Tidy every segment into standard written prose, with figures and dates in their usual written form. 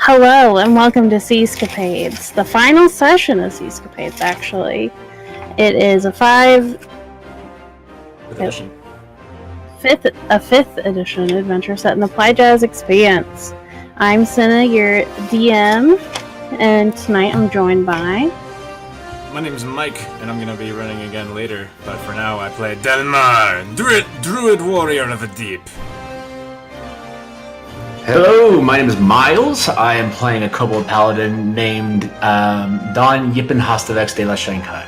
Hello and welcome to Seasacapes, the final session of Seasacapes, actually. It is a fifth edition adventure set in the Plyjazz Expanse. I'm Senna, your DM, and tonight I'm joined by... My name's Mike, and I'm gonna be running again later, but for now I play Delmar, Druid Warrior of the Deep. Hello, my name is Miles. I am playing a kobold paladin named Don Yippen Hostavex de la Shankheim.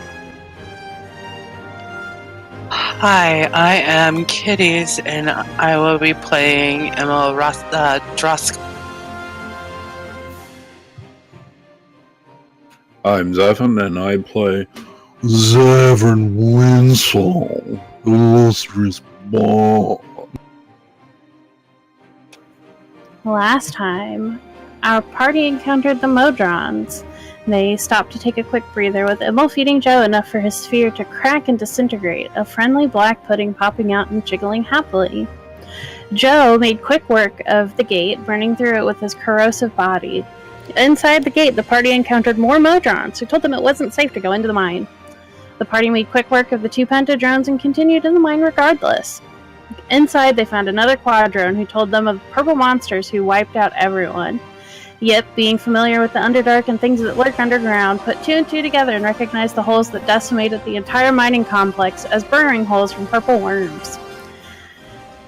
Hi, I am Kitties, and I will be playing Emma Drosk. I'm Zephan, and I play Zavern Winsall, illustrious bond. Last time, our party encountered the Modrons. They stopped to take a quick breather, with Immel feeding Joe enough for his sphere to crack and disintegrate, a friendly black pudding popping out and jiggling happily. Joe made quick work of the gate, burning through it with his corrosive body. Inside the gate, the party encountered more Modrons, who told them it wasn't safe to go into the mine. The party made quick work of the two pentadrones and continued in the mine regardless. Inside, they found another quadrone who told them of purple monsters who wiped out everyone. Yip, being familiar with the Underdark and things that lurk underground, put two and two together and recognized the holes that decimated the entire mining complex as burrowing holes from purple worms.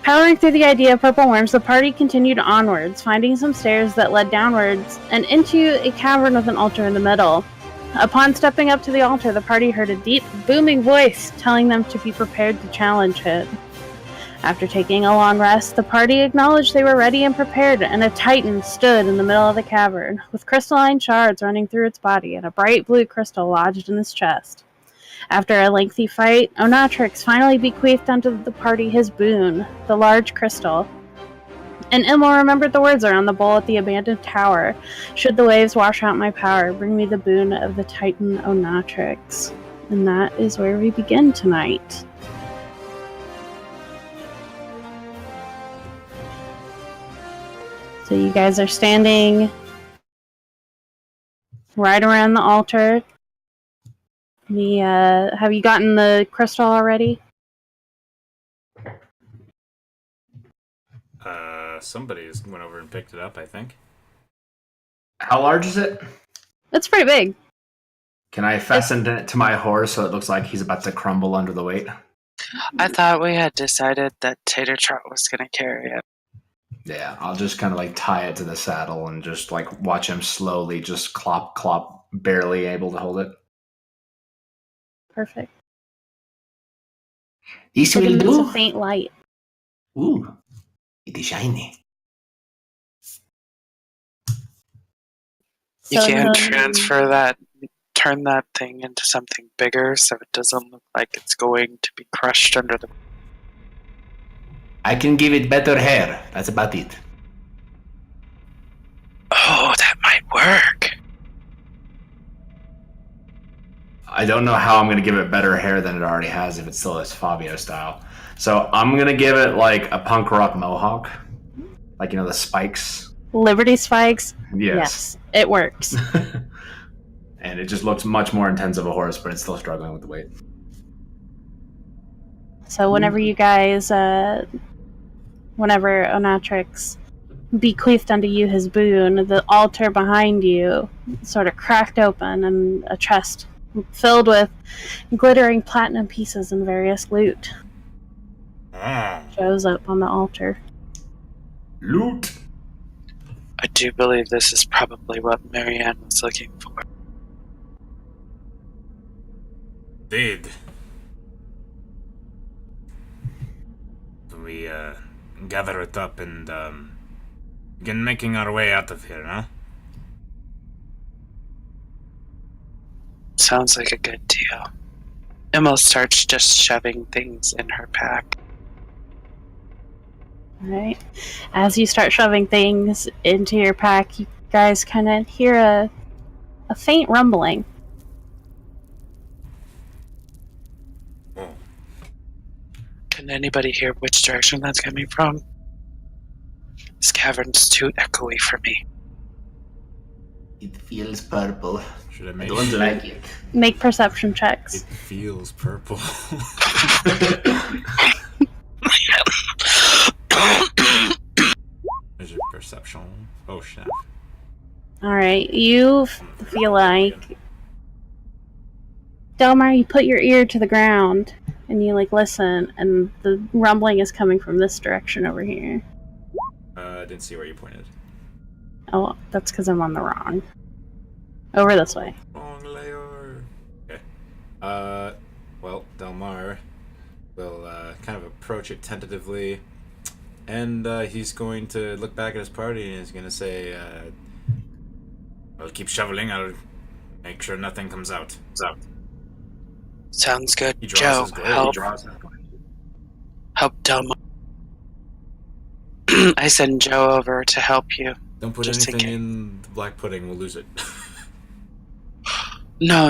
Powering through the idea of purple worms, the party continued onwards, finding some stairs that led downwards and into a cavern with an altar in the middle. Upon stepping up to the altar, the party heard a deep, booming voice telling them to be prepared to challenge it. After taking a long rest, the party acknowledged they were ready and prepared, and a titan stood in the middle of the cavern, with crystalline shards running through its body and a bright blue crystal lodged in its chest. After a lengthy fight, Onatrix finally bequeathed unto the party his boon, the large crystal. And Immel remembered the words around the bowl at the abandoned tower. Should the waves wash out my power, bring me the boon of the titan Onatrix. And that is where we begin tonight. So you guys are standing right around the altar. Have you gotten the crystal already? Somebody went over and picked it up, I think. How large is it? It's pretty big. Can I fasten it to my horse so it looks like he's about to crumble under the weight? I thought we had decided that Tater Trot was going to carry it. Yeah, I'll just kind of like tie it to the saddle and just like watch him slowly just clop, barely able to hold it. Perfect. This It will emits do. a faint light. Ooh, it is shiny. You So can't turn that thing into something bigger so it doesn't look like it's going to be crushed under the... I can give it better hair. That's about it. Oh, that might work. I don't know how I'm going to give it better hair than it already has if it still is Fabio style. So I'm going to give it like a punk rock mohawk. Like, you know, the spikes. Liberty spikes? Yes. It works. And it just looks much more intense of a horse, but it's still struggling with the weight. So whenever you guys, whenever Onatrix bequeathed unto you his boon, the altar behind you sort of cracked open and a chest filled with glittering platinum pieces and various loot shows up on the altar. Loot! I do believe this is probably what Marianne was looking for. Indeed. We gather it up and begin making our way out of here, huh? Sounds like a good deal. Emma starts just shoving things in her pack. Alright. As you start shoving things into your pack, you guys kind of hear a faint rumbling. Can anybody hear which direction that's coming from? This cavern's too echoey for me. It feels purple. Should I I make don't like it. Make perception It checks. feels purple. Is it perception? Oh, snap. Alright, you feel like... Delmar, you put your ear to the ground, and you, like, listen, and the rumbling is coming from this direction over here. I didn't see where you pointed. Oh, that's because I'm on the wrong. Over this way. Wrong layer. Okay. Well, Delmar will kind of approach it tentatively, and he's going to look back at his party and he's going to say, I'll keep shoveling, I'll make sure nothing comes out. Sounds good. He draws Joe, his gold. help Delmar. I send Joe over to help you. Don't put Just anything in in the black pudding, we'll lose it. No.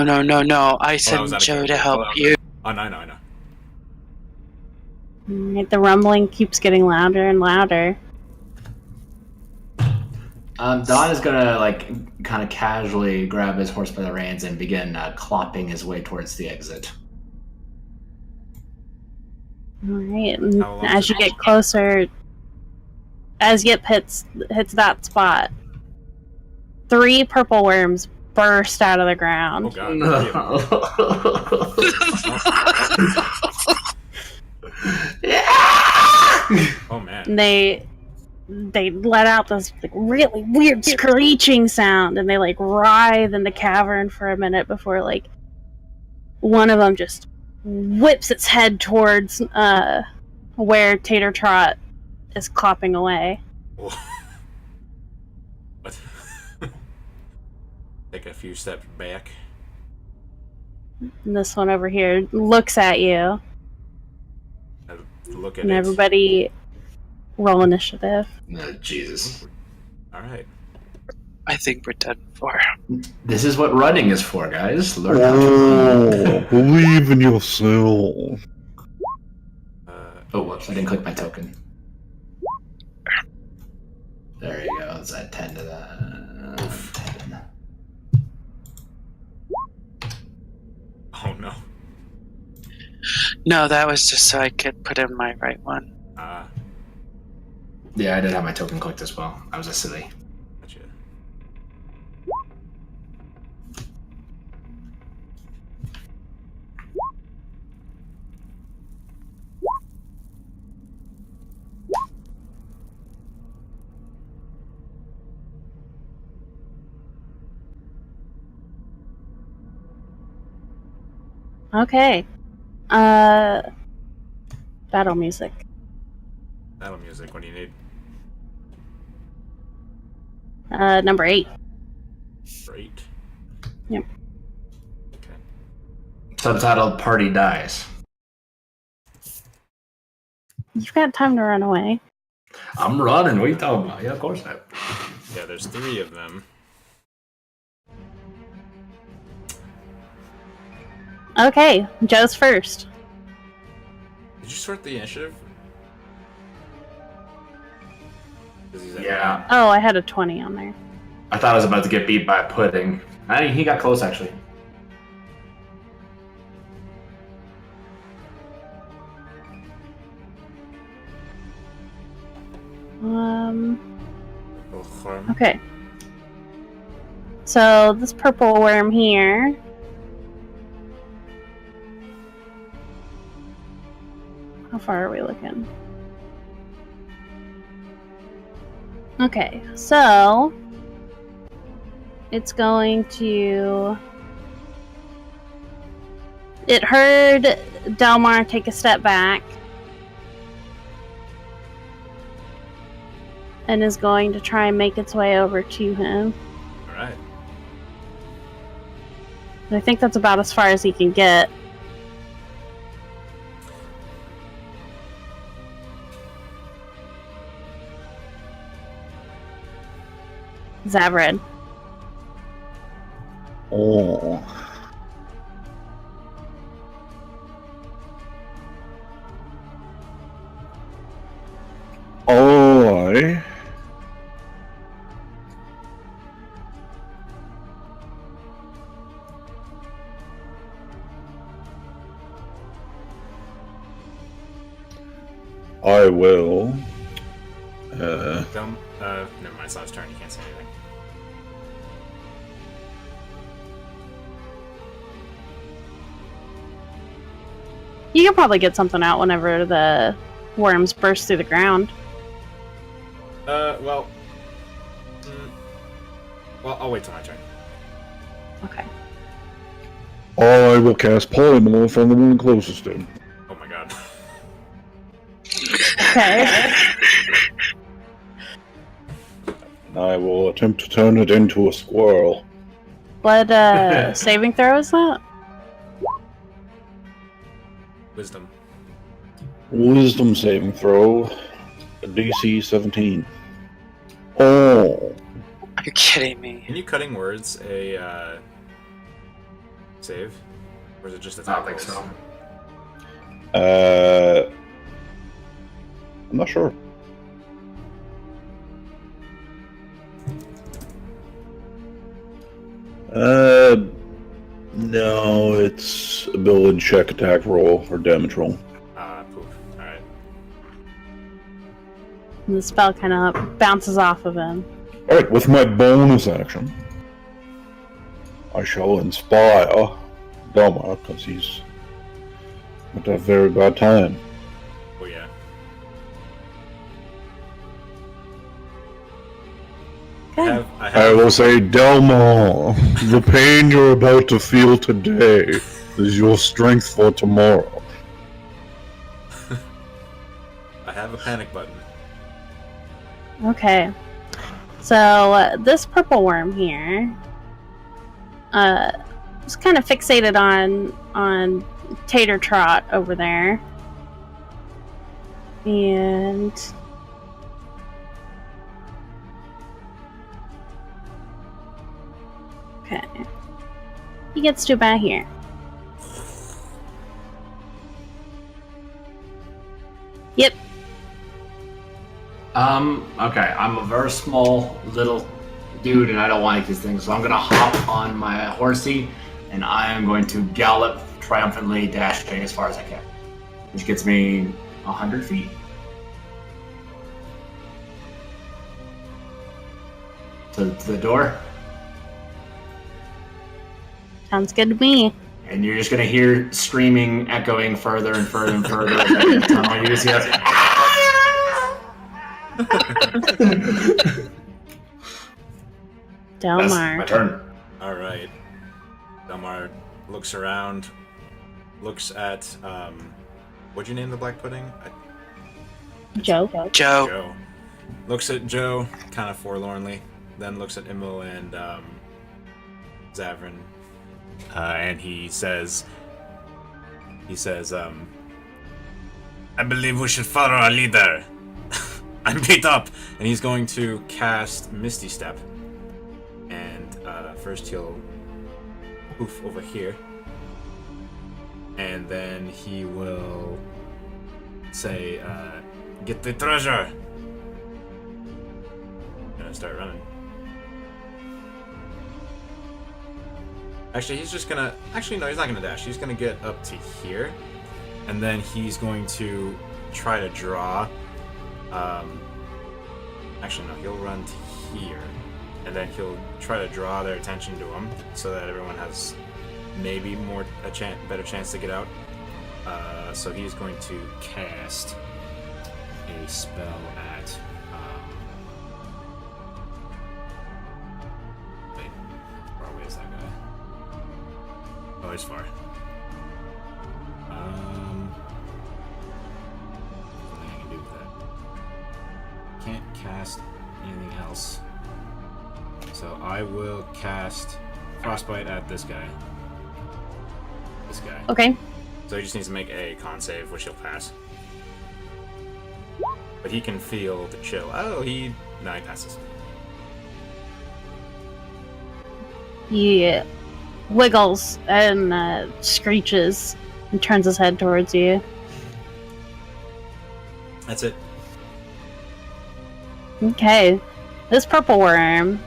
I was send out of Joe to character. help you. Oh, no, I know. Alright, the rumbling keeps getting louder and louder. Don is gonna like kind of casually grab his horse by the reins and begin clopping his way towards the exit. Alright, How long as does you it get take? closer, as Yip hits that spot, 3 purple worms burst out of the ground. Oh, God. Oh, man. And they let out this like, really weird screeching sound, and they like writhe in the cavern for a minute before like one of them just whips its head towards where Tater Trot is clopping away. What? Take a few steps back. And this one over here looks at you, I look at and it. everybody roll initiative. Jesus. Alright. I think we're done for. This is what running is for, guys. Learn how to run. Oh, believe in yourself. Oh, whoops. I didn't click my token. There you go. Let's add 10 to that. 10. Oh, no. No, that was just so I could put in my right one. Yeah, I did have my token clicked as well. I was a silly. Gotcha. Okay. Battle music. Battle music, what do you need? Number 8. Great. Yep. Okay. Subtitled Party Dies. You've got time to run away. I'm running. What are you talking about? Yeah, of course I have. Yeah, there's 3 of them. Okay, Joe's first. Did you sort the initiative? 'Cause he's at Yeah. Oh, I had a 20 on there. I thought I was about to get beat by a pudding. He got close, actually. Okay. So this purple worm here. How far are we looking? Okay, so it's going to. It heard Delmar take a step back and is going to try and make its way over to him. Alright. I think that's about as far as he can get. Zavred. Oh. I I will. Never mind, it's not his turn. You can't say anything. You can probably get something out whenever the worms burst through the ground. Well, I'll wait till my turn. Okay. I will cast Polymorph from the one closest to him. Oh my god. Okay. I will attempt to turn it into a squirrel. What saving throw is that? Wisdom. Wisdom saving throw. DC 17. Oh. Are you kidding me? Can you cutting words a save? Or is it just I attack don't think rolls? so. I'm not sure. No, it's ability check, attack roll, or damage roll. Poop. Alright. And the spell kind of bounces off of him. Alright, with my bonus action, I shall inspire Delmar, because he's at a very bad time. Oh yeah. Okay. I will say, Delmar, the pain you're about to feel today is your strength for tomorrow. I have a panic button. Okay. So this purple worm here is kind of fixated on Tater Trot over there. And okay. He gets to about here. Yep. Okay, I'm a very small little dude and I don't like these things, so I'm gonna hop on my horsey and I am going to gallop triumphantly, dashing as far as I can, which gets me 100 feet. To the door, Sounds good to me. and you're just gonna hear screaming echoing further and further and further as I get tunnel. You just hear That's my Delmar. turn. Alright. Delmar looks around, looks at, what'd you name the black pudding? Joe. Joe. Joe. Looks at Joe, kind of forlornly, then looks at Immo and, Zavrin, and he says, I believe we should follow our leader. I'm beat up! And he's going to cast Misty Step. And first he'll poof over here. And then he will say, get the treasure! Gonna start running. Actually, he's just gonna... Actually, no, he's not gonna dash. He's gonna get up to here. And then he's going to try to draw... Actually, no, he'll run to here. And then he'll try to draw their attention to him so that everyone has maybe better chance to get out. So he's going to cast a spell at... wait, how far away is that guy? Oh, he's far. Nothing I can do with that. Can't cast anything else. So I will cast Frostbite at this guy. This guy. Okay. So he just needs to make a con save, which he'll pass. But he can feel the chill. Oh, he passes. He wiggles and screeches and turns his head towards you. That's it. Okay. This purple worm.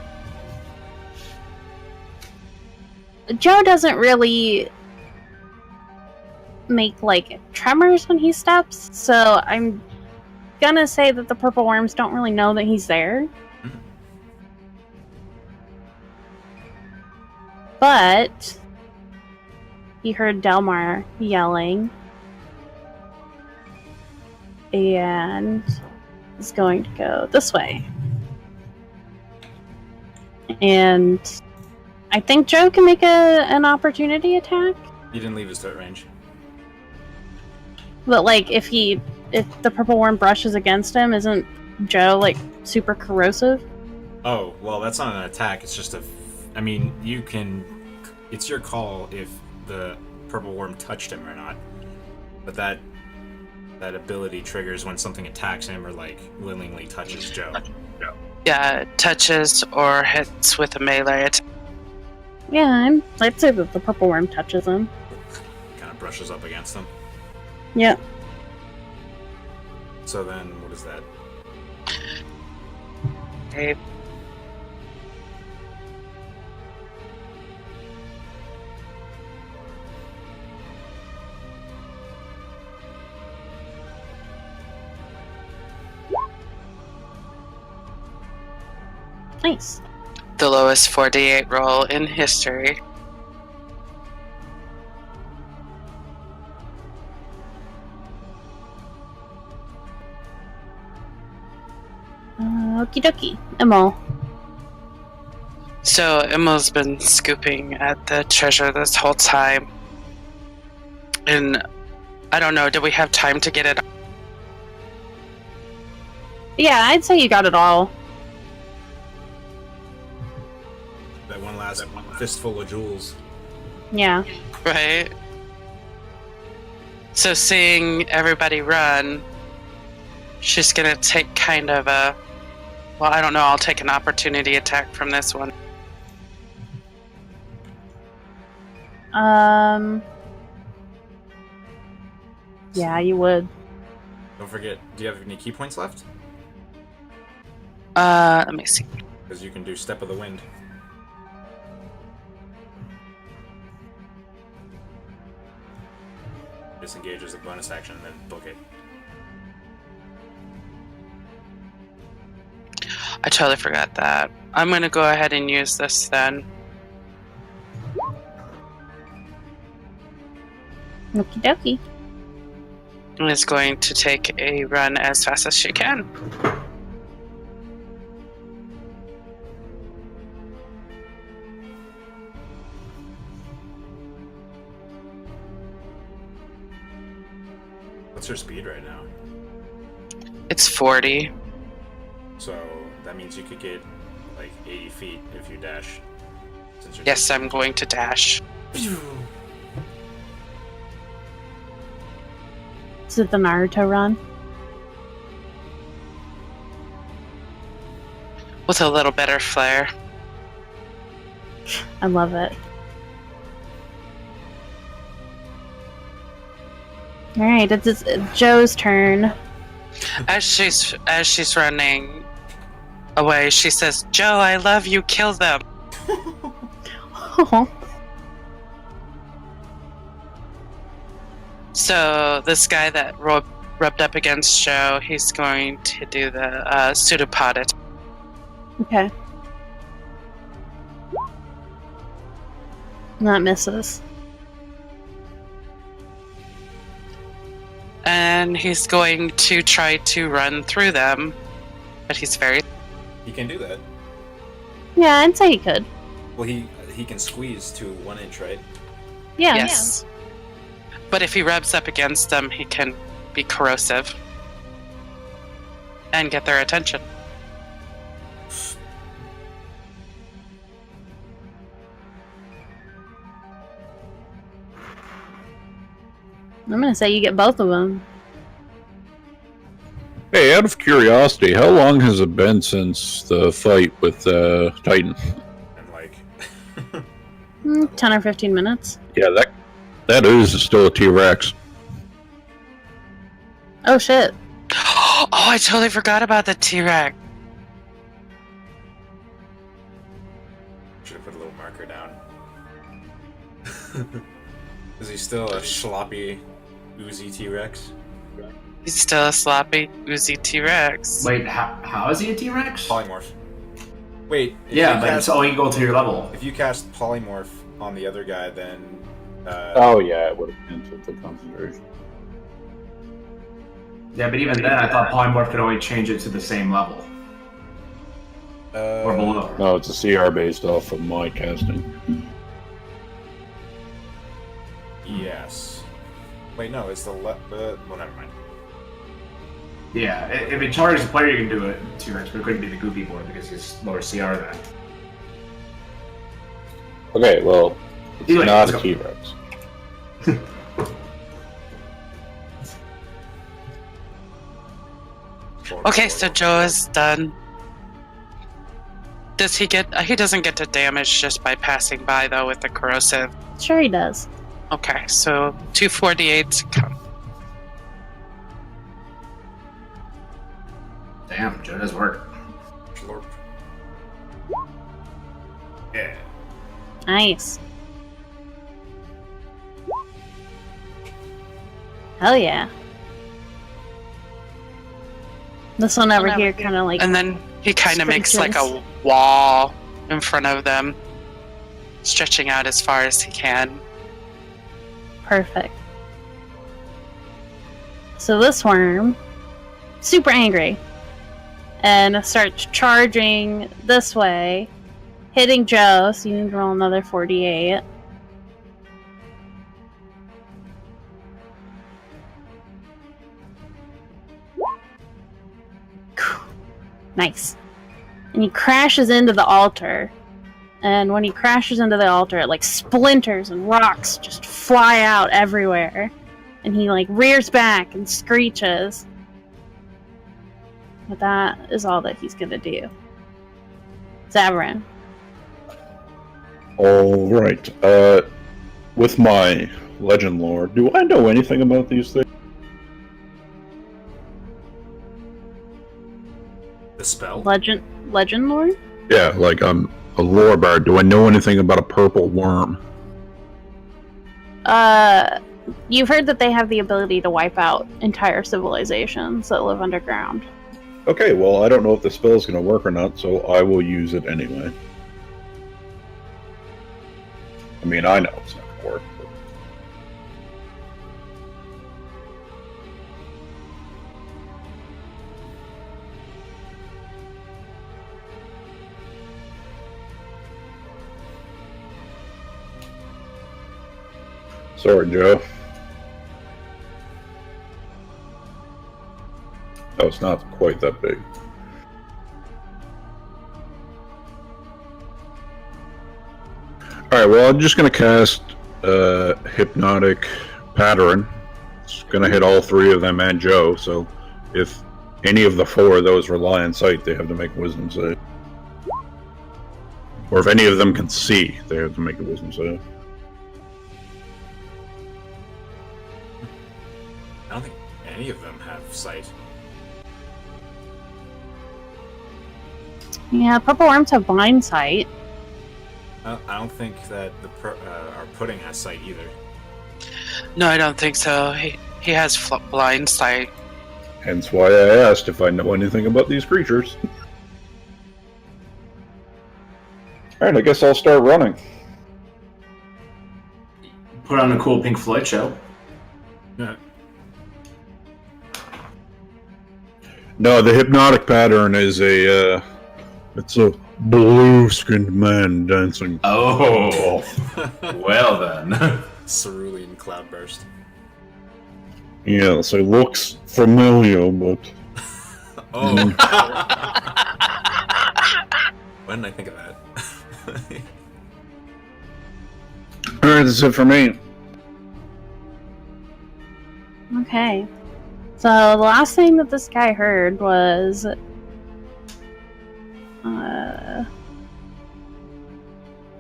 Joe doesn't really make like tremors when he steps, so I'm gonna say that the purple worms don't really know that he's there. But he heard Delmar yelling and is going to go this way. And I think Joe can make an opportunity attack. He didn't leave his threat range. But like if the purple worm brushes against him, isn't Joe like super corrosive? Oh, well, that's not an attack. It's just I mean, you can... It's your call if the purple worm touched him or not. But that ability triggers when something attacks him or, like, willingly touches Joe. Yeah, it touches or hits with a melee attack. Yeah, I'd say that the purple worm touches him. Kind of brushes up against him. Yeah. So then, what is that? Okay. Nice. The lowest 4d8 roll in history. Okie dokie. Emil. So Emma's been scooping at the treasure this whole time. And I don't know, do we have time to get it? Yeah, I'd say you got it all. That one last fistful of jewels. Yeah. Right? So seeing everybody run, she's gonna take kind of a... Well, I don't know, I'll take an opportunity attack from this one. Yeah, you would. Don't forget, do you have any key points left? Let me see. Because you can do Step of the Wind. Disengage as a bonus action and then book it. I totally forgot that. I'm gonna go ahead and use this then. Okie dokie. And is going to take a run as fast as she can. What's her speed right now? It's 40. So that means you could get like 80 feet if you dash. Since you're Yes, I'm going to dash. Is it the Naruto run? With a little better flair. I love it. Alright, it's Joe's turn. As she's running away, she says, "Joe, I love you, kill them." So this guy that rubbed up against Joe, he's going to do the pseudopod attack. Okay. That misses. And he's going to try to run through them, but he's very... He can do that. Yeah, I'd say he could. Well, he can squeeze to 1 inch, right? Yeah. Yes. But if he rubs up against them, he can be corrosive and get their attention. I'm gonna say you get both of them. Hey, out of curiosity, how long has it been since the fight with Titan? And like 10 or 15 minutes. Yeah, that is still a T-Rex. Oh shit. Oh, I totally forgot about the T-Rex. should have put a little marker down. Is he still a sloppy, oozy T-Rex? He's still a sloppy, oozy T-Rex. Wait, how is he a T-Rex? Polymorph. Wait. Yeah, but it's all equal to your level. If you cast Polymorph on the other guy, then... Oh yeah, it would have canceled the concentration. Yeah, but even then, I thought Polymorph could only change it to the same level. Or below. No, it's a CR based off of my casting. Yes. Wait, no, it's the well, never mind. Yeah, if it charges the player, you can do it T-Rex, but it couldn't be the Goofy boy because he's lower CR than. Okay, well, it's Anyway, not let's a go. T-Rex. Okay, so Joe is done. Does he get... he doesn't get to damage just by passing by, though, with the corrosive. Sure he does. Okay, so 248 come. Damn, Joe does work. Slurp. Yeah. Nice. Hell yeah. This one over here kind of like... And then he kind of makes like a Sprinters. wall in front of them, stretching out as far as he can. Perfect. So this worm, super angry, and starts charging this way, hitting Joe, so you need to roll another 48. Nice. And he crashes into the altar. And when he crashes into the altar, it like splinters and rocks just fly out everywhere. And he like rears back and screeches. But that is all that he's gonna do. Zavarin. Alright, with my legend lore, do I know anything about these things? The spell? Legend lore? Yeah, like I'm a lore bard. Do I know anything about a purple worm? You've heard that they have the ability to wipe out entire civilizations that live underground. Okay, well, I don't know if the spell's going to work or not, so I will use it anyway. I mean, I know it's not going to work. But... Sorry, Joe. Oh, it's not quite that big. Alright, well, I'm just going to cast Hypnotic Pattern. It's going to hit all three of them and Joe, so if any of the four of those rely on sight, they have to make a wisdom save. Or if any of them can see, they have to make a wisdom save. I don't think any of them have sight. Yeah, purple worms have blind sight. I don't think that our pudding has sight either. No, I don't think so. He has blind sight. Hence why I asked if I know anything about these creatures. Alright, I guess I'll start running. Put on a cool Pink Floyd show. Yeah. No, the Hypnotic Pattern is it's a blue-skinned man dancing. Oh, well then. Cerulean cloudburst. Yeah, so it looks familiar, but... Oh. Why didn't I think of that? Alright, that's it for me. Okay. So the last thing that this guy heard was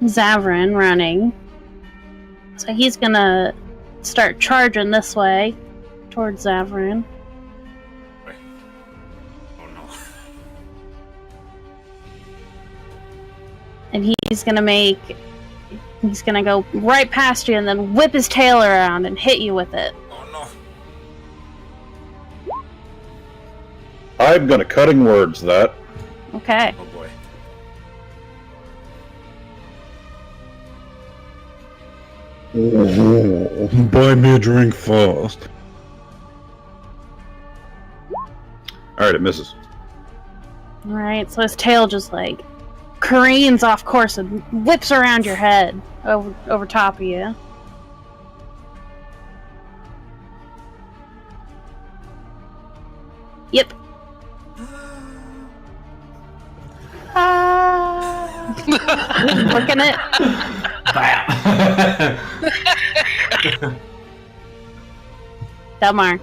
Zavarin running. So he's gonna start charging this way towards Zavarin. Wait. Oh no. And he's gonna go right past you and then whip his tail around and hit you with it. Oh no. I'm gonna cutting words that. Okay. Oh boy. Oh, buy me a drink fast. Alright, it misses. Alright, so his tail just like careens off course and whips around your head over top of you. Yep. Looking it. Bam! Delmar.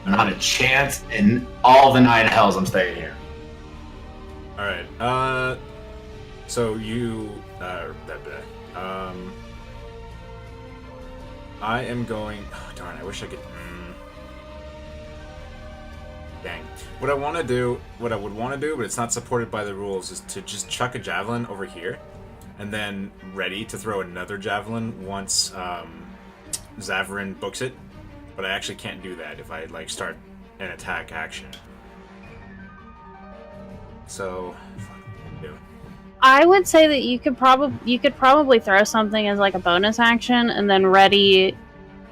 Not a chance in all the 9 hells I'm staying here. Alright, so you, I am going, oh darn, I wish I could, dang. What I would want to do, but it's not supported by the rules, is to just chuck a javelin over here, and then ready to throw another javelin once, Zavarin books it, but I actually can't do that if I, like, start an attack action. So, fuck, what do I do? I would say that you could probably throw something as like a bonus action and then ready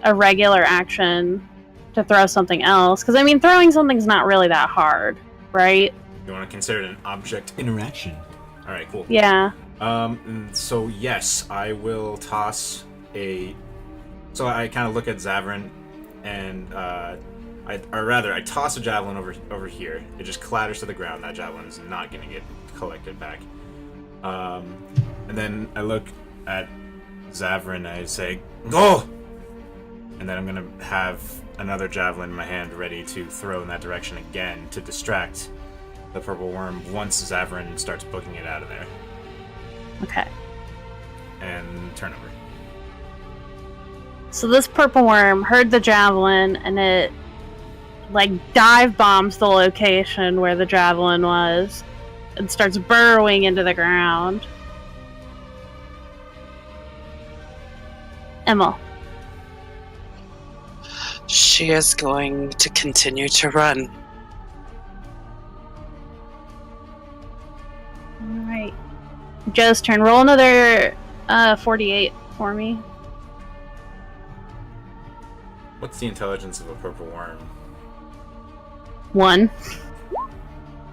a regular action to throw something else. Because I mean, throwing something's not really that hard, right? You want to consider it an object interaction. All right, cool. Yeah. So yes, I will toss a. So I kind of look at Zavarin, and I toss a javelin over here. It just clatters to the ground. That javelin is not going to get collected back. And then I look at Zavarin and I say, "Go!" And then I'm going to have another javelin in my hand ready to throw in that direction again to distract the purple worm once Zavarin starts booking it out of there. Okay. And turn over. So this purple worm heard the javelin and it like dive bombs the location where the javelin was and starts burrowing into the ground. Emma. She is going to continue to run. Alright. Joe's turn. Roll another 48 for me. What's the intelligence of a purple worm? 1.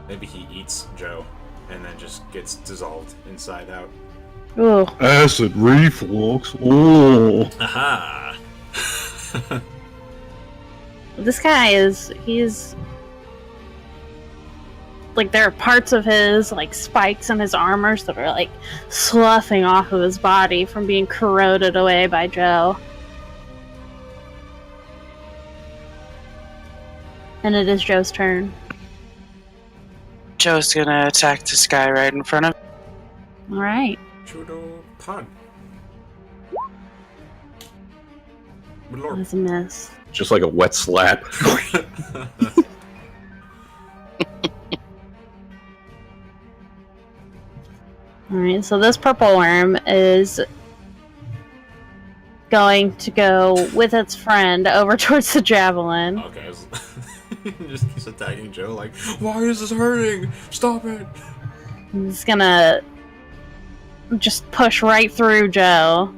Maybe he eats Joe and then just gets dissolved inside out. Ooh. Acid reflux. Oh. Aha! This guy he's like, there are parts of his like spikes and his armors that are like sloughing off of his body from being corroded away by Joe. And it is Joe's turn. Joe's gonna attack this guy right in front of him. Alright. Chudo pod. Good lord. That's a miss. Just like a wet slap. Alright, so this purple worm is going to go with its friend over towards the javelin. Okay, just keeps attacking Joe like, why is this hurting? Stop it! It's gonna just push right through Joe.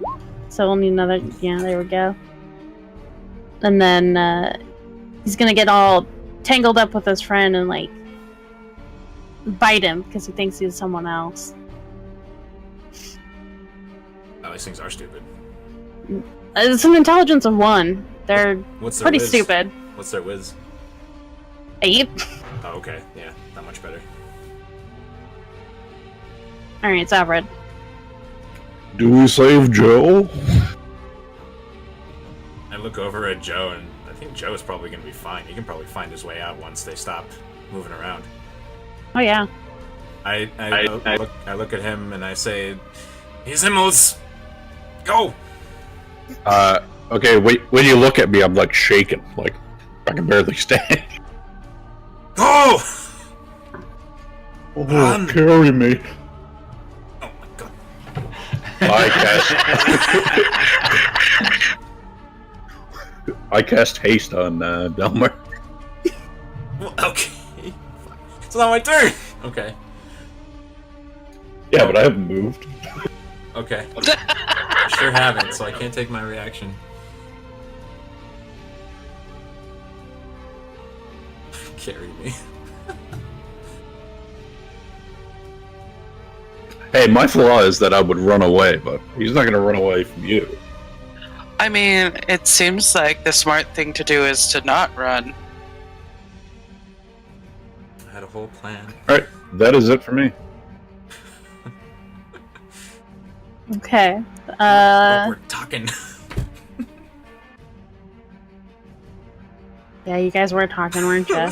So we'll need another. Yeah, there we go. And then he's gonna get all tangled up with his friend and like bite him because he thinks he's someone else. Oh, these things are stupid. It's an intelligence of 1. They're What's their pretty whiz? stupid. What's their whiz? 8. Oh, okay. Yeah, not much better. Alright, it's Avred. Do we save Joe? I look over at Joe, and I think Joe is probably going to be fine. He can probably find his way out once they stop moving around. Oh yeah. I look at him and I say, "His Himmels, go!" Okay, wait, when you look at me, I'm like shaking. Like, I can barely stand. Go! Oh, Run. carry me. Oh my god. I cast haste on Delmar. Well, okay, It's not my turn! Okay. Yeah, but I haven't moved. Okay. I sure haven't, so I can't take my reaction. Carry me. Hey, my flaw is that I would run away, but he's not gonna run away from you. I mean, it seems like the smart thing to do is to not run. I had a whole plan. Alright, that is it for me. Okay. We're talking. Yeah, you guys were talking, weren't you?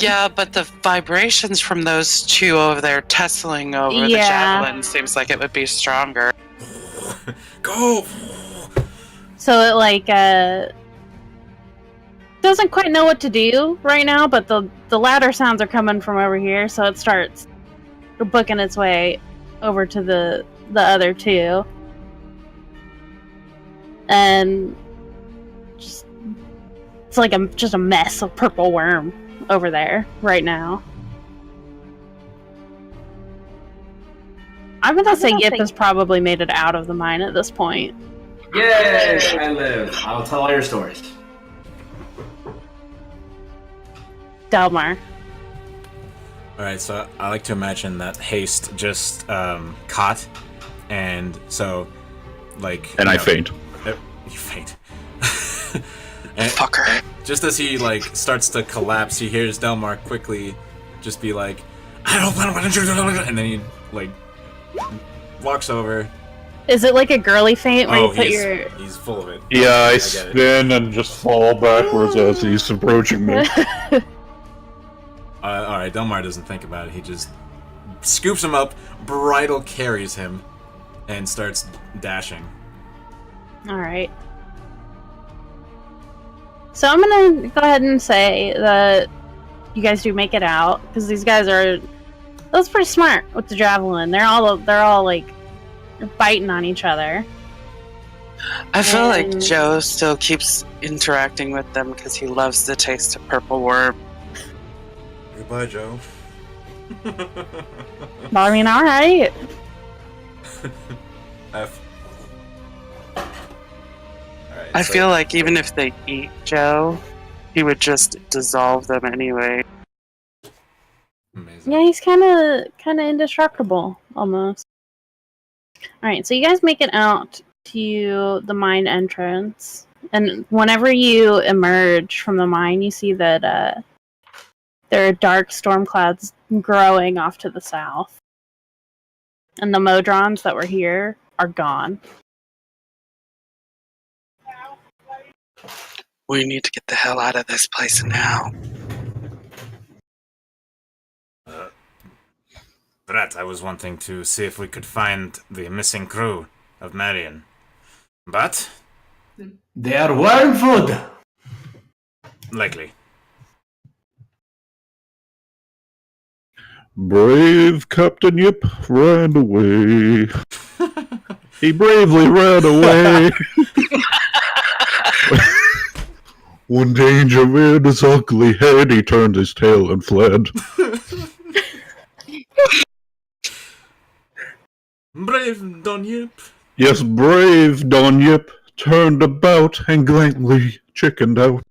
Yeah, but the vibrations from those two over there tussling over the javelin seems like it would be stronger. Go! So it like doesn't quite know what to do right now, but the louder sounds are coming from over here, so it starts booking its way over to the other two, and just it's like just a mess of purple worm over there right now. I'm gonna say Yip has probably made it out of the mine at this point. Yay! I live. I'll tell all your stories. Delmar. Alright, so I like to imagine that Haste just caught, and so, like... And I faint. You faint. And Fucker. just as he, like, starts to collapse, he hears Delmar quickly just be like, I don't want to do that, and then he, like, walks over. Is it like a girly faint where you put he's full of it. Yeah, I get it. spin and just fall backwards as he's approaching me. Alright, Delmar doesn't think about it. He just scoops him up, bridle carries him, and starts dashing. Alright. So I'm gonna go ahead and say that you guys do make it out, because these guys are... That's pretty smart with the javelin. They're all like biting on each other. I feel like Joe still keeps interacting with them because he loves the taste of purple worm. Goodbye, Joe. Well, I mean, alright. F. Alright, I feel like even if they eat Joe, he would just dissolve them anyway. Amazing. Yeah, he's kind of indestructible, almost. Alright, so you guys make it out to the mine entrance, and whenever you emerge from the mine, you see that there are dark storm clouds growing off to the south. And the Modrons that were here are gone. We need to get the hell out of this place now. Brat, I was wanting to see if we could find the missing crew of Marion. But? They are worm food! Likely. Brave Captain Yip ran away. He bravely ran away. When danger reared his ugly head, he turned his tail and fled. Brave Don Yip. Yes, brave Don Yip turned about and gladly chickened out.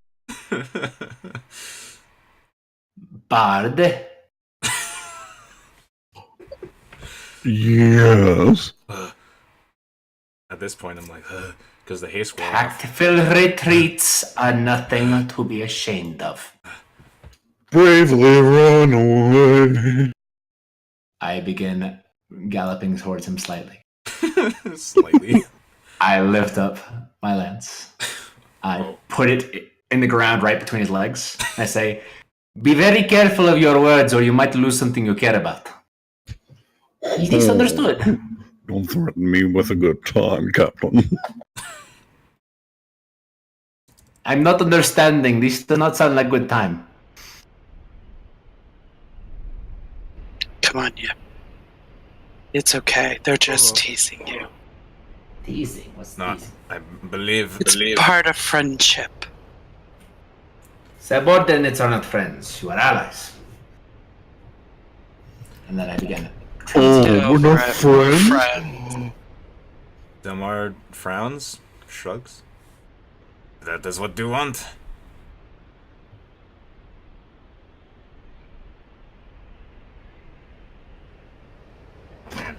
Bard. Yes. At this point, I'm like, because the haste wall. Tactful retreats are nothing to be ashamed of. Bravely run away. I begin galloping towards him slightly. Slightly. I lift up my lance. I put it in the ground right between his legs. I say, be very careful of your words or you might lose something you care about. He's understood. Don't threaten me with a good time, Captain. I'm not understanding. This does not sound like good time. Come on, Yip. It's okay. They're just teasing you. Teasing? What's Not. teasing? I believe. It's part of friendship. Subordinates are not friends. You are allies. And then I begin. Oh, we're not Over it. friends? Friend. Delmar frowns, shrugs. That is what you want.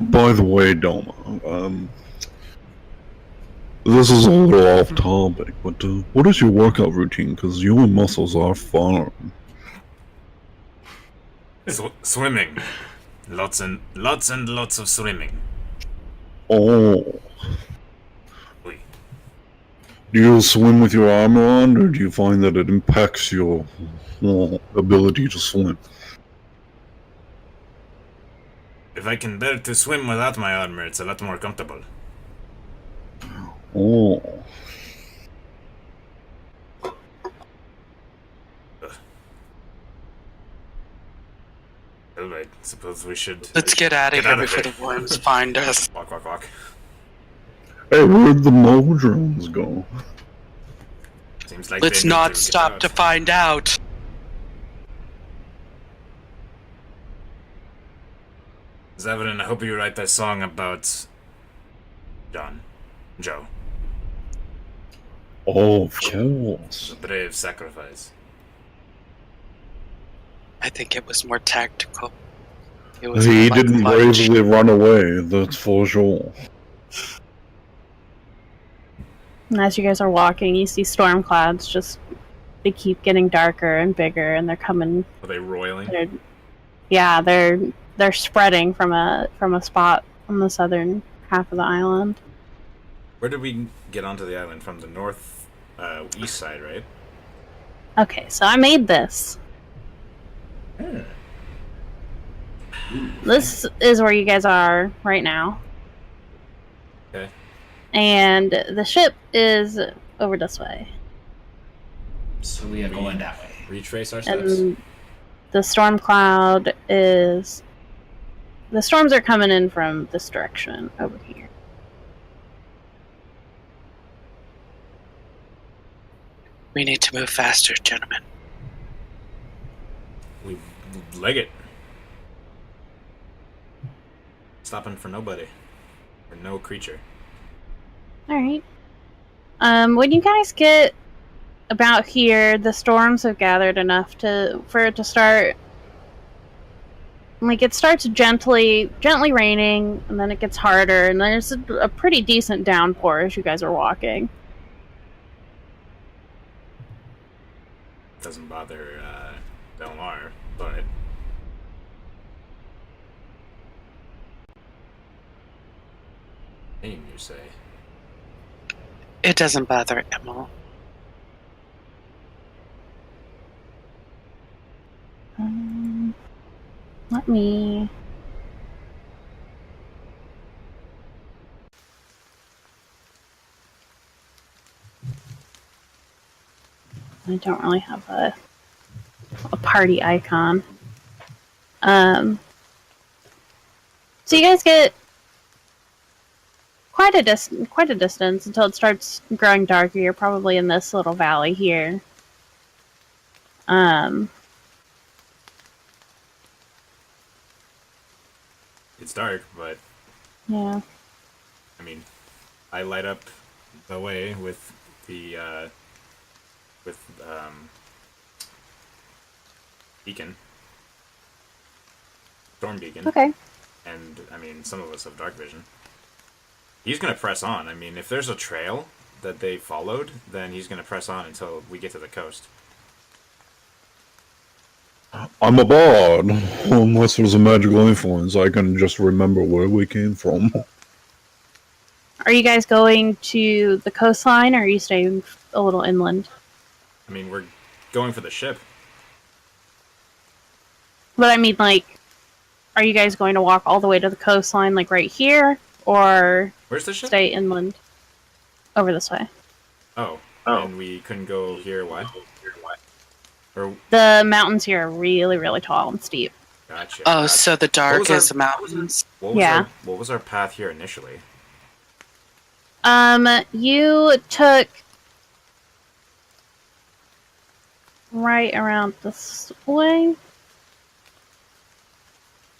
By the way, Doma, this is a little off topic, but what is your workout routine? Because your muscles are fine. Swimming. Lots and lots of swimming. Oh. Oui. Do you swim with your armor on, or do you find that it impacts your ability to swim? If I can bear to swim without my armor, it's a lot more comfortable. Oh. Well, I suppose we should... Let's get out of here before the worms find us. Walk, walk, walk. Hey, where'd the Modrons go? Seems like Let's they need not get stop out. to find out. Zevran, I hope you write that song about... Joe. Oh, of course. The brave sacrifice. I think it was more tactical. It was He more like didn't lunch. bravely run away, that's for sure. And as you guys are walking, you see storm clouds they keep getting darker and bigger, and they're coming. Are they roiling? They're spreading from a spot on the southern half of the island. Where did we get onto the island? From the north, east side, right? Okay, so I made this. This is where you guys are right now. Okay. And the ship is over this way. So we are going that way. Retrace our steps. And the storm cloud is... The storms are coming in from this direction over here. We need to move faster, gentlemen. We leg it. Stopping for nobody. For no creature. Alright. When you guys get about here, the storms have gathered enough for it to start... Like, it starts gently raining, and then it gets harder, and there's a pretty decent downpour as you guys are walking. Doesn't bother Delmar, but... Name, you say? It doesn't bother Emil. Let me... I don't really have a party icon. So you guys get quite a distance until it starts growing darker. You're probably in this little valley here. It's dark, but... Yeah. I mean, I light up the way with the, beacon. Storm beacon. Okay. And, I mean, some of us have dark vision. He's gonna press on. I mean, if there's a trail that they followed, then he's gonna press on until we get to the coast. I'm a bard. Unless there's a magical influence, I can just remember where we came from. Are you guys going to the coastline, or are you staying a little inland? I mean, we're going for the ship. But I mean, like, are you guys going to walk all the way to the coastline, like right here, or Where's the ship? stay inland over this way? Oh, and we couldn't go here. Why? Or The mountains here are really, really tall and steep. gotcha. Oh, so the dark What was is the mountains. What was Yeah. what was our path here initially? You took right around this way.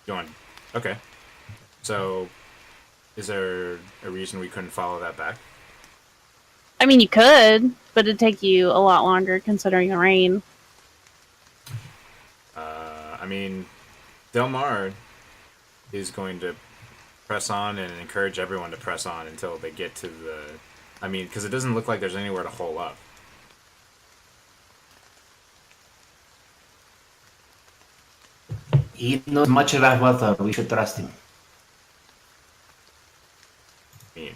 Going. Okay. So, is there a reason we couldn't follow that back? I mean, you could, but it'd take you a lot longer considering the rain. I mean, Delmar is going to press on and encourage everyone to press on until they get to the... I mean, because it doesn't look like there's anywhere to hole up. He knows much about weather. We should trust him. I mean...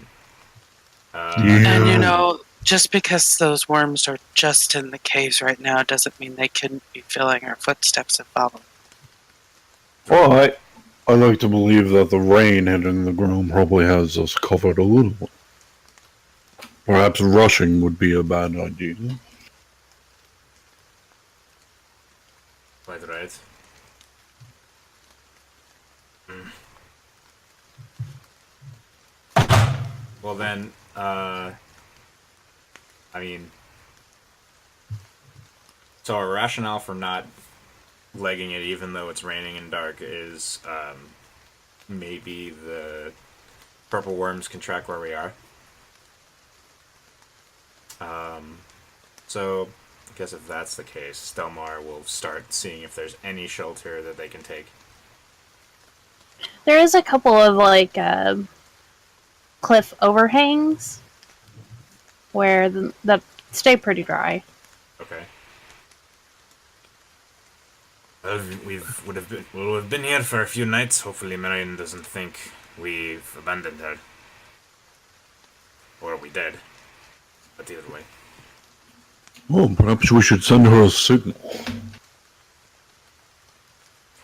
And you know, just because those worms are just in the caves right now doesn't mean they couldn't be filling our footsteps and following. Well, I like to believe that the rain hitting the ground probably has us covered a little bit. Perhaps rushing would be a bad idea. Quite right. Well then, I mean... So our rationale for not legging it even though it's raining and dark is maybe the purple worms can track where we are. So I guess if that's the case, Stelmar will start seeing if there's any shelter that they can take. There is a couple of cliff overhangs where that stay pretty dry. Okay. Well, would have been here for a few nights. Hopefully, Marion doesn't think we've abandoned her, or we did. But either way, Well, perhaps we should send her a signal.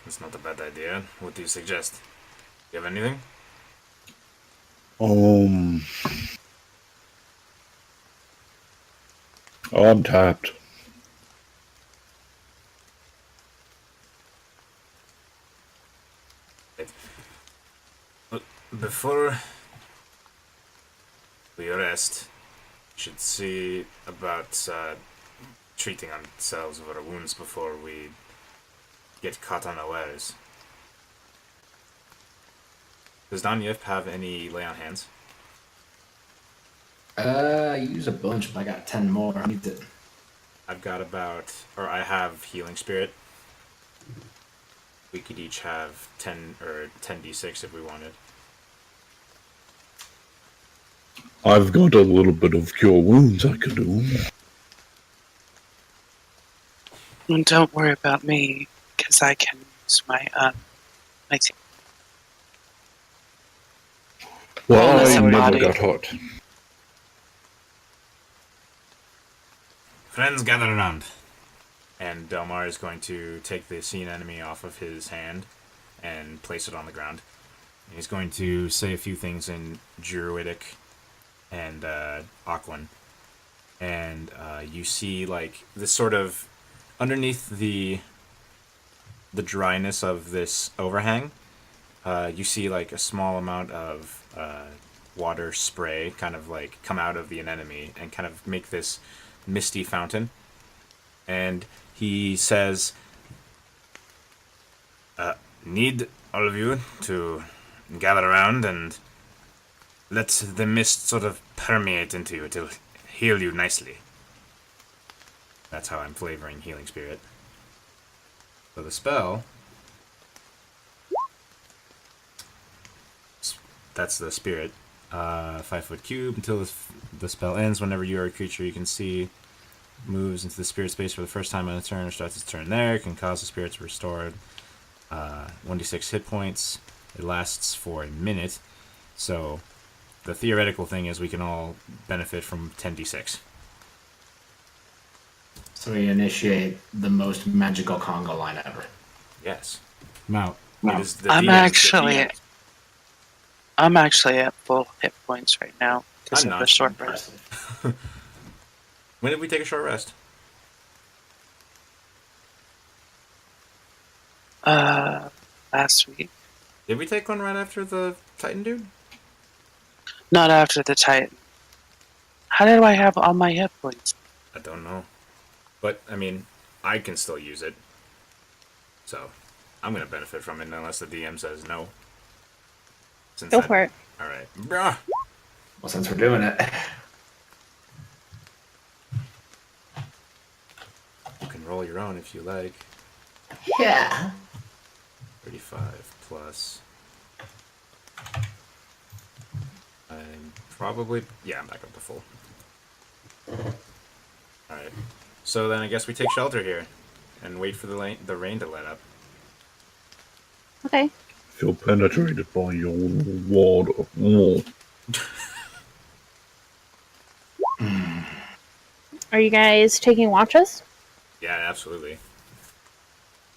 it's not a bad idea. What do you suggest? Do you have anything? I'm tapped. Before we rest, we should see about treating ourselves of our wounds before we get caught unawares. Does Danyef have any lay on hands? I use a bunch, but I got 10 more. I need to... I've got I have healing spirit. We could each have 10 or 10d6 if we wanted. I've got a little bit of cure wounds I could do. And don't worry about me, because I can use my Well, Wellness I of never body. got hurt. Friends, gather around. And Delmar is going to take the seen enemy off of his hand and place it on the ground. And he's going to say a few things in Druidic and Aquan. And you see, like, this sort of... Underneath the dryness of this overhang, you see, like, a small amount of water spray kind of, like, come out of the anemone and kind of make this misty fountain. And he says, need all of you to gather around and let the mist sort of permeate into you. It'll heal you nicely. That's how I'm flavoring Healing Spirit. So the spell... That's the spirit. 5-foot cube until the spell ends. Whenever you are a creature you can see moves into the spirit space for the first time on a turn or starts its turn there, it can cause the spirit to restore 1d6 hit points. It lasts for a minute. So the theoretical thing is we can all benefit from 10d6. So we initiate the most magical conga line ever. Yes. Now, it is the I'm DM. actually at full hit points right now because I'm of not. the short rest. When did we take a short rest? Last week. Did we take one right after the Titan dude? Not after the Titan. How did I have all my hit points? I don't know. But, I mean, I can still use it. So, I'm gonna benefit from it unless the DM says no. Go for it. All right. Bruh. Well, since we're doing it, You can roll your own if you like. yeah. 35 plus. I'm probably... Yeah, I'm back up to full. Alright. So then I guess we take shelter here. And wait for the rain to let up. Okay. Feel penetrated by your water. Oh. Are you guys taking watches? Yeah, absolutely.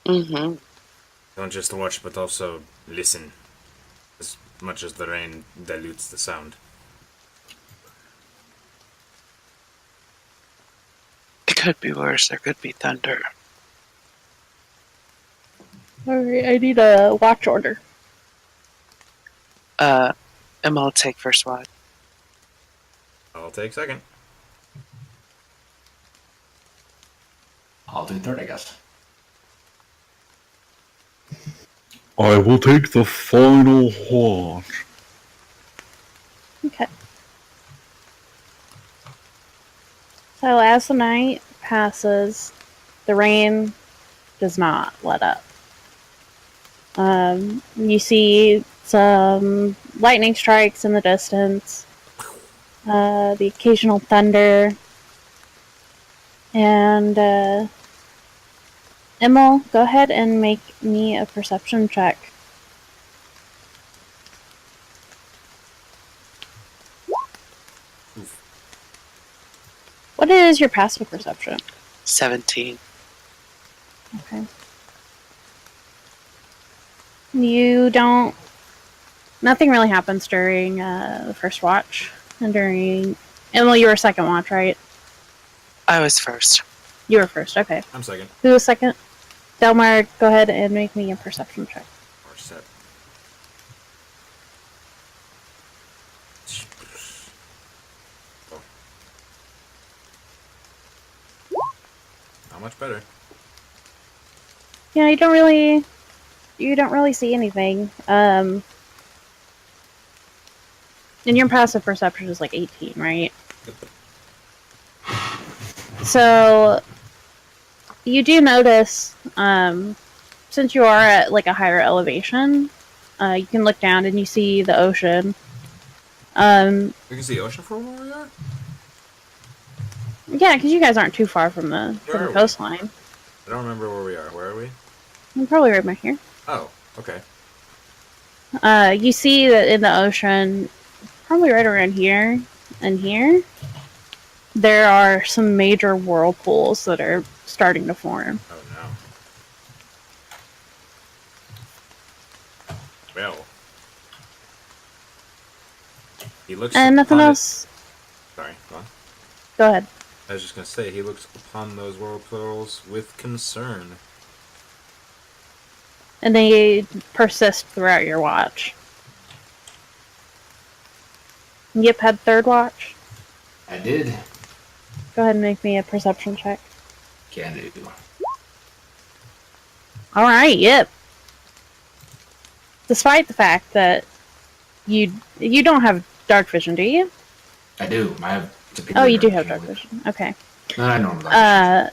Mm-hmm. Don't just watch, but also listen. As much as the rain dilutes the sound. It could be worse. There could be thunder. Alright, I need a watch order. Emma will take first watch. I'll take second. I'll do third, I guess. I will take the final watch. Okay. So as the night passes, the rain does not let up. You see some lightning strikes in the distance, the occasional thunder, and Emil, go ahead and make me a perception check. What is your passive perception? 17. Okay. You don't... Nothing really happens during the first watch. And during... Emil, you were second watch, right? I was first. You were first, okay. I'm second. Who was second? Delmar, go ahead and make me a perception check. Or set. Not much better. Yeah, you don't really see anything. And your passive perception is like 18, right? So you do notice, since you are at like a higher elevation, you can look down and you see the ocean. We can see ocean from where we are? Yeah, because you guys aren't too far from the coastline. I don't remember where we are. Where are we? I'm probably right back here. Oh, okay. You see that in the ocean, probably right around here and here, there are some major whirlpools that are starting to form. Oh no. Well. He looks And nothing upon else. Sorry, go on. Go ahead. I was just gonna say, he looks upon those whirlpools with concern. And they persist throughout your watch. Yep, had third watch. I did. Go ahead and make me a perception check. Can do. Alright, yep. Despite the fact that you don't have dark vision, do you? I do. I have. Oh, you do have dark vision. Okay. No, I know.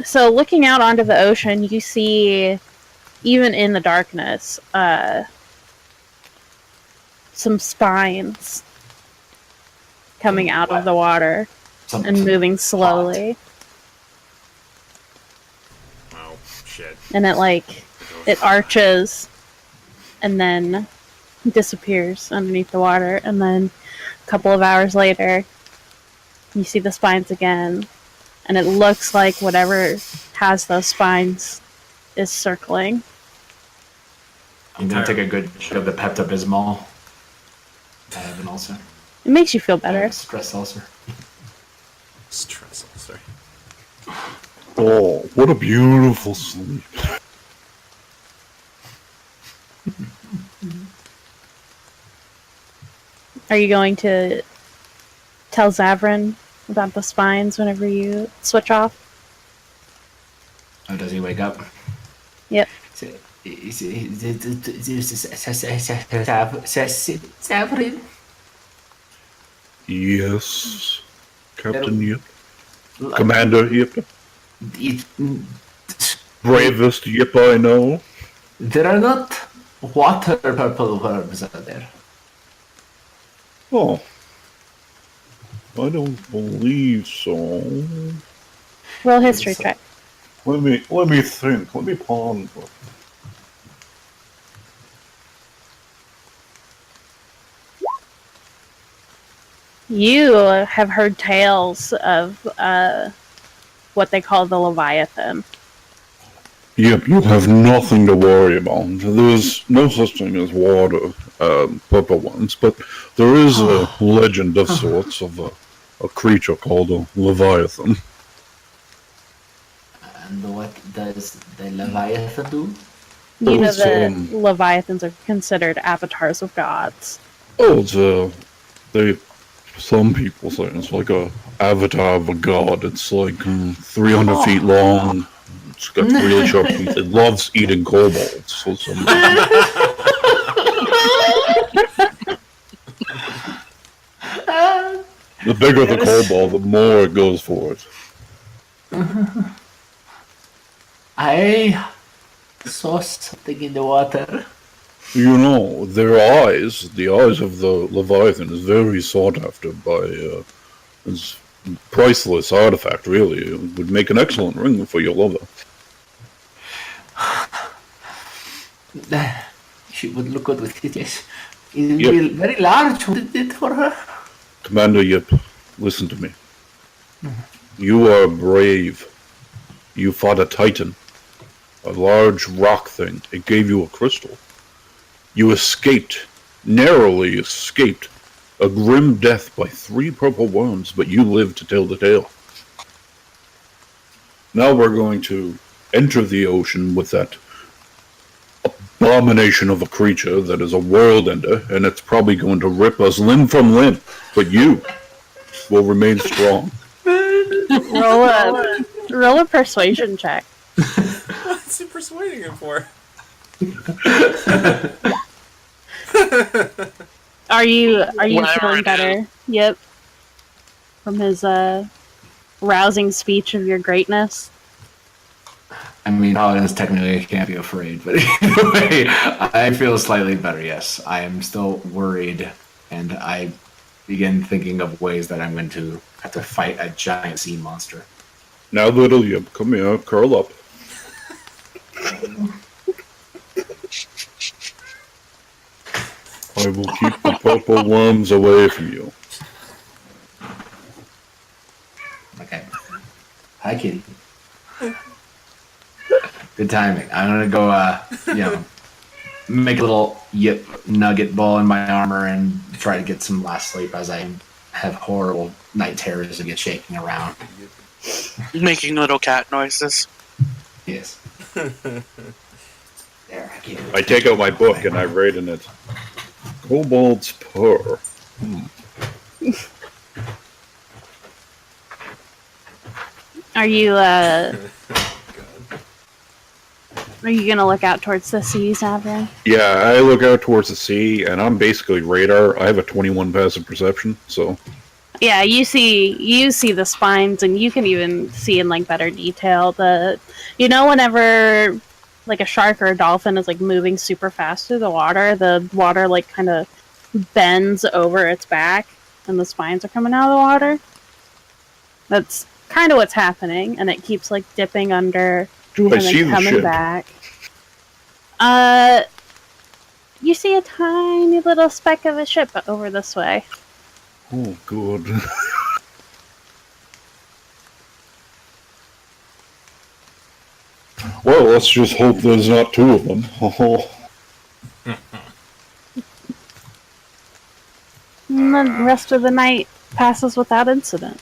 So looking out onto the ocean, you see, even in the darkness, some spines coming out of the water and moving slowly. Oh, shit. And it arches and then disappears underneath the water. And then a couple of hours later, you see the spines again. And it looks like whatever has those spines is circling. I'm gonna take a good shot of the Pepto-Bismol. I have an ulcer. It makes you feel I have better. a stress ulcer. Stress ulcer. Oh, what a beautiful sleep. Are you going to tell Zavrin about the spines whenever you switch off? Oh, does he wake up? Yep. Saffron? Yes, Captain Yip. Commander Yip. Bravest Yip I know. There are not water purple worms out there. Oh, I don't believe so. Roll history check. Let me think. Let me ponder. You have heard tales of what they call the Leviathan. Yep, you have nothing to worry about. There's no such thing as water, purple ones, but there is a legend of sorts of a creature called a Leviathan. And what does the Leviathan do? You know It's, that Leviathans are considered avatars of gods. Oh, some people say it's like a avatar of a god. It's like 300 feet long. It's got really sharp teeth. It loves eating kobolds. So the bigger the kobold, the more it goes for it. I saw something in the water. You know, the eyes of the Leviathan is very sought after by, it's a priceless artifact, really. It would make an excellent ring for your lover. She would look good with it, yes. It would be very large, wouldn't it, for her? Commander Yip, listen to me. You are brave. You fought a titan. A large rock thing. It gave you a crystal. You escaped, narrowly escaped, a grim death by 3 purple worms, but you lived to tell the tale. Now we're going to enter the ocean with that abomination of a creature that is a world ender, and it's probably going to rip us limb from limb, but you will remain strong. Roll a persuasion check. What's he persuading him for? Are you Whatever feeling it better? Yep. From his rousing speech of your greatness. I mean, paladins technically can't be afraid, but either way, I feel slightly better, yes. I am still worried, and I begin thinking of ways that I'm going to have to fight a giant sea monster. Now, little Yip, come here, curl up. I will keep the purple worms away from you. Okay. Hi, kitty. Good timing. I'm gonna go, make a little Yip nugget ball in my armor and try to get some last sleep as I have horrible night terrors and get shaking around. Making little cat noises. Yes. There, I get it. I take out my book and I write in it, Kobold's purr. Are you gonna look out towards the sea, Savrin? Yeah, I look out towards the sea, and I'm basically radar. I have a 21 passive perception, so... Yeah, you see the spines, and you can even see in like better detail whenever like a shark or a dolphin is like moving super fast through the water like kind of bends over its back, and the spines are coming out of the water. That's kind of what's happening, and it keeps like dipping under Do I and see then the coming ship? back. You see a tiny little speck of a ship over this way. Oh, good. Well, let's just hope there's not 2 of them. And the rest of the night passes without incident.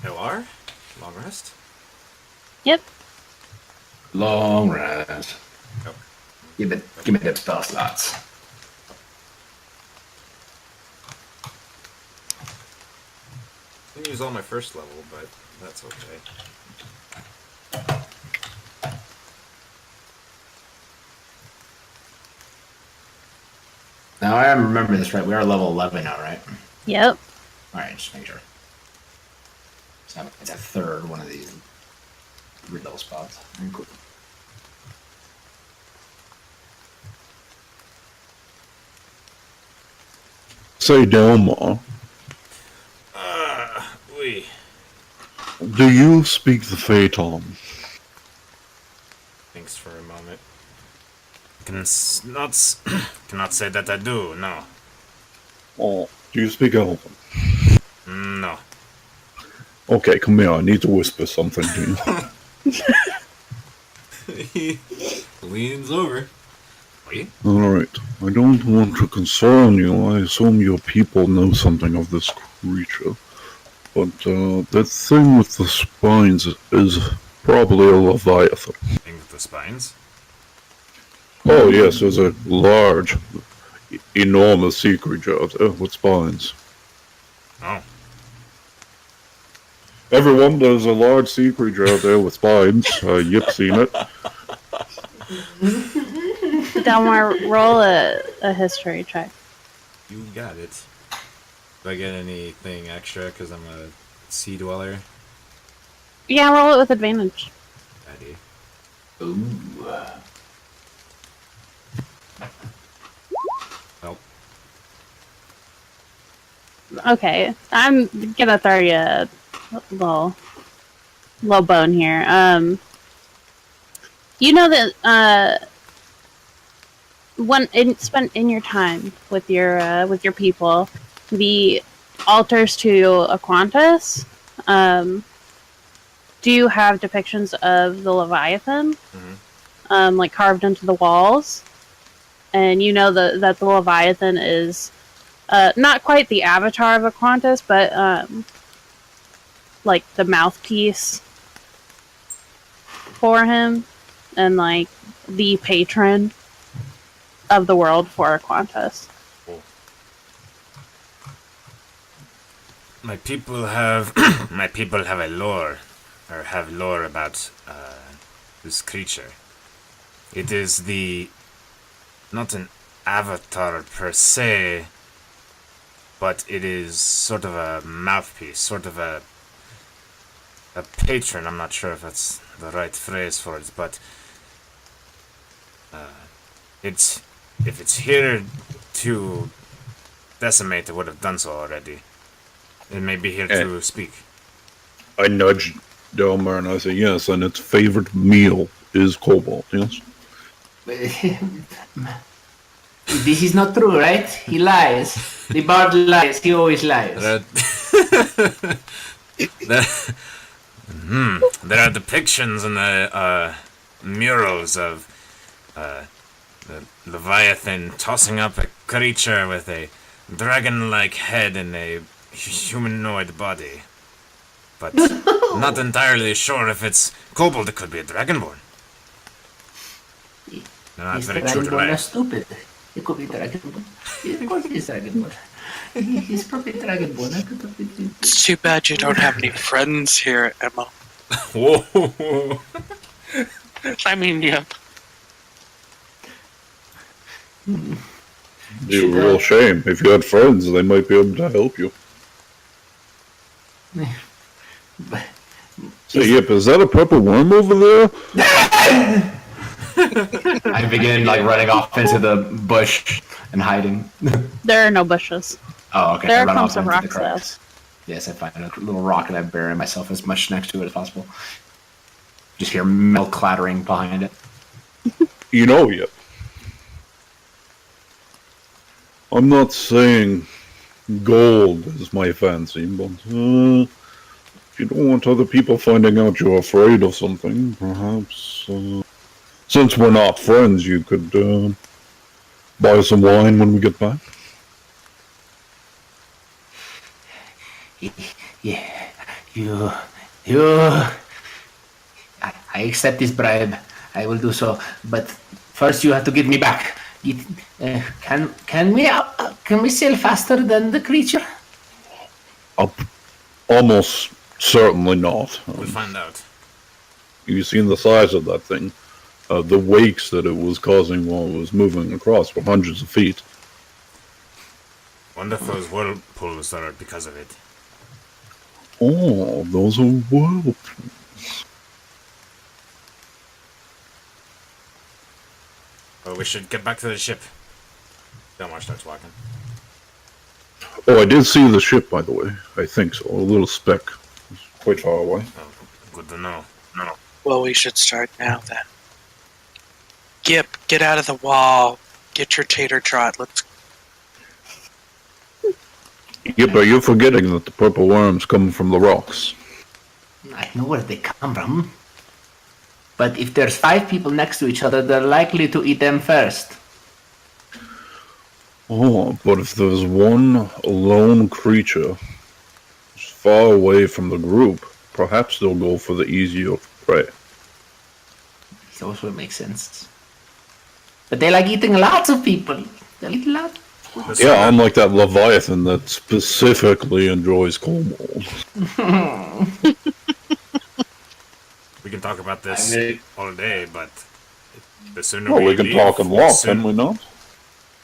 LR? Long rest? Yep. Long rest. Oh. Give me them spell slots. I didn't use all my first level, but that's okay. Now I remember this right. We are level 11 now, right? Yep. All right, just make sure. So it's a third one of these level spots. Cool. Say, Delmar, Oui. do you speak the Phaeton? Thinks for a moment. Cannot say that I do, no. Oh, do you speak Elven? No. Okay, come here. I need to whisper something to you. He leans over. Oui? Alright, I don't want to concern you. I assume your people know something of this creature. But that thing with the spines is probably a Leviathan. Thing with the spines? Oh yes, there's a large, enormous sea creature out there with spines. Oh. Everyone, there's a large sea creature out there with spines. You've seen it. Delmar, roll a history check. You got it. Do I get anything extra because I'm a sea dweller? Yeah, roll it with advantage. Ready. Ooh. Well, Okay, I'm gonna throw you a little bone here. You know that spent in your time with your people, the altars to Aquantis, do have depictions of the Leviathan, like carved into the walls, and you know that the Leviathan is not quite the avatar of Aquantis, but like the mouthpiece for him, and like the patron of the world for Aquantis. cool. My people have a lore, or have lore about this creature. It is not an avatar per se, but it is sort of a mouthpiece, sort of a patron. I'm not sure if that's the right phrase for it, but if it's here to decimate, it would have done so already. It may be here to speak. I nudged Delmar and I said, yes, and its favorite meal is cobalt, yes? This is not true, right? He lies. The bard lies. He always lies. There are depictions in the murals of the Leviathan tossing up a creature with a dragon-like head and a humanoid body. But not entirely sure if it's kobold. It could be a dragonborn. No, not very true to Dragonborn are life. stupid. It could be dragonborn. Of course he's dragonborn. He's probably dragonborn. It's too bad you don't have any friends here, Emma. Whoa! I mean, yeah. It's a real shame. If you had friends, they might be able to help you. Say, Yip, is that a purple worm over there? I begin running off into the bush and hiding. There are no bushes. Oh, okay. There I are run clumps off of into the rocks, though. cracks. Yes, I find a little rock and I bury myself as much next to it as possible. Just hear metal clattering behind it. You know, Yip. I'm not saying gold is my fancy, but if you don't want other people finding out you're afraid of something, perhaps, since we're not friends, you could buy some wine when we get back. Yeah, you. I accept this bribe. I will do so, but first you have to get me back. Can we sail faster than the creature? Almost certainly not. We'll find out. You've seen the size of that thing. The wakes that it was causing while it was moving across were hundreds of feet. Wonder if those whirlpools are because of it. Oh, those are whirlpools. Well, we should get back to the ship. Delmar starts walking. Oh, I did see the ship, by the way. I think so. A little speck. It's quite far away. Oh, good to know. Well, we should start now then. Gip, get out of the wall. Get your tater trot. Let's. Yeah, but you're forgetting that the purple worms come from the rocks. I know where they come from. But if there's 5 people next to each other, they're likely to eat them first. Oh, but if there's one lone creature far away from the group, perhaps they'll go for the easier prey. It also makes sense. But they like eating lots of people. They eat lots. Yeah, unlike that Leviathan that specifically enjoys kobolds. We can talk about this all day, but the sooner Well, we can leave, talk and walk, soon- can we not?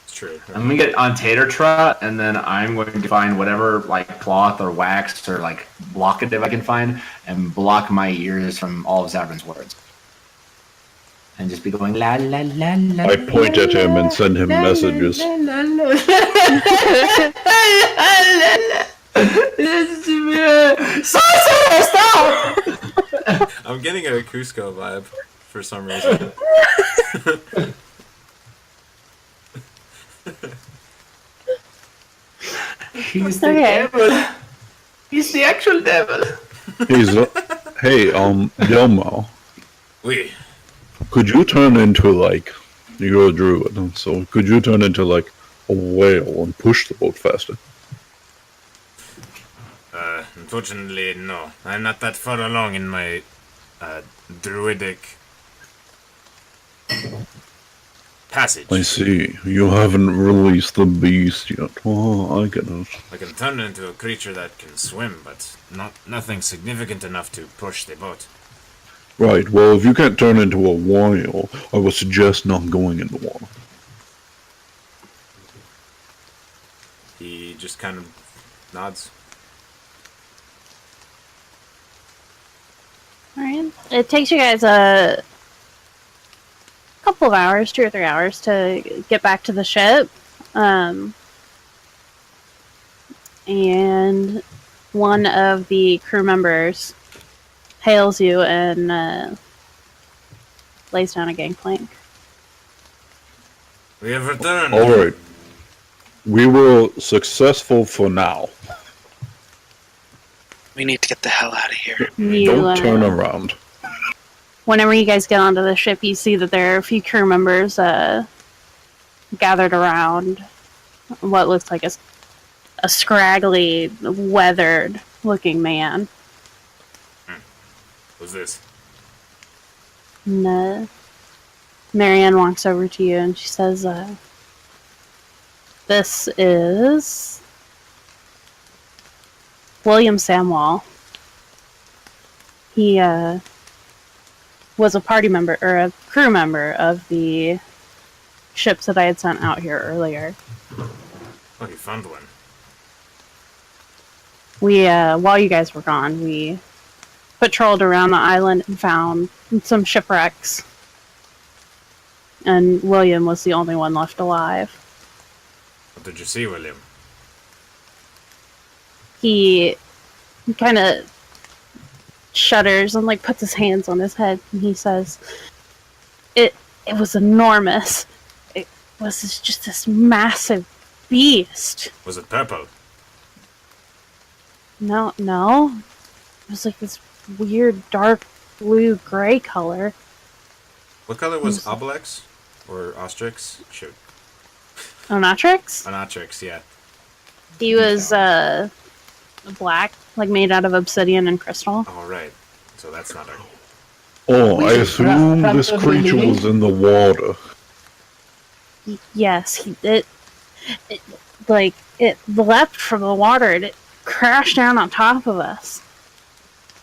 It's true. I'm gonna get on Tater Trot, and then I'm going to find whatever like cloth or wax or like blockative I can find, and block my ears from all of Zavrin's words, and just be going la la la la. I point at him and send him messages. Stop! I'm getting a Cusco vibe for some reason. He's the Okay. devil. He's the actual devil. He's hey, Delmo, We. could you turn into like you're a druid, so could you turn into like a whale and push the boat faster? Unfortunately, no. I'm not that far along in my druidic passage. I see. You haven't released the beast yet. Oh, I get it. I can turn into a creature that can swim, but nothing significant enough to push the boat. Right, well, if you can't turn into a whale, I would suggest not going in the water. He just kind of nods. Alright. It takes you guys a couple of hours, 2 or 3 hours, to get back to the ship. And one of the crew members hails you and lays down a gangplank. We have returned. Alright. We were successful for now. We need to get the hell out of here. You, Don't turn around. Whenever you guys get onto the ship, you see that there are a few crew members gathered around what looks like a scraggly, weathered-looking man. What's this? And Marianne walks over to you and she says, this is William Samwell. He was a party member, or a crew member of the ships that I had sent out here earlier. Oh, you found one. We, while you guys were gone, we patrolled around the island and found some shipwrecks. And William was the only one left alive. What did you see, William? He kind of shudders and like puts his hands on his head and he says, it was enormous. It was just this massive beast. Was it purple? No, it was like this weird dark blue gray color. What color was Obelix? Or Ostrix? Shoot. Onatrix? Onatrix, yeah. He was black, like made out of obsidian and crystal. Oh, right. So that's not a... Oh, I assume this creature was in the water. Yes, it leapt from the water and it crashed down on top of us.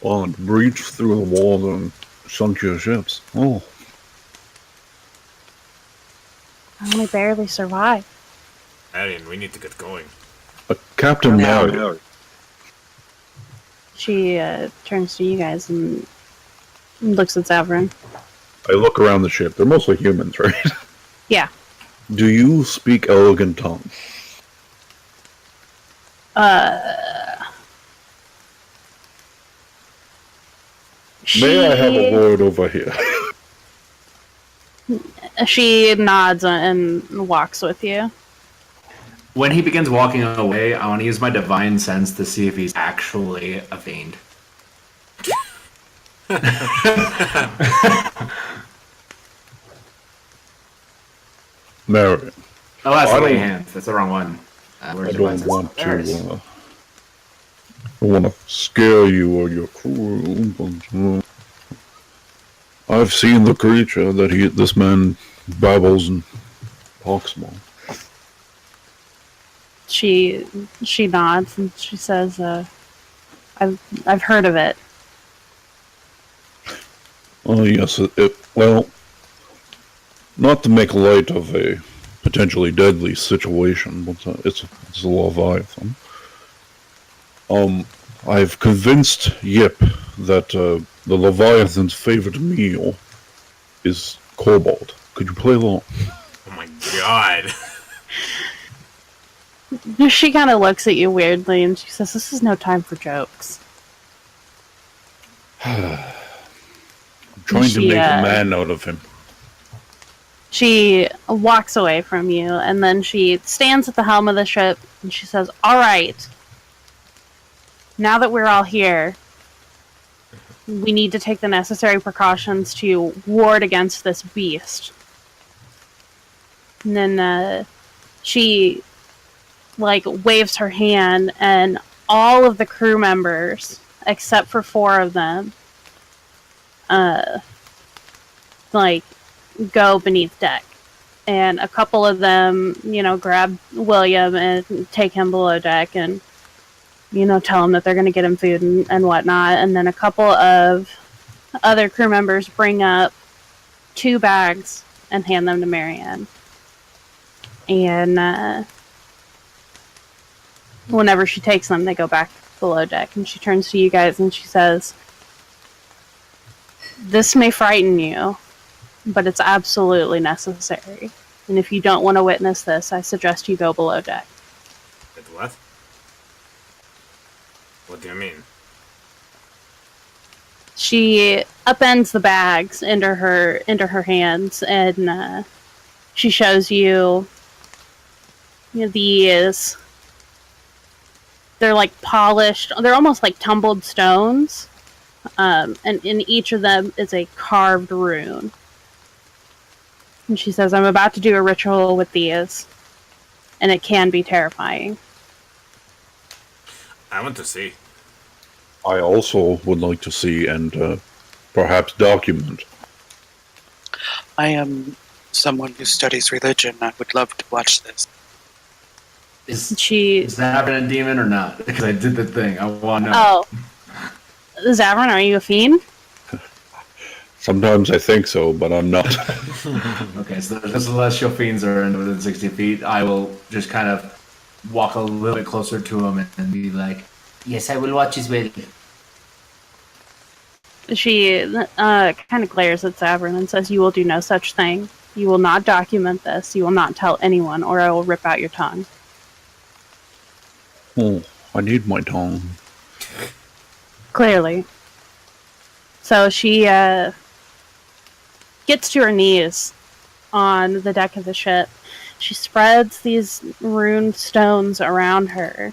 Oh, and breached through the water and sunk your ships. Oh. I only barely survived. Arian, we need to get going. Captain No. Mary. She turns to you guys and looks at Zavrin. I look around the ship. They're mostly humans, right? Yeah. Do you speak elegant tongue? May I have a word over here? She nods and walks with you. When he begins walking away, I want to use my divine sense to see if he's actually a fiend. Mary, Oh, that's I the lay don't- hands. That's the wrong one. I Where's don't divine want sense? There it is. to. I want to scare you or you're cruel, but I've seen the creature that this man babbles and talks about. She nods and she says, I've heard of it. Oh yes, well, not to make light of a potentially deadly situation, but it's a Leviathan. I've convinced Yip that the Leviathan's favorite meal is cobalt. Could you play along? Oh my god. She kind of looks at you weirdly and she says, this is no time for jokes. I'm trying to make a man out of him. She walks away from you and then she stands at the helm of the ship and she says, all right, now that we're all here, we need to take the necessary precautions to ward against this beast. And then she waves her hand and all of the crew members, except for 4 of them, go beneath deck. And a couple of them, grab William and take him below deck and, tell him that they're going to get him food and whatnot. And then a couple of other crew members bring up 2 bags and hand them to Marianne. And whenever she takes them, they go back below deck. And she turns to you guys and she says, this may frighten you, but it's absolutely necessary. And if you don't want to witness this, I suggest you go below deck. Wait, what? What do you mean? She upends the bags into her hands, and she shows you, these. They're like polished. They're almost like tumbled stones, and in each of them is a carved rune. And she says, I'm about to do a ritual with these, and it can be terrifying. I want to see. I also would like to see and perhaps document. I am someone who studies religion. I would love to watch this. Is Zavrin that a demon or not? Because I did the thing. I want to know. Oh. Zavrin, are you a fiend? Sometimes I think so, but I'm not. Okay, so the celestial fiends are within 60 feet. I will just kind of walk a little bit closer to him and be like, yes, I will watch as well. She kind of glares at Zavrin and says, you will do no such thing. You will not document this. You will not tell anyone, or I will rip out your tongue. Oh, I need my tongue. Clearly. So she gets to her knees on the deck of the ship. She spreads these rune stones around her,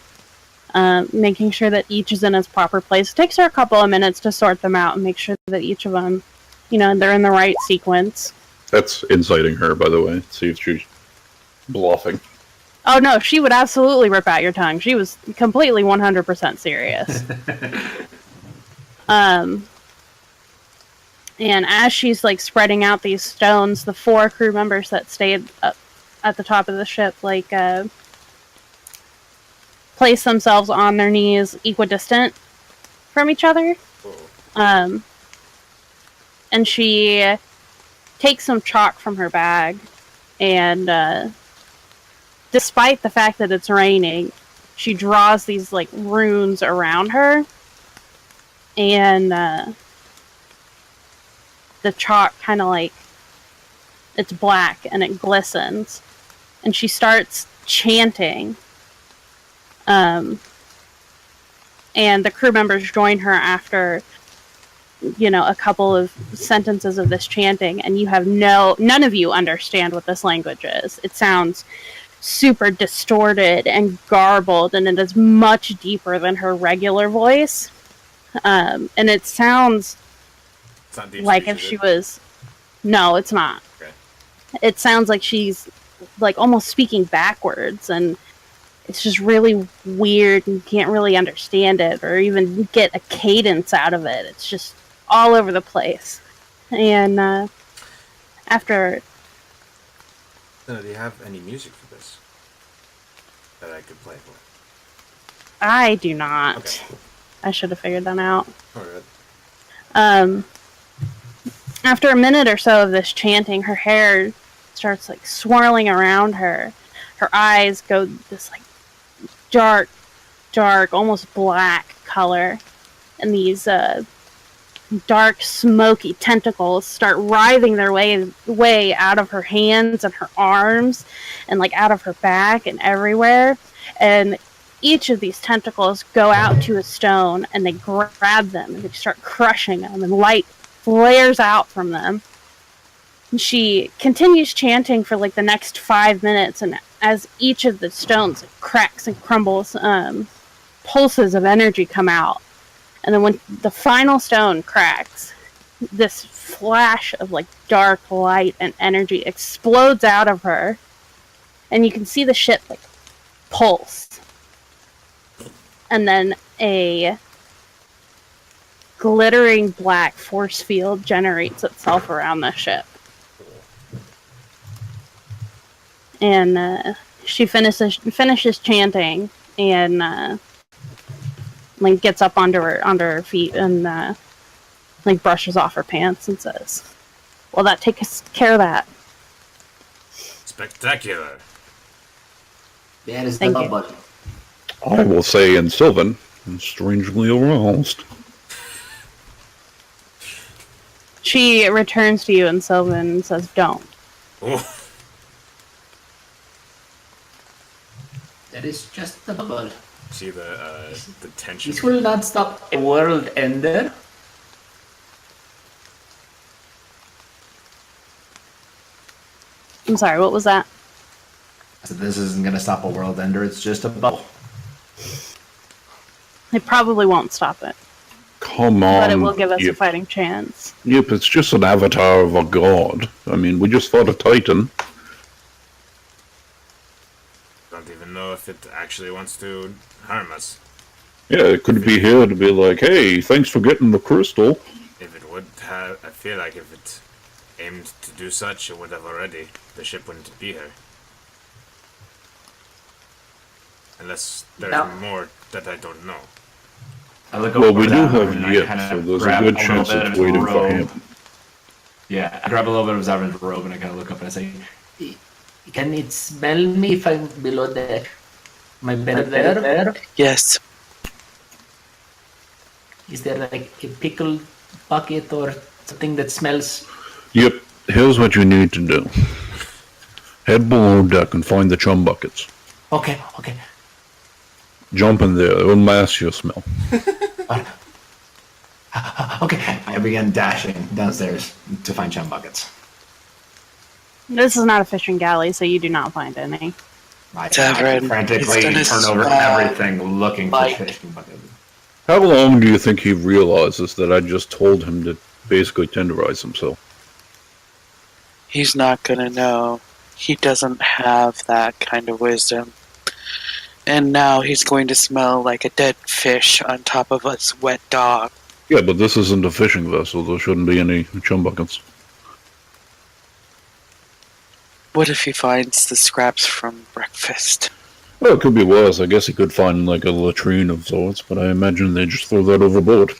making sure that each is in its proper place. It takes her a couple of minutes to sort them out and make sure that each of them, they're in the right sequence. That's inciting her, by the way. See if she's bluffing. Oh no, she would absolutely rip out your tongue. She was completely 100% serious. And as she's spreading out these stones, the 4 crew members that stayed up at the top of the ship place themselves on their knees equidistant from each other. And she takes some chalk from her bag and despite the fact that it's raining, she draws these like runes around her, and the chalk kind of like, it's black and it glistens, and she starts chanting. And the crew members join her after, a couple of sentences of this chanting, and you have none of you understand what this language is. It sounds super distorted and garbled, and it is much deeper than her regular voice. And it sounds like if she was... No, it's not. Okay. It sounds like she's like almost speaking backwards, and it's just really weird, and you can't really understand it or even get a cadence out of it. It's just all over the place. And after... Do you have any music for this that I could play for? I do not. Okay. I should have figured that out. Alright. After a minute or so of this chanting, her hair starts like swirling around her. Her eyes go this like dark, almost black color, and these dark, smoky tentacles start writhing their way out of her hands and her arms, and like out of her back and everywhere. And each of these tentacles go out to a stone, and they grab them and they start crushing them, and light flares out from them. And she continues chanting for like the next 5 minutes, and as each of the stones cracks and crumbles, pulses of energy come out. And then when the final stone cracks, this flash of like dark light and energy explodes out of her, and you can see the ship like pulse. And then a glittering black force field generates itself around the ship. And she finishes chanting, and like gets up onto her feet, and like brushes off her pants and says, "Well, that takes care of that." Spectacular. That is Thank the you. button. I will say in Sylvan, I'm strangely aroused. She returns to you in Sylvan and says, "Don't." Oh. That is just the bubble. See the tension. This will not stop a world ender. I'm sorry, what was that? So this isn't going to stop a world ender. It's just a bubble. It probably won't stop it, Come on. but it will give us a Yip. fighting chance. Yep, it's just an avatar of a god. I mean, we just fought a titan. Don't even know if it actually wants to harm us. Yeah, it could be here to be like, hey, thanks for getting the crystal. If it would have, I feel like if it aimed to do such, it would have already. The ship wouldn't be here. Unless there's No. more that I don't know. I look Well, over we do that have and I Yip, kind so of there's a grab good little chance bit of it's his waiting for robe. him. Yeah, I grab a little bit of Zarin's robe and I kind of look up and I say, "Can it smell me if I'm below deck? My bed there? Yes. Is there like a pickle bucket or something that smells?" Yep, here's what you need to do. Head below deck and find the chum buckets. Okay. Jump in there, it'll mask your smell. Okay. I began dashing downstairs to find chum buckets. This is not a fishing galley, so you do not find any. I Tavern. frantically It's gonna turn over smell everything looking for like- fishing buckets. How long do you think he realizes that I just told him to basically tenderize himself? He's not gonna know. He doesn't have that kind of wisdom. And now he's going to smell like a dead fish on top of a wet dog. Yeah, but this isn't a fishing vessel. There shouldn't be any chum buckets. What if he finds the scraps from breakfast? Well, it could be worse. I guess he could find like a latrine of sorts, but I imagine they just throw that overboard.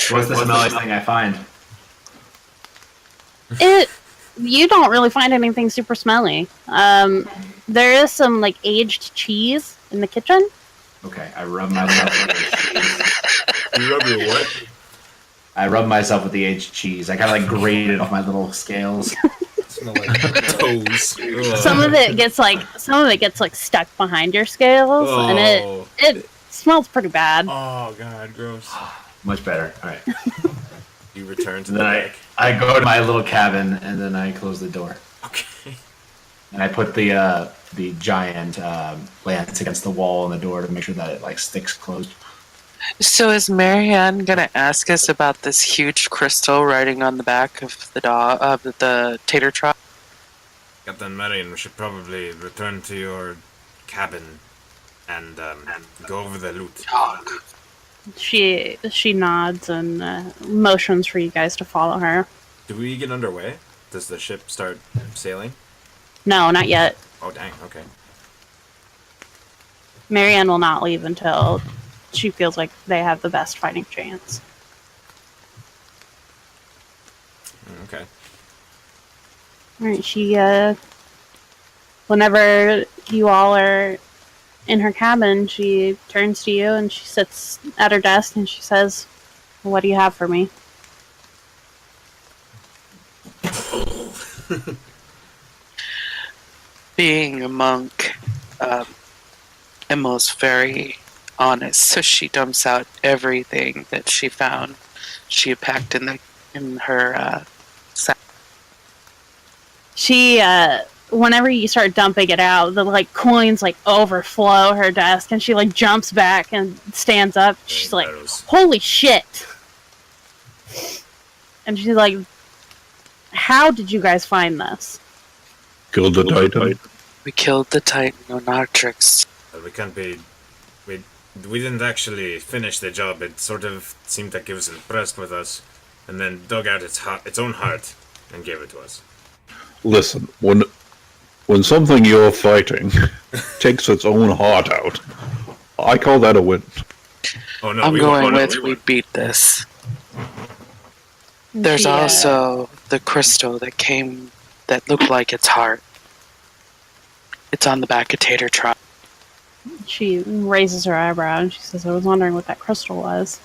What's the smelliest thing I find? You don't really find anything super smelly. there is some like aged cheese in the kitchen. Okay, I rub myself with the cheese. You rub your what? I rub myself with the aged cheese. I kind of like grate it off my little scales. Smell like toes. Ugh. Some of it gets like stuck behind your scales, and it smells pretty bad. Oh god, gross. Much better. All right. You return to the Then deck. I go to my little cabin and then I close the door. Okay. And I put the giant lance against the wall and the door to make sure that it like sticks closed. So is Marianne gonna ask us about this huge crystal riding on the back of the tater trot? Captain Marion, we should probably return to your cabin and go over the loot. She nods and motions for you guys to follow her. Do we get underway? Does the ship start sailing? No, not yet. Oh dang, okay. Marianne will not leave until she feels like they have the best fighting chance. Okay. Alright, she, whenever you all are in her cabin, she turns to you and she sits at her desk and she says, "What do you have for me?" Being a monk, Emma's very honest, so she dumps out everything that she found. She had packed in her sack. She, whenever you start dumping it out, the like coins like overflow her desk, and she like jumps back and stands up. She's like, "Holy shit!" And she's like, "How did you guys find this?" Killed the Titan. We killed the Titan Onatrix. We can't be... We didn't actually finish the job. It sort of seemed like it was impressed with us, and then dug out its own heart and gave it to us. Listen, when something you're fighting takes its own heart out, I call that a win. Oh no, I'm we going won. with we beat this. There's She, also the crystal that looked like its heart. It's on the back of Tater Trot. She raises her eyebrow and she says, "I was wondering what that crystal was."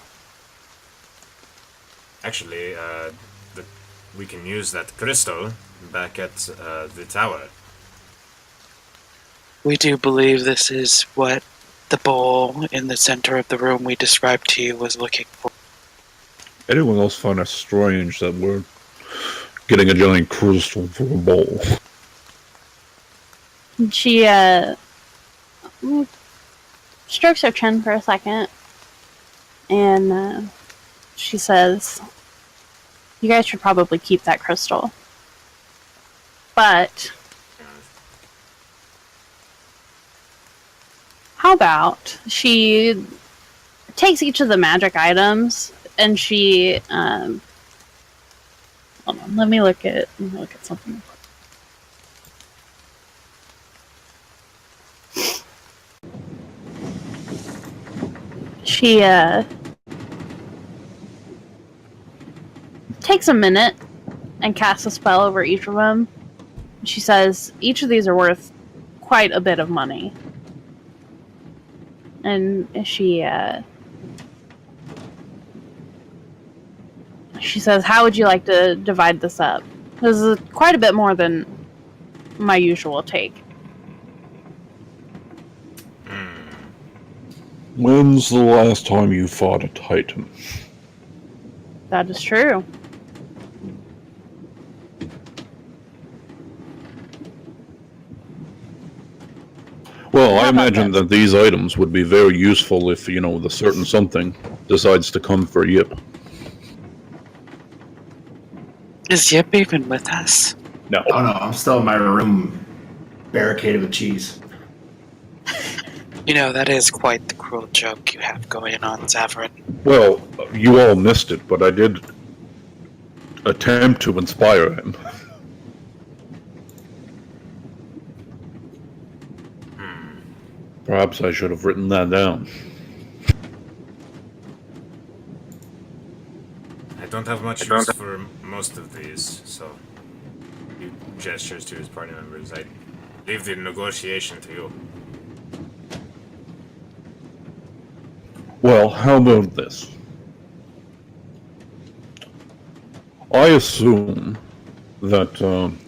Actually, we can use that crystal back at the tower. We do believe this is what the bowl in the center of the room we described to you was looking for. Anyone else find it strange that we're getting a giant crystal for a bowl? She strokes her chin for a second, and she says, "You guys should probably keep that crystal. But how about she takes each of the magic items and she hold on, let me look at something. She takes a minute and casts a spell over each of them. She says, "Each of these are worth quite a bit of money." And she says, "How would you like to divide this up? This is quite a bit more than my usual take." When's the last time you fought a Titan? That is true. Well, I How about imagine that these items would be very useful if, the certain something decides to come for Yip. Is Yip even with us? No. Oh no, I'm still in my room, barricaded with cheese. That is quite the cruel joke you have going on, Zavarin. Well, you all missed it, but I did attempt to inspire him. Perhaps I should have written that down. I don't have much use for most of these, so he gestures to his party members. leave the negotiation to you. Well, how about this? I assume that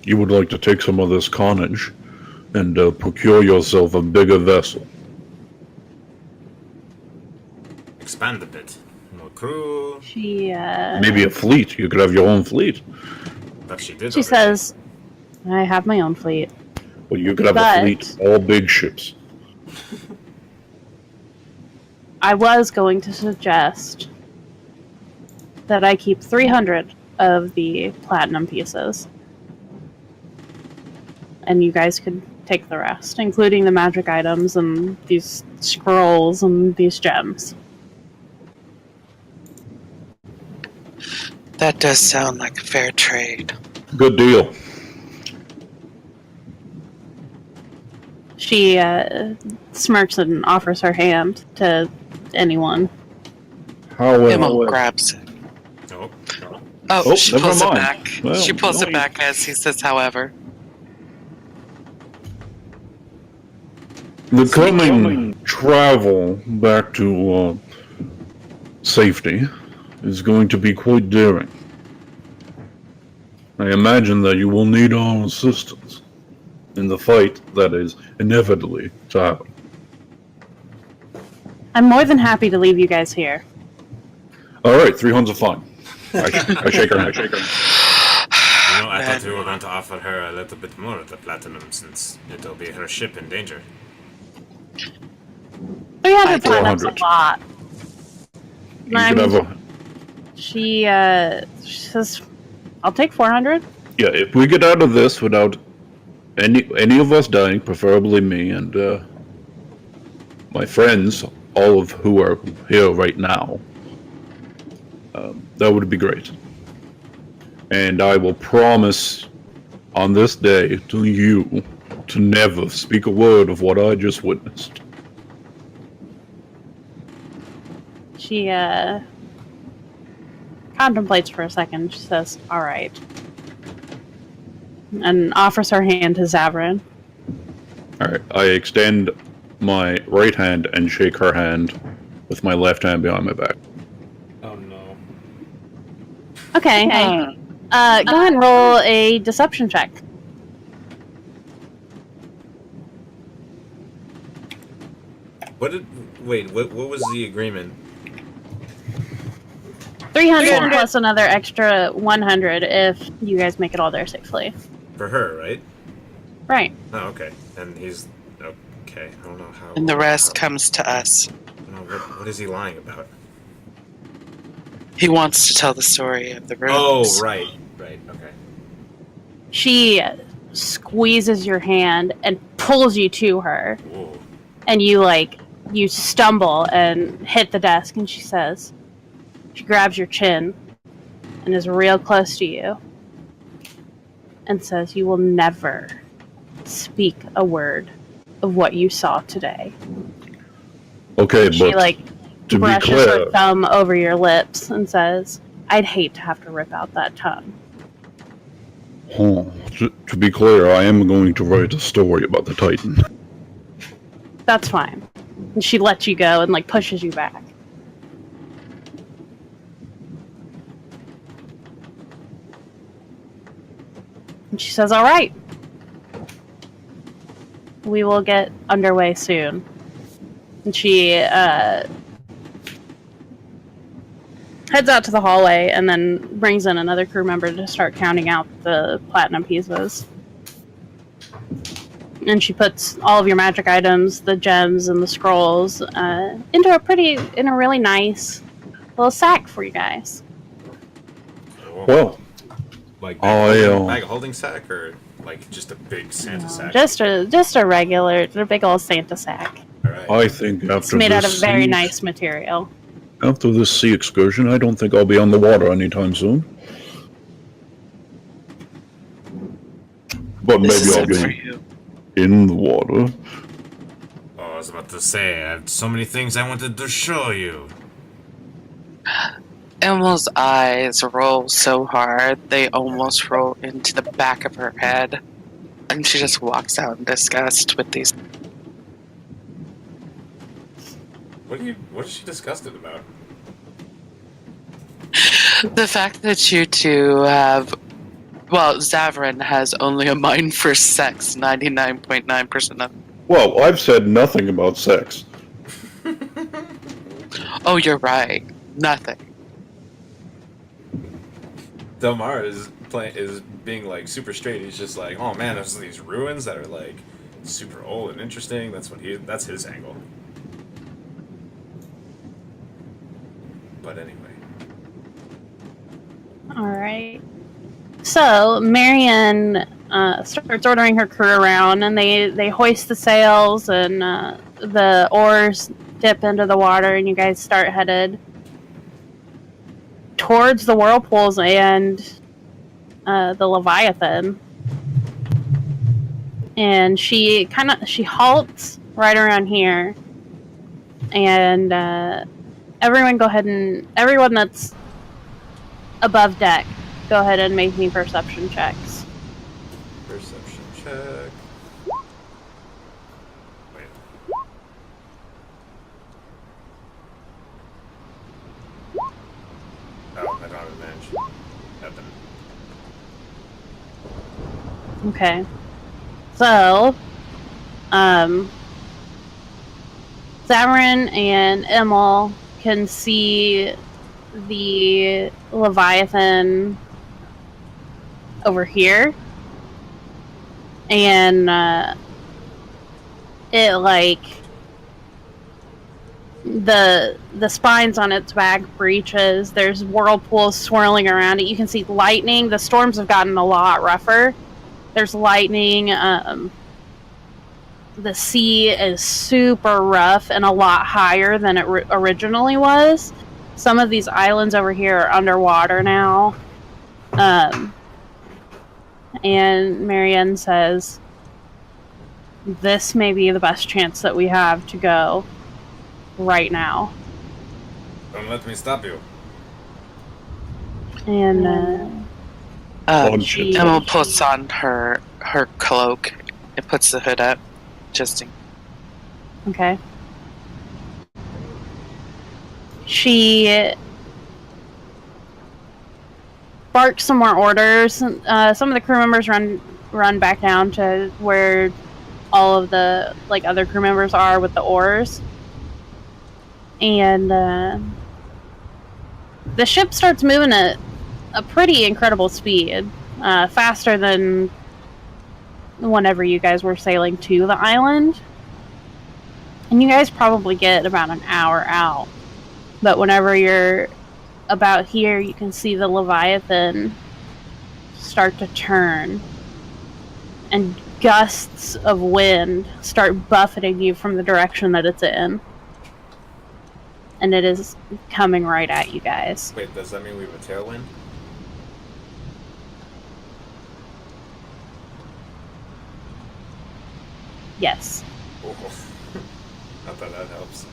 you would like to take some of this carnage and procure yourself a bigger vessel. Expand a bit. More crew. She Maybe a fleet. You could have your own fleet. But she did. She already. says, "I have my own fleet." Well, you could have But- a fleet, all big ships. I was going to suggest that I keep 300 of the platinum pieces. And you guys could take the rest, including the magic items and these scrolls and these gems. That does sound like a fair trade. Good deal. She smirks and offers her hand to anyone. How Emma grabs it. Oh. Oh, Oh, she never pulls it mind. back. Well, She pulls no, it back as he says, however. the coming travel back to safety is going to be quite daring. I imagine that you will need our assistance in the fight that is inevitably to happen. I'm more than happy to leave you guys here. All right, 300's fine. I shake her hand. You know, I thought we were going to offer her a little bit more of the platinum since it'll be her ship in danger. 300 platinum's a 400. lot. You I could mean, have a, she says, "I'll take 400." yeah, if we get out of this without any of us dying, preferably me and my friends, all of who are here right now, that would be great. And I will promise on this day to you to never speak a word of what I just witnessed. She contemplates for a second. She says, "All right," and offers her hand to Zavrin. All right, I extend my right hand and shake her hand with my left hand behind my back. Oh no. Okay. Go ahead and roll a deception check. What was the agreement? 300 plus another extra 100 if you guys make it all there safely. For her, right? Right. Oh, okay. And he's okay. I don't know how. And the rest comes to us. I don't know, what is he lying about? He wants to tell the story of the rooms. Oh, right. Okay. She squeezes your hand and pulls you to her. Whoa. And you stumble and hit the desk, and she grabs your chin and is real close to you and says, "You will never speak a word of what you saw today." Okay, She but to be brushes clear, her thumb over your lips and says, "I'd hate to have to rip out that tongue." to be clear, I am going to write a story about the Titan. That's fine. And she lets you go and pushes you back. And she says, "All right. We will get underway soon." And she heads out to the hallway and then brings in another crew member to start counting out the platinum pieces. And she puts all of your magic items, the gems and the scrolls, into a really nice little sack for you guys. Cool. Well, Like Oh, bag holding sack or like just a big Santa sack? Just a regular, a big old Santa sack. All right. I think It's after made out of this very sea- nice material. After this sea excursion, I don't think I'll be on the water anytime soon. But This maybe is I'll it for be you. in the water. Oh, I was about to say, I have so many things I wanted to show you. Emma's eyes roll so hard they almost roll into the back of her head. And she just walks out in disgust with these. What is she disgusted about? The fact that you two have. Well, Zavarin has only a mind for sex 99.9% of. Well, I've said nothing about sex. Oh, you're right. Nothing. Delmar is being like super straight. He's just like, oh man, there's these ruins that are like super old and interesting. That's his angle. But anyway. All right. So Marion starts ordering her crew around, and they hoist the sails, and the oars dip into the water, and you guys start headed towards the whirlpools and the Leviathan. And she halts right around here, and everyone that's above deck, go ahead and make me perception checks. Perception check. Wait. Oh, I don't have advantage. Nothing. Okay. So, Zamarin and Emil can see the Leviathan over here, and it like the spines on its back breaches. There's whirlpools swirling around it. You can see lightning. The storms have gotten a lot rougher. There's lightning. The sea is super rough and a lot higher than it originally was. Some of these islands over here are underwater now. And Marianne says, this may be the best chance that we have to go right now. Don't let me stop you. And Emma puts on her cloak and puts the hood up. Okay. She barks some more orders. Some of the crew members run back down to where all of the other crew members are with the oars, and the ship starts moving at a pretty incredible speed, faster than whenever you guys were sailing to the island. And you guys probably get about an hour out. But whenever you're about here, you can see the Leviathan start to turn. And gusts of wind start buffeting you from the direction that it's in. And it is coming right at you guys. Wait, does that mean we have a tailwind? Yes. Oh. Not that helps.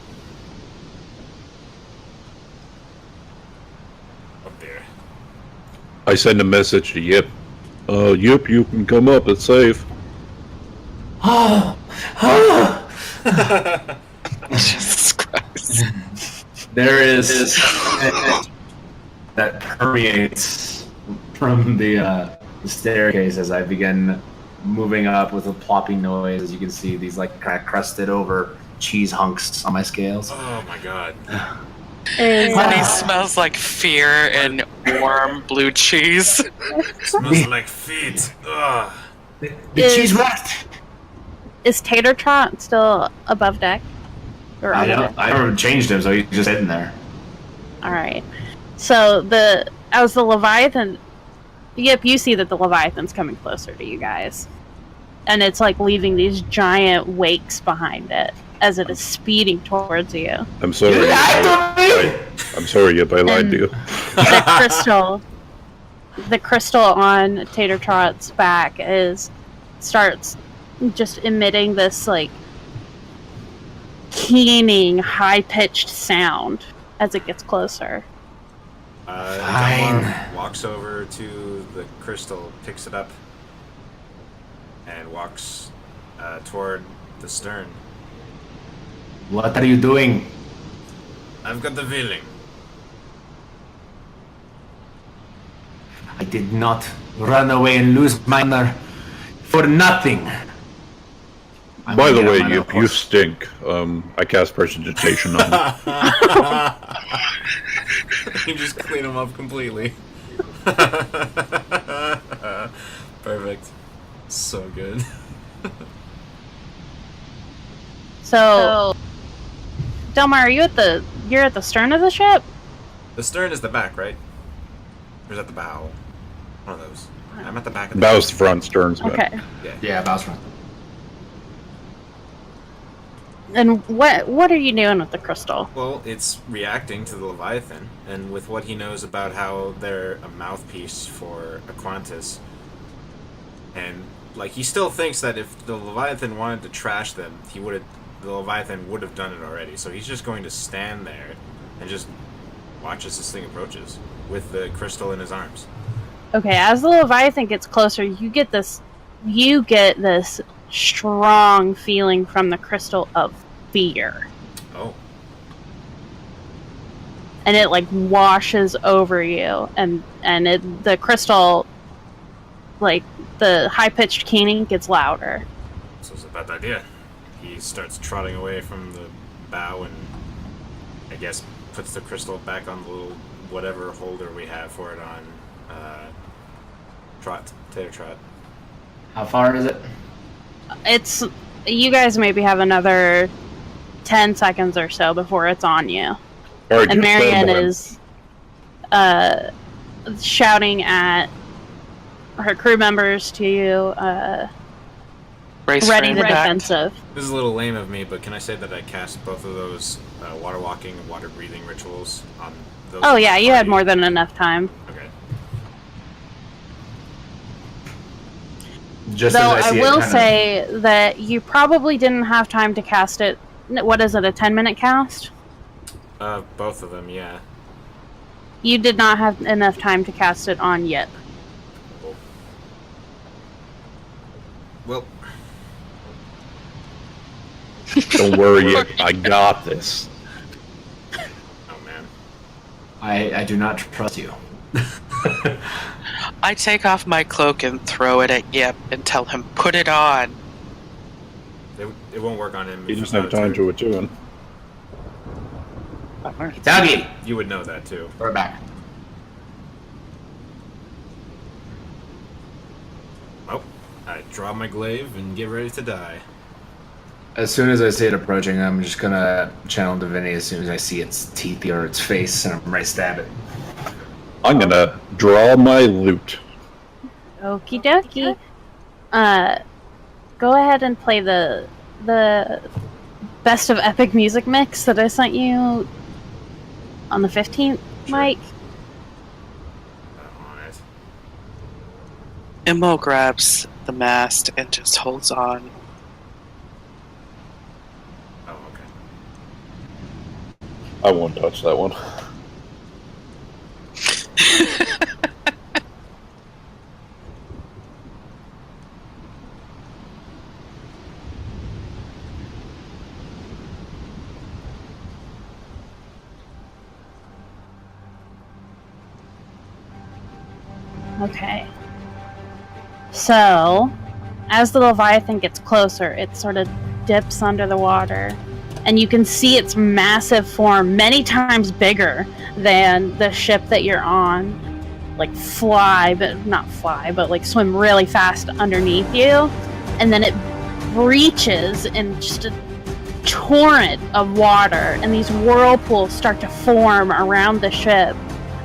Up there. I send a message to Yip. Yip, you can come up. It's safe. Jesus Christ. There is that permeates from the staircase as I begin moving up with a plopping noise. As you can see, these kind of crusted over cheese hunks on my scales. Oh my god. Honey smells like fear and warm blue cheese. Smells like feet. Ugh. The cheese rest. Is Tater Trot still above deck? Or I under deck? haven't changed him, so he's just sitting there. Alright. So as the Leviathan... Yep, you see that the Leviathan's coming closer to you guys. And it's leaving these giant wakes behind it as it is speeding towards you. I'm sorry. I'm sorry, Yip. I lied to you. The crystal on Tater Trot's back starts just emitting this keening, high-pitched sound as it gets closer. Delmar walks over to the crystal, picks it up, and walks toward the stern. What are you doing? I've got the feeling. I did not run away and lose my honor for nothing. By the way, you stink. I cast prestidigitation on you. You just clean them up completely. Perfect. So good. So, Delmar, are you're at the stern of the ship? The stern is the back, right? Or is that the bow? One of those. I'm at the back of the Bow's the front, stern's back. Okay. Yeah, bow's front. And what are you doing with the crystal? Well, it's reacting to the Leviathan, and with what he knows about how they're a mouthpiece for Aquantis, and like he still thinks that if the Leviathan wanted to trash them, the Leviathan would have done it already. So he's just going to stand there and just watch as this thing approaches with the crystal in his arms. Okay, as the Leviathan gets closer, you get this strong feeling from the crystal of fear. Oh. And it like washes over you, and the crystal, like the high-pitched keening gets louder. So it's a bad idea. He starts trotting away from the bow and I guess puts the crystal back on the little whatever holder we have for it on tater trot. How far is it? It's you guys maybe have another 10 seconds or so before it's on you. Right, And Marianne is shouting at her crew members to Brace ready for the impact. defensive. This is a little lame of me, but can I say that I cast both of those water walking and water breathing rituals on those? Oh yeah, you had more than enough time. Okay. Just Though as I see it will kinda- say that you probably didn't have time to cast it. What is it, a 10-minute cast? Both of them, yeah. You did not have enough time to cast it on Yip. Well, Don't worry, I got this. oh man. I do not trust you. I take off my cloak and throw it at Yip and tell him, put it on. It won't work on him. You if just it's have not time true. to attune. Doggy! You would know that too. We're back. Oh, I draw my glaive and get ready to die. As soon as I see it approaching, I'm just gonna channel Divinity as soon as I see its teeth or its face, and I'm ready to stab it. I'm gonna draw my loot. Okie dokie. Go ahead and play the best of epic music mix that I sent you on the 15th, Mike. On it. Immo grabs the mast and just holds on. Oh, okay. I won't touch that one. Okay. So, as the Leviathan gets closer, it sort of dips under the water, and you can see its massive form, many times bigger than the ship that you're on, like like swim really fast underneath you, and then it breaches in just a torrent of water, and these whirlpools start to form around the ship,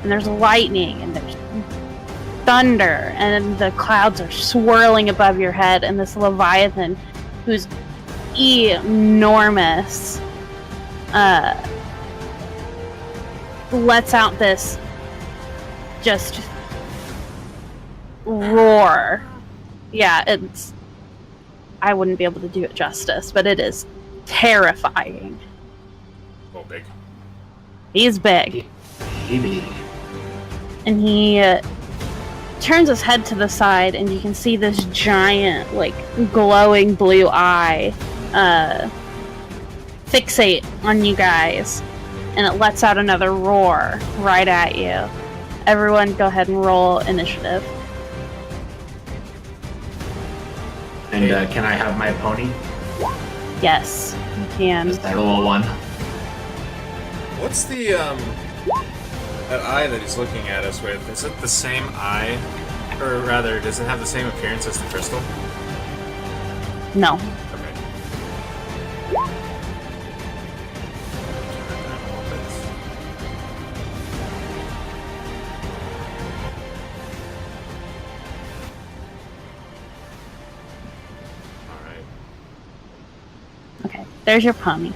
and there's lightning, and there's thunder, and the clouds are swirling above your head, and this Leviathan, who's enormous, lets out this just roar. Yeah, I wouldn't be able to do it justice, but it is terrifying. Oh, big. He's big. Maybe. And he turns his head to the side, and you can see this giant, like, glowing blue eye fixate on you guys, and it lets out another roar right at you. Everyone go ahead and roll initiative. And can I have my pony? Yes, you can. Just that little one. What's the that eye that he's looking at us with? Is it the same eye, or rather, does it have the same appearance as the crystal? No. Okay. All right. Okay, there's your pony.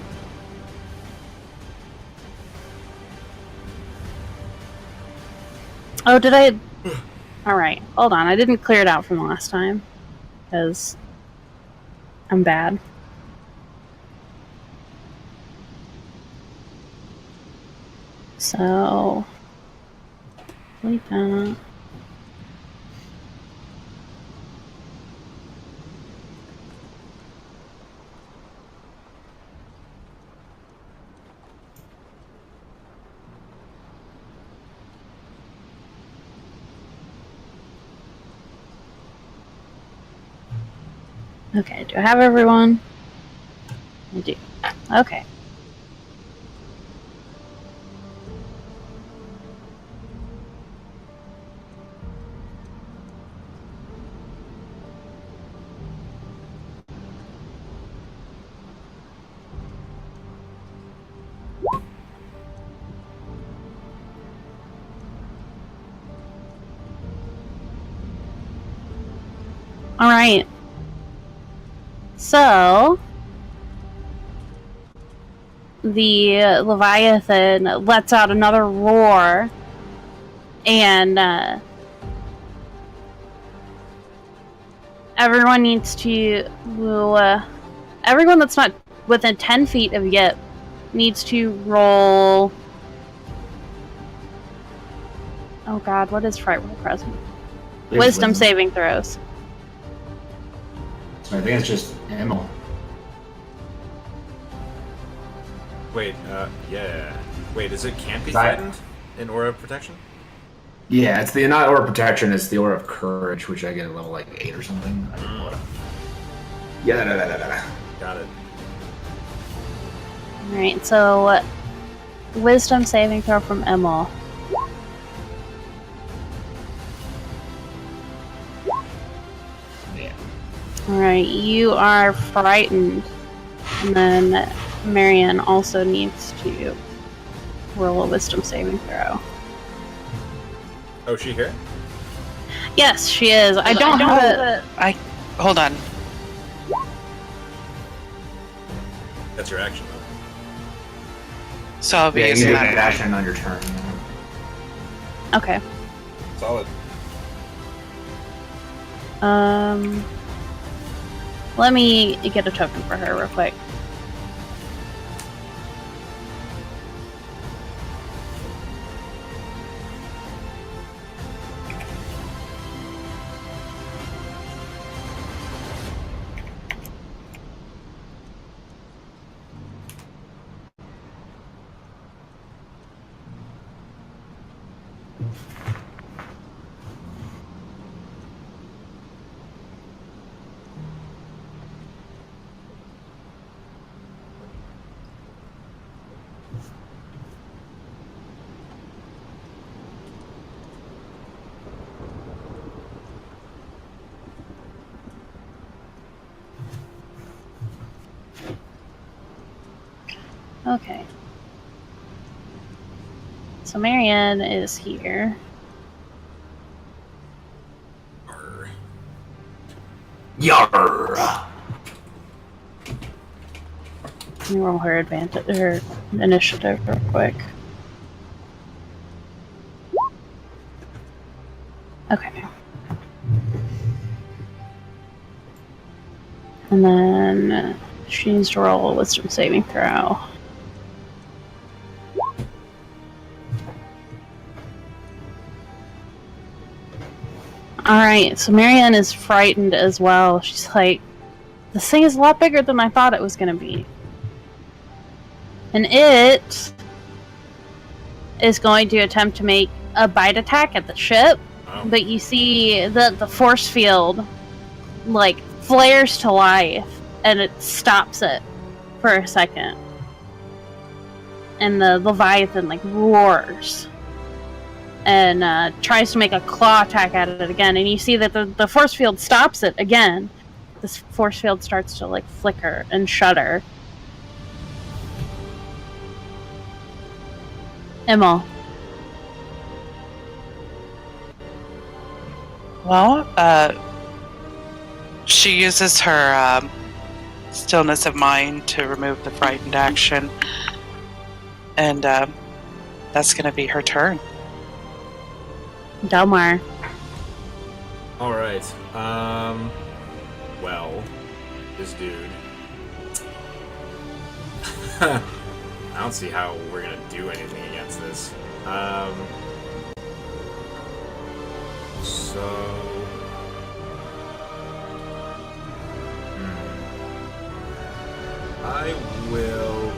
Oh, did I? Alright, hold on. I didn't clear it out from the last time. Because I'm bad. So, delete that. Okay, do I have everyone? I do. Okay. All right. So, the Leviathan lets out another roar, and everyone needs to. Everyone that's not within 10 feet of Yip needs to roll. Oh god, what is Fright Roll Present? Wisdom saving throws. So I think it's just ammo. Wait, yeah. Wait, is it can't be That- threatened in Aura of Protection? Yeah, it's the not Aura of Protection, it's the Aura of Courage, which I get at level like 8 or something. I don't know what. Yeah, Got it. Alright, so Wisdom saving throw from Emil. Yeah. Alright, you are frightened. And then Marianne also needs to roll a Wisdom saving throw. Oh, is she here? Yes, she is. I don't have it. Hold on. That's your action, though. So I'll be Yeah, you using do that. an action on your turn. Okay. Solid. Let me get a token for her real quick. Okay. So Marianne is here. Arr. Yarr! Let me roll her initiative real quick. Okay. And then she needs to roll a Wisdom saving throw. Alright, so Marianne is frightened as well. She's like, this thing is a lot bigger than I thought it was going to be. And it is going to attempt to make a bite attack at the ship. Oh. But you see that the force field, like, flares to life, and it stops it for a second. And the Leviathan, like, roars. And tries to make a claw attack at it again. And you see that the force field stops it again. This force field starts to, like, flicker and shudder. Emma. Well, she uses her stillness of mind to remove the frightened action. And that's going to be her turn. Delmar. Alright. Well, this dude. I don't see how we're gonna do anything against this. So. I will.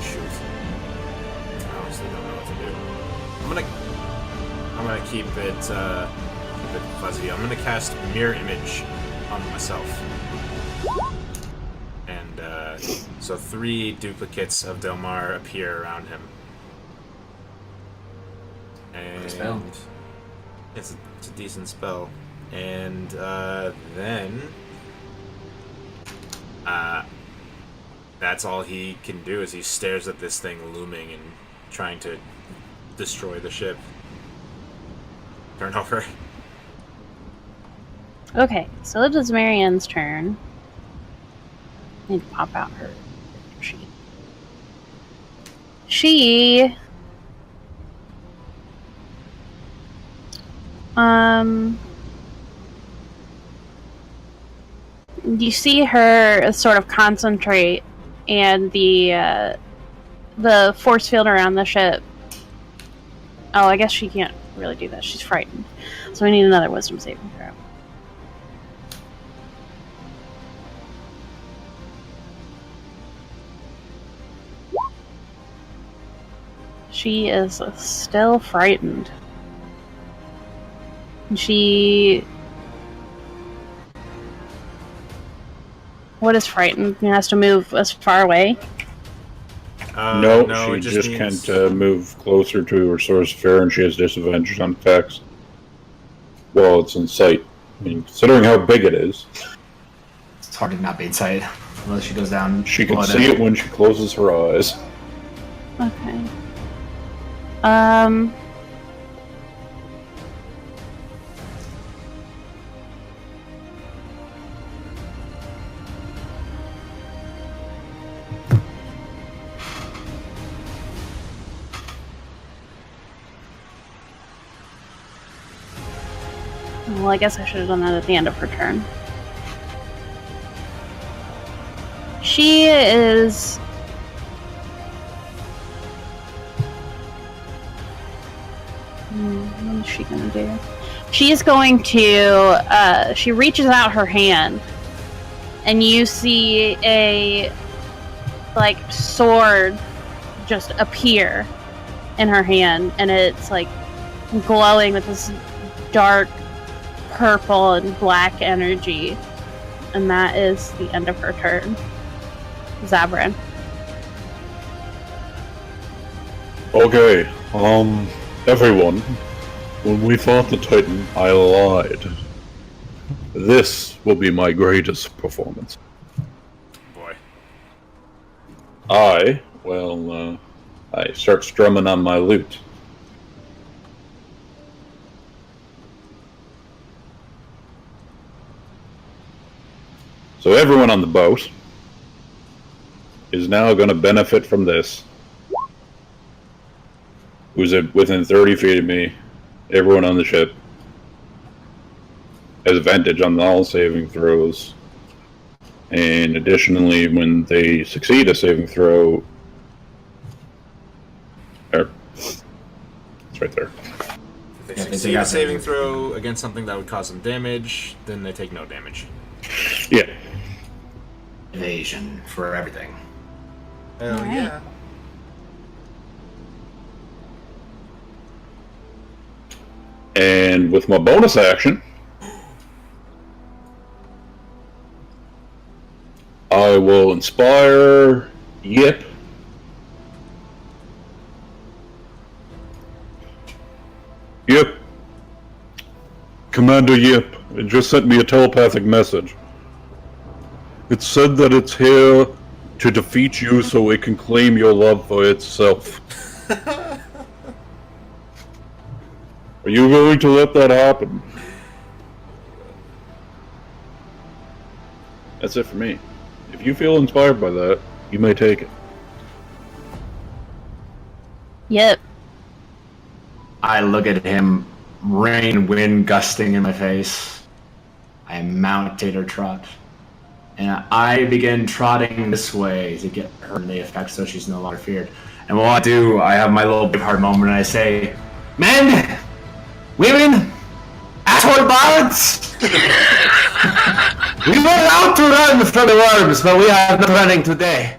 Shoot. I honestly don't know what to do. I'm gonna keep it fuzzy. I'm gonna cast Mirror Image on myself. And so 3 duplicates of Delmar appear around him. And Spell. it's a decent spell. And then that's all he can do is he stares at this thing looming and trying to destroy the ship. Turn over. Okay, so it is Marianne's turn. Need to pop out her sheet. She you see her sort of concentrate, and the force field around the ship. Oh, I guess she can't really do that. She's frightened. So we need another wisdom saving throw. She is still frightened. She... What is frightened? She has to move as far away? No, it she just means... can't move closer to her source of fear, and she has disadvantage on attacks. Well, it's in sight. I mean, considering how big it is, It's hard to not be in sight unless she goes down. she can below see it. it when she closes her eyes. Okay. Well, I guess I should have done that at the end of her turn. She is... What is she gonna do? She's going to, she reaches out her hand, and you see a, like, sword just appear in her hand, and it's, like, glowing with this dark purple and black energy. And that is the end of her turn. Zabran. Okay, everyone, when we fought the Titan, I lied. This will be my greatest performance. Boy. I start strumming on my lute. So everyone on the boat is now going to benefit from this. Who's within 30 feet of me, everyone on the ship has advantage on all saving throws. And additionally, when they succeed a saving throw, it's right there. they If they succeed got a saving damage. throw against something that would cause them damage, then they take no damage. Yeah. Evasion for everything. Hell Alright. yeah. And with my bonus action, I will inspire Yip. Yip. Commander Yip, it just sent me a telepathic message. It said that it's here to defeat you so it can claim your love for itself. Are you going to let that happen? That's it for me. If you feel inspired by that, you may take it. Yep. I look at him, rain, wind gusting in my face. I mount Tater Trot. And I begin trotting this way to get her in the effect so she's no longer feared. And while I do, I have my little big hard moment and I say, Men! Women! Asshole bards! We were out to run from the worms, but we are not running today.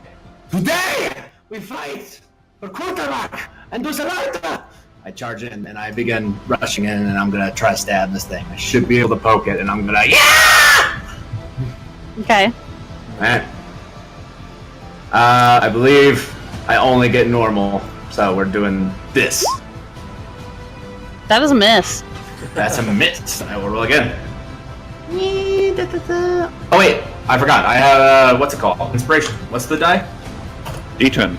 Today, we fight for quarterback and Dusselata! I charge in and I begin rushing in and I'm gonna try to stab this thing. I should be able to poke it and I'm gonna, yeah! Okay. Alright. I believe I only get normal, so we're doing this. That is a miss. That's a miss. I will roll again. Oh wait, I forgot. I have what's it called? Inspiration. What's the die? D10.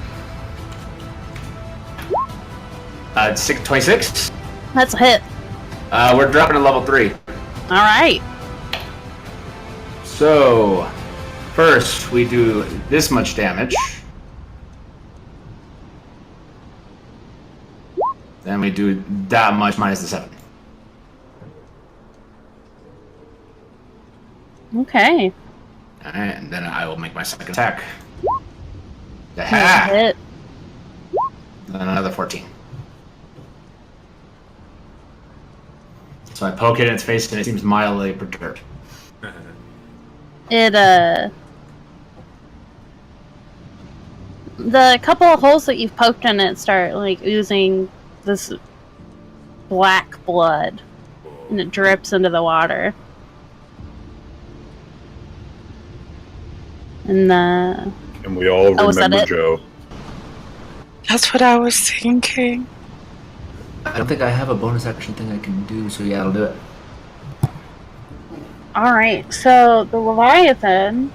26. That's a hit. We're dropping to level 3. Alright. So, first we do this much damage. Then we do that much minus the 7. Okay. Alright, and then I will make my second attack. That's a Ha! hit. Then another 14. So I poke it in its face and it seems mildly perturbed. It, the couple of holes that you've poked in it start, like, oozing this black blood. And it drips into the water. And, And we all Oh, is that remember it? Joe. That's what I was thinking. I don't think I have a bonus action thing I can do, so yeah, I'll do it. Alright, so the Leviathan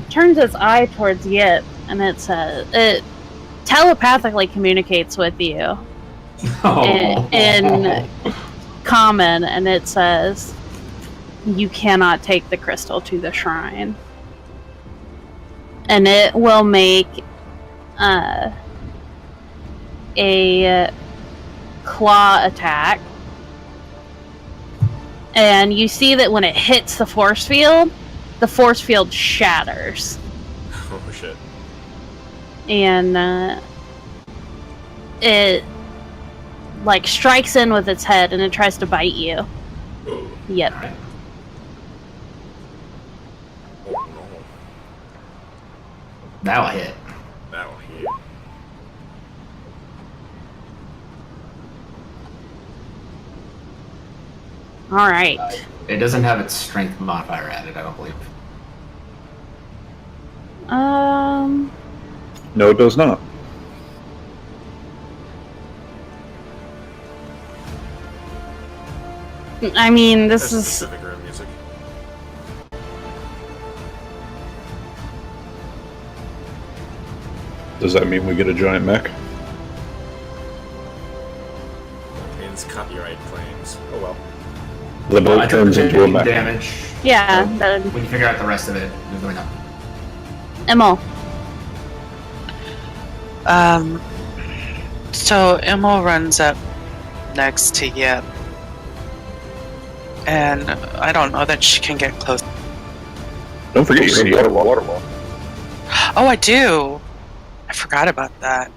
turns its eye towards Yip, and it says, it telepathically communicates with you in common, and it says, you cannot take the crystal to the shrine. And it will make a claw attack. And you see that when it hits the force field shatters. Oh shit. And it like strikes in with its head and it tries to bite you. Oh, Yep. Alright. oh no. That'll hit. That'll hit. Alright. It doesn't have its strength modifier added, I don't believe. No, it does not. I mean, this That's is Pacific Rim music. Does that mean we get a giant mech? Means copyright claims. Oh well. The boat I took turns into a 15 mech. damage. yeah, So the we can figure out the rest of it. There's really nothing. Emil. So Emil runs up next to Yip. And I don't know that she can get close. Don't forget you have water wall. Oh, I do! I forgot about that.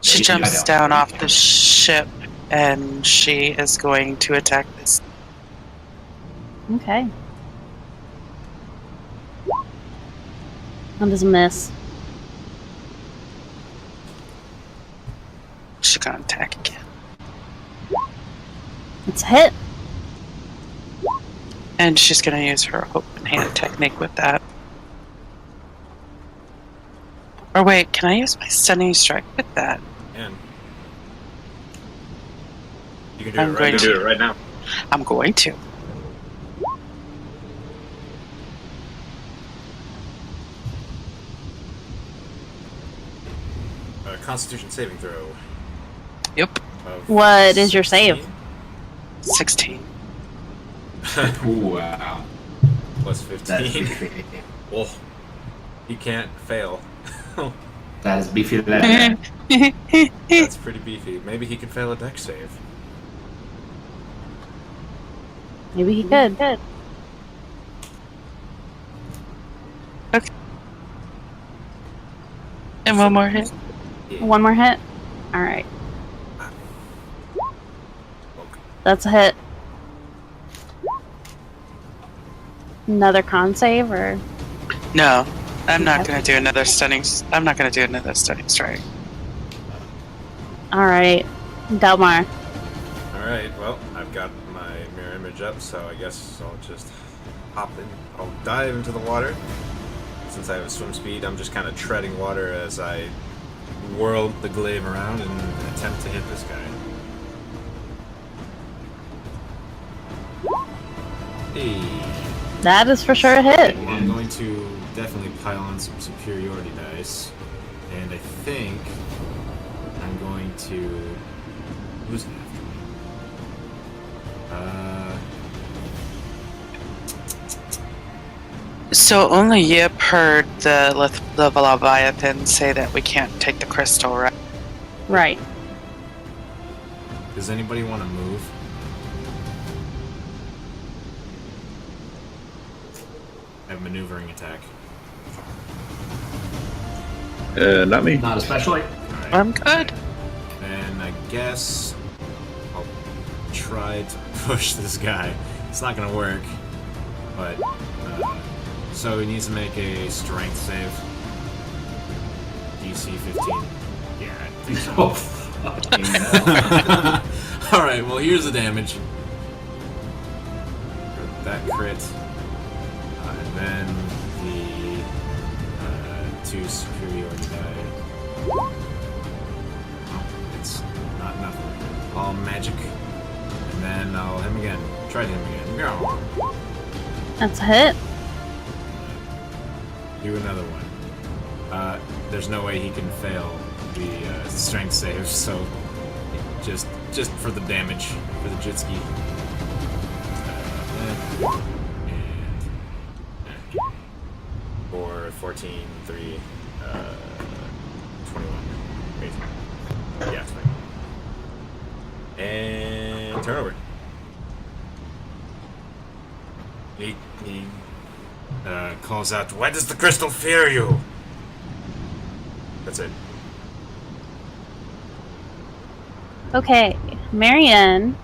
She Yeah, jumps I know. down off the ship and she is going to attack this. Okay. That is a miss. She's gonna attack again. It's a hit. And she's gonna use her open hand technique with that. Or wait, can I use my stunning strike with that? And you can do I'm it right going now. to. Do it right now. I'm going to. Constitution saving throw. Yep. Of What is your save? 16. 16. Wow. Plus That is 15. beefy. Oh, he can't fail. That is beefy. That. That's pretty beefy. Maybe he can fail a dex save. Maybe he could. And one more hit. Yeah. One more hit? Alright. Okay. That's a hit. Another con save, or? No, I'm not gonna do another stunning. I'm not gonna do another stunning strike. Alright. Delmar. Alright, well, I've got my mirror image up, so I guess I'll just hop in. I'll dive into the water. Since I have a swim speed, I'm just kind of treading water as I whirl the glaive around and attempt to hit this guy. Hey. That is for sure a hit. Well, I'm going to definitely pile on some superiority dice. And I think I'm going to... Who's after me? So only Yip heard the Leviathan say that we can't take the crystal, right? Right. Does anybody want to move? I have maneuvering attack. Not me. Not especially. Alright. I'm good. And I guess I'll try to push this guy. It's not gonna work, but so he needs to make a strength save. DC 15. Yeah, I think so. Oh, fucking hell. All right. Well, here's the damage. That crit, and then the 2 superiority die. Oh, it's not nothing. All magic. And then I'll hit him again. Try to hit him again. Go. That's a hit. Do another one. There's no way he can fail the strength save, so just for the damage, for the Jitski. For 14, 3, 21. Wait. Yeah, it's fine. And turnover. He calls out, "Why does the crystal fear you?" That's it. Okay. Marianne.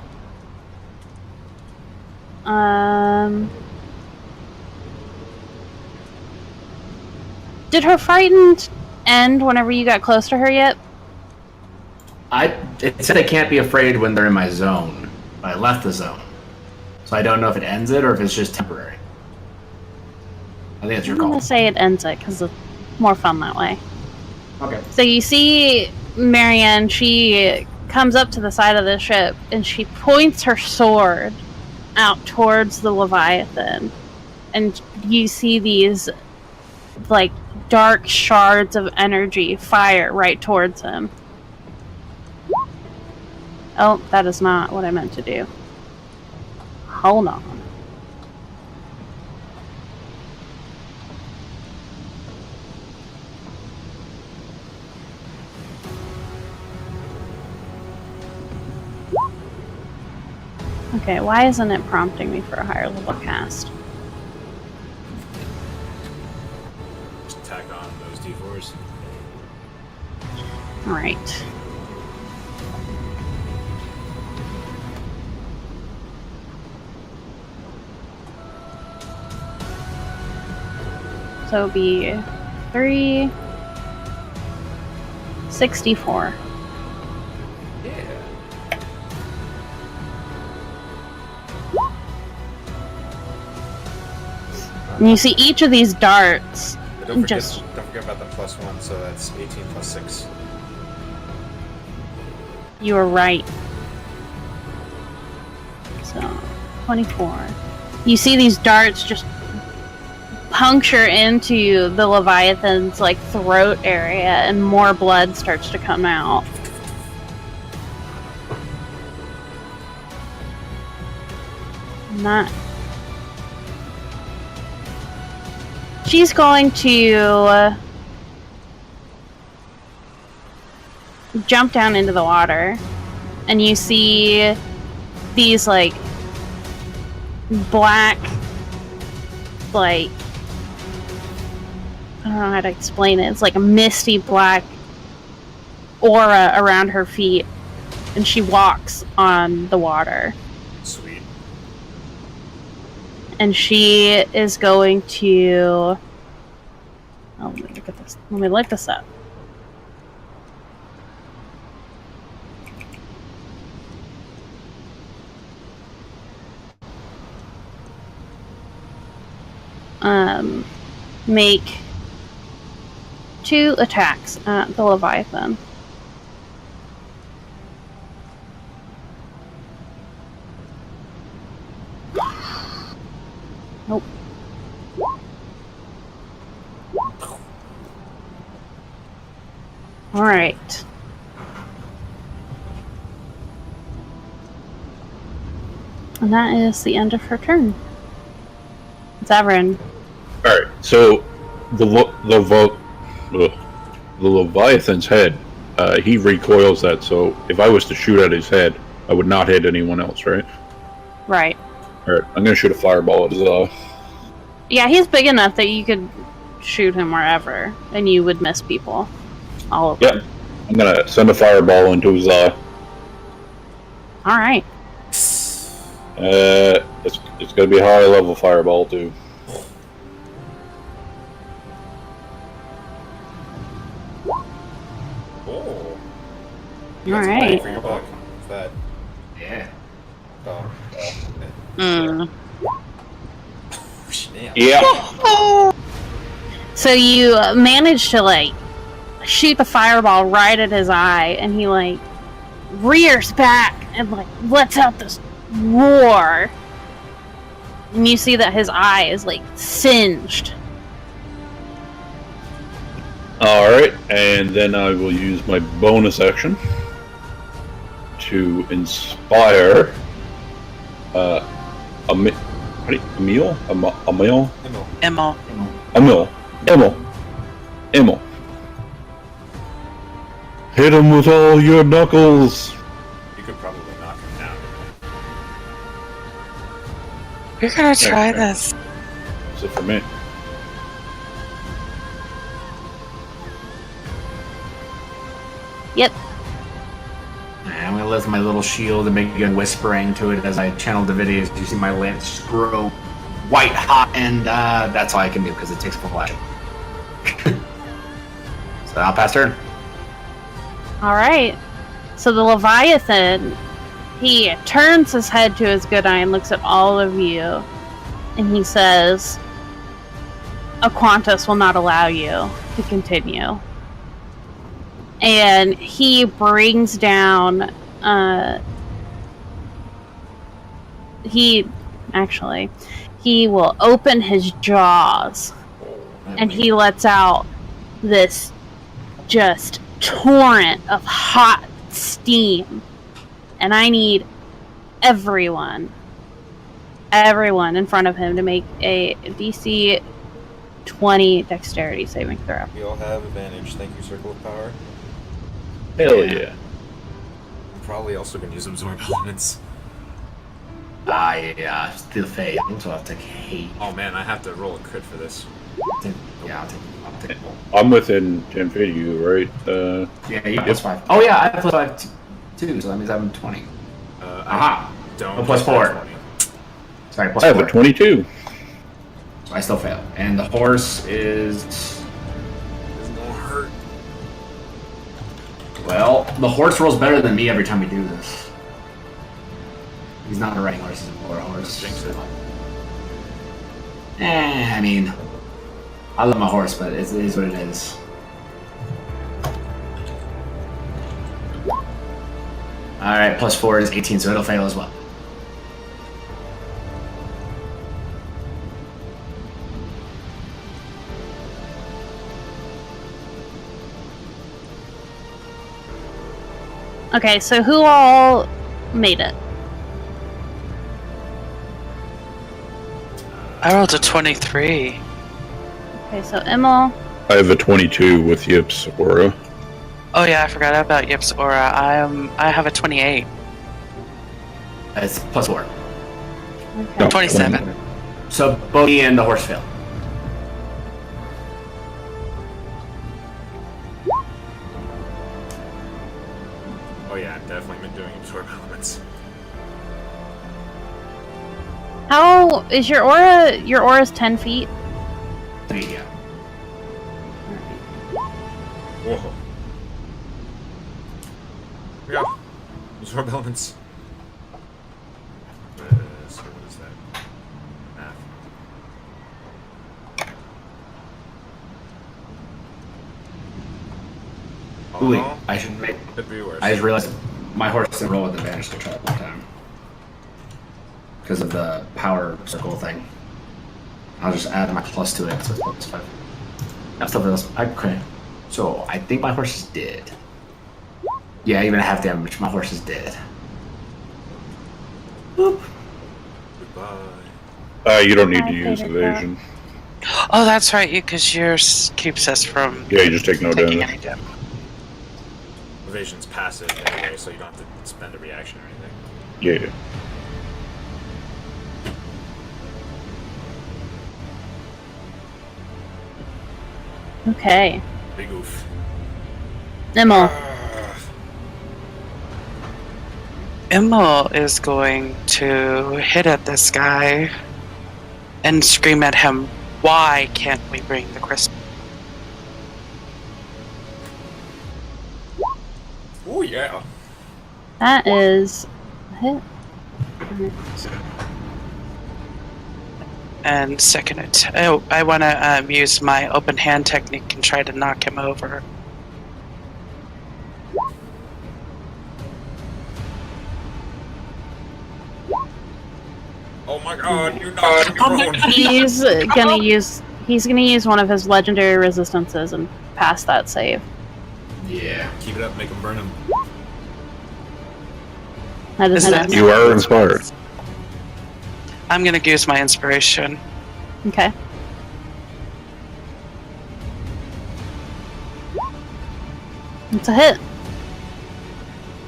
Did her frightened end whenever you got close to her yet? It said I can't be afraid when they're in my zone. But I left the zone. So I don't know if it ends it or if it's just temporary. I think it's your I'm call. gonna say it ends it because it's more fun that way. Okay. So you see Marianne, she comes up to the side of the ship and she points her sword out towards the Leviathan. And you see these like dark shards of energy fire right towards him. Oh, that is not what I meant to do. Hold on. Okay, why isn't it prompting me for a higher level cast? Just tack on those d4s. Alright. So it'll be 364. Yeah. And you see each of these darts But don't just forget about the +1, so that's 18 plus 6. You were right. So, 24. You see these darts just puncture into the Leviathan's like throat area, and more blood starts to come out. Not. She's going to jump down into the water, and you see these like black, like, I don't know how to explain it. It's like a misty black aura around her feet, and she walks on the water. Sweet. And she is going to. Oh, let me look at this. Let me look this up. Make 2 attacks at the Leviathan. Nope. Alright. And that is the end of her turn. It's Averin. All right, so the Leviathan's head, he recoils that. So if I was to shoot at his head, I would not hit anyone else, right? Right. All right, I'm gonna shoot a fireball at his eye. Yeah, he's big enough that you could shoot him wherever, and you would miss people all over. Yep, I'm gonna send a fireball into his eye. All right. It's gonna be a high level fireball too. Oh. All right. For your buck. What's that? Yeah. Oh. Snap. Yeah. So you manage to like shoot the fireball right at his eye, and he like rears back and like lets out this roar. And you see that his eye is like singed. All right, and then I will use my bonus action to inspire Emil. Hit him with all your knuckles. You could probably knock him down. We're gonna try this. That's it for me. Yep. I'm gonna lift my little shield and begin whispering to it as I channel divinity. As you see my lance grow white hot, and that's all I can do because it takes full action. So I'll pass turn. All right. So the Leviathan, he turns his head to his good eye and looks at all of you, and he says, Aquantus will not allow you to continue. And he brings down, he will open his jaws, and he lets out this just torrent of hot steam. And I need everyone in front of him to make a DC 20 dexterity saving throw. We all have advantage. Thank you, Circle of Power. Hell yeah. I'm probably also going to use Absorb Elements. I still failed, so I'll take 8. Oh man, I have to roll a crit for this. Yeah, I'll take it. I'm within 10 feet of you, right? Yeah, you plus 5. Oh yeah, I have plus 5 too, so that means I'm 20. I Aha! don't. Oh, plus 4. Sorry, plus I have 4. a 22. So I still fail. And the horse is... It's gonna hurt. Well, the horse rolls better than me every time we do this. He's not a riding horse, he's a war horse. Jinx it. I mean, I love my horse, but it is what it is. Alright, plus 4 is 18, so it'll fail as well. Okay, so who all made it? I rolled a 23. Okay, so Emil. I have a 22 with Yip's aura. Oh yeah, I forgot about Yip's aura. I have a 28. It's plus 4. Okay. No, 27. So both me and the horse fail. Oh yeah, I'm definitely been doing absorb elements. How is your aura? Your aura's 10 feet. Yeah. Whoa. Yeah. Absorb elements. So what is that? Math. Ooh, wait, Oh, I should make... could be worse. I just realized my horse didn't roll with advantage to try it one time. Because of the power circle thing. I'll just add my plus to it, so it's plus 5. That stuff else. Okay. So, I think my horse is dead. Yeah, even at half damage, my horse is dead. Boop. Goodbye. You don't need I to use figured that. evasion. Oh, that's right, because yours keeps us from Yeah, you just take no taking damage. any damage. Evasion's passive anyway, so you don't have to spend a reaction or anything. Yeah. Okay, Big oof. Emil. Emil is going to hit at this guy and scream at him, "Why can't we bring the crystal?" Oh yeah. That is a hit. And second I want to use my open hand technique and try to knock him over. Oh my god, you knocked me prone. He's gonna use one of his legendary resistances and pass that save. Yeah. Keep it up, make him burn him. That is Isn't an that- You are inspired. I'm going to use my inspiration. Okay. It's a hit.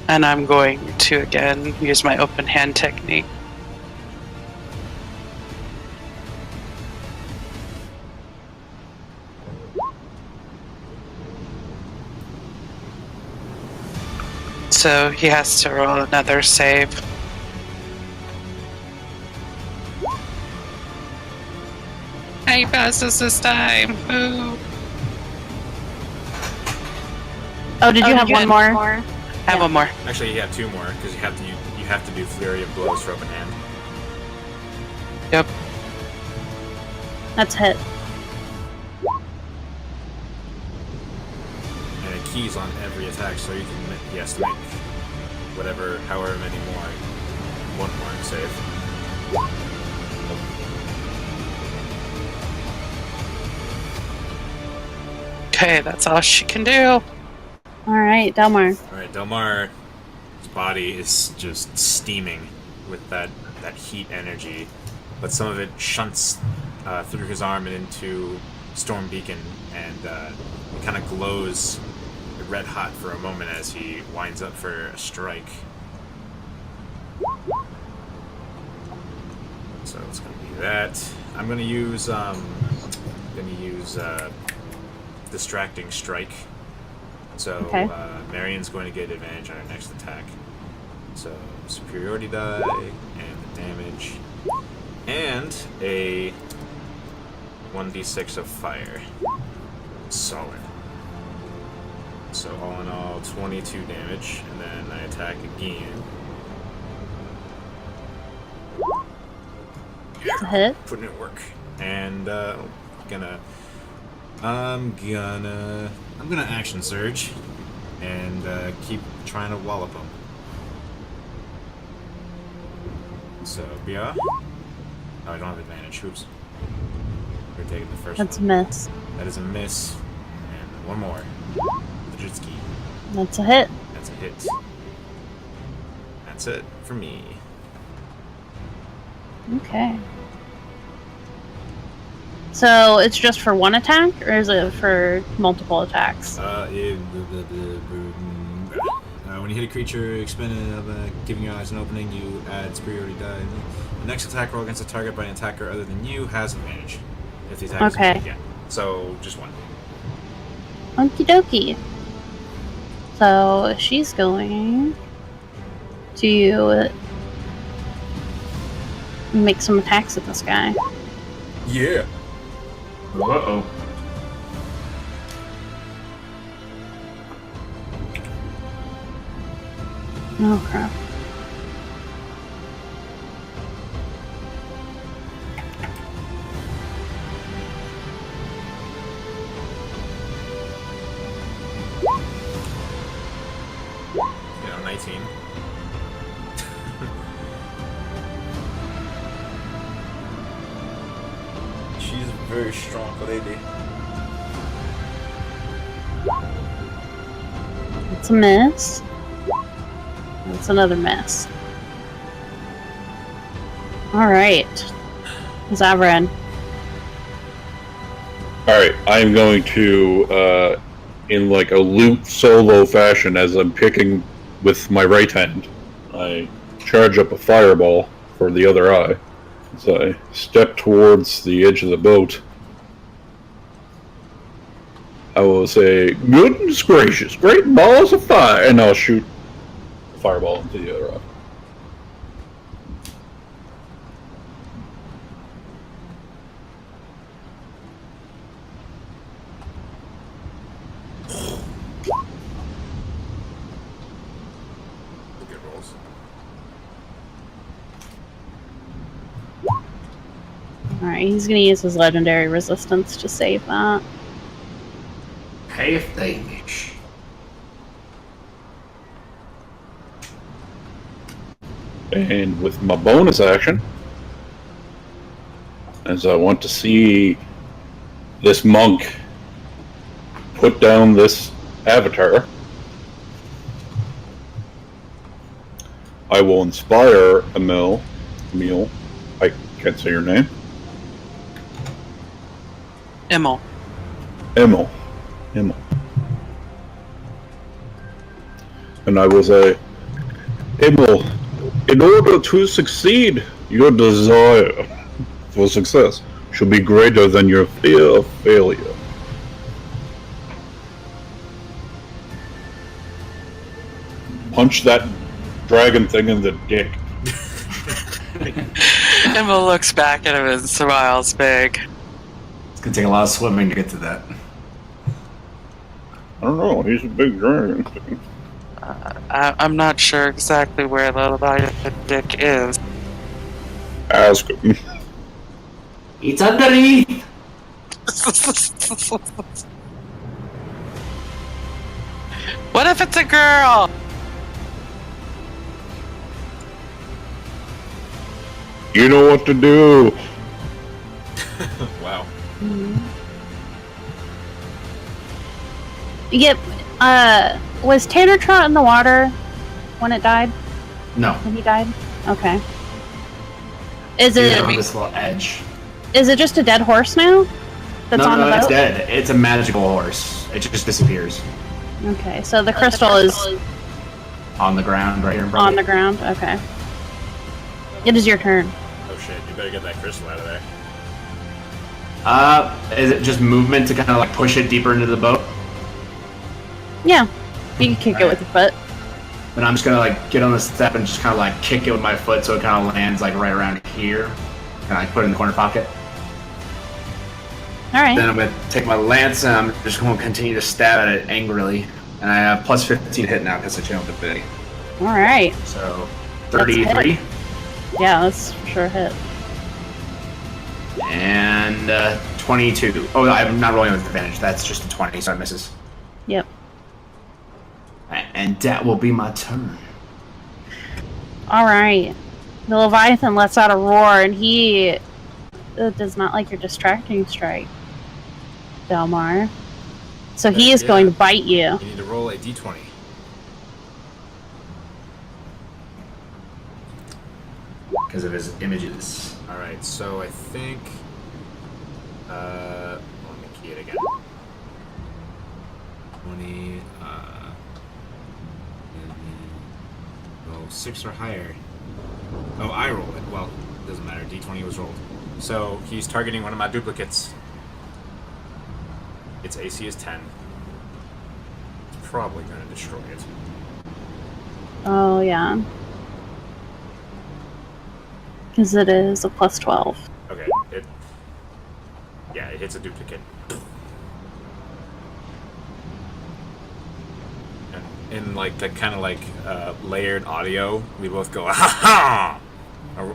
And I'm going to again use my open hand technique. So he has to roll another save. He passes this time. Ooh. Oh, did you have one more? I have one more. Actually, you have two more because you have to do flurry of blows for open hand. Yep. That's a hit. And it keys on every attack, so you can he has to make however many more, one more save. Okay, that's all she can do. Alright, Delmar. All right, Delmar's body is just steaming with that heat energy, but some of it shunts through his arm and into Storm Beacon, and it kind of glows red hot for a moment as he winds up for a strike. So it's gonna be that. I'm gonna use distracting strike. So Okay. Marion's going to get advantage on her next attack. So superiority die and the damage, and a 1d6 of fire. Solid. So all in all, 22 damage, and then I attack again. It's a hit. Putting in work. And I'm gonna action surge and keep trying to wallop him. So yeah. Oh, I don't have advantage. Oops. We're taking the first That's a one. miss. That is a miss. And one more. The jet ski. That's a hit. That's a hit. That's it for me. Okay. So it's just for one attack, or is it for multiple attacks? When you hit a creature, expended, giving your eyes an opening, you add superiority die. The next attack roll against a target by an attacker other than you has advantage. If the attack Okay. is yeah. So just one. Okie dokie. So she's going to make some attacks at this guy. Yeah. Uh-oh. Oh crap. You know, 19. She's a very strong lady. It's a miss. It's another miss. Alright. Zavran. Alright, I'm going to, in like a loot solo fashion, as I'm picking with my right hand, I charge up a fireball for the other eye. As I step towards the edge of the boat, I will say, "Goodness gracious, great balls of fire!" And I'll shoot a fireball into the other eye. Good rolls. Alright, he's gonna use his legendary resistance to save that. Hey, if they wish. And with my bonus action, as I want to see this monk put down this avatar, I will inspire Emil. I can't say your name. Emil. Emil. And I will say, Emil, in order to succeed, your desire for success should be greater than your fear of failure. Punch that dragon thing in the dick. Emil looks back at him and smiles big. It's gonna take a lot of swimming to get to that. I don't know, he's a big dragon. I'm not sure exactly where the dick is. Ask him. It's underneath! What if it's a girl? You know what to do. Wow. Yep. Was Tater Trot in the water when it died? No. When he died? Okay. Is It's it on this little edge. is it just a dead horse now? That's on the boat? It's dead. It's a magical horse. It just disappears. Okay, so the crystal is On the ground right here in front on of the you. ground. Okay. It is your turn. Oh shit, you better get that crystal out of there. Is it just movement to kind of like push it deeper into the boat? Yeah. You can kick it with your foot. Then I'm just gonna like get on the step and just kind of like kick it with my foot so it kind of lands like right around here. And I put it in the corner pocket. Alright. Then I'm going to take my lance and I'm just going to continue to stab at it angrily. And I have plus 15 hit now because I channeled Divinity. Alright. So, That's 33. hit. Yeah, that's for sure hit. And 22. Oh, I'm not rolling with advantage. That's just a 20, so it misses. Yep. And that will be my turn. Alright. The Leviathan lets out a roar, and he does not like your distracting strike, Delmar. So he is going to bite you. You need to roll a d20. Because of his images. Alright, so I think... let me key it again. 20, oh, 6 or higher. Oh, I roll it. Well, it doesn't matter. D20 was rolled. So, he's targeting one of my duplicates. Its AC is 10. It's probably going to destroy it. Oh, yeah. Because it is a plus 12. Okay, yeah, it hits a duplicate. And in like that kind of like layered audio, we both go, ha ha! Or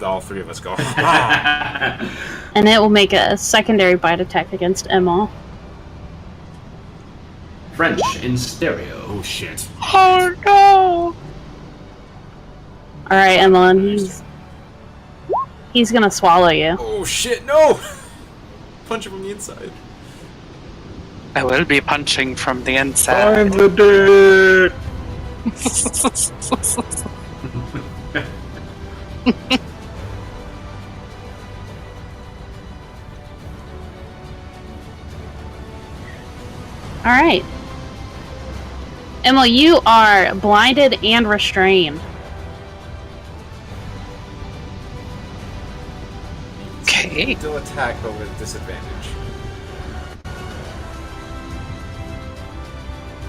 all three of us go, ha ha! And it will make a secondary bite attack against Emma. French in stereo. Oh shit. Oh no! Alright, Emma, and he's gonna swallow you. Oh shit, no! Punch him from the inside. I will be punching from the inside. I'm the dick! Alright. Emma, you are blinded and restrained. Okay. Still attack, but with disadvantage.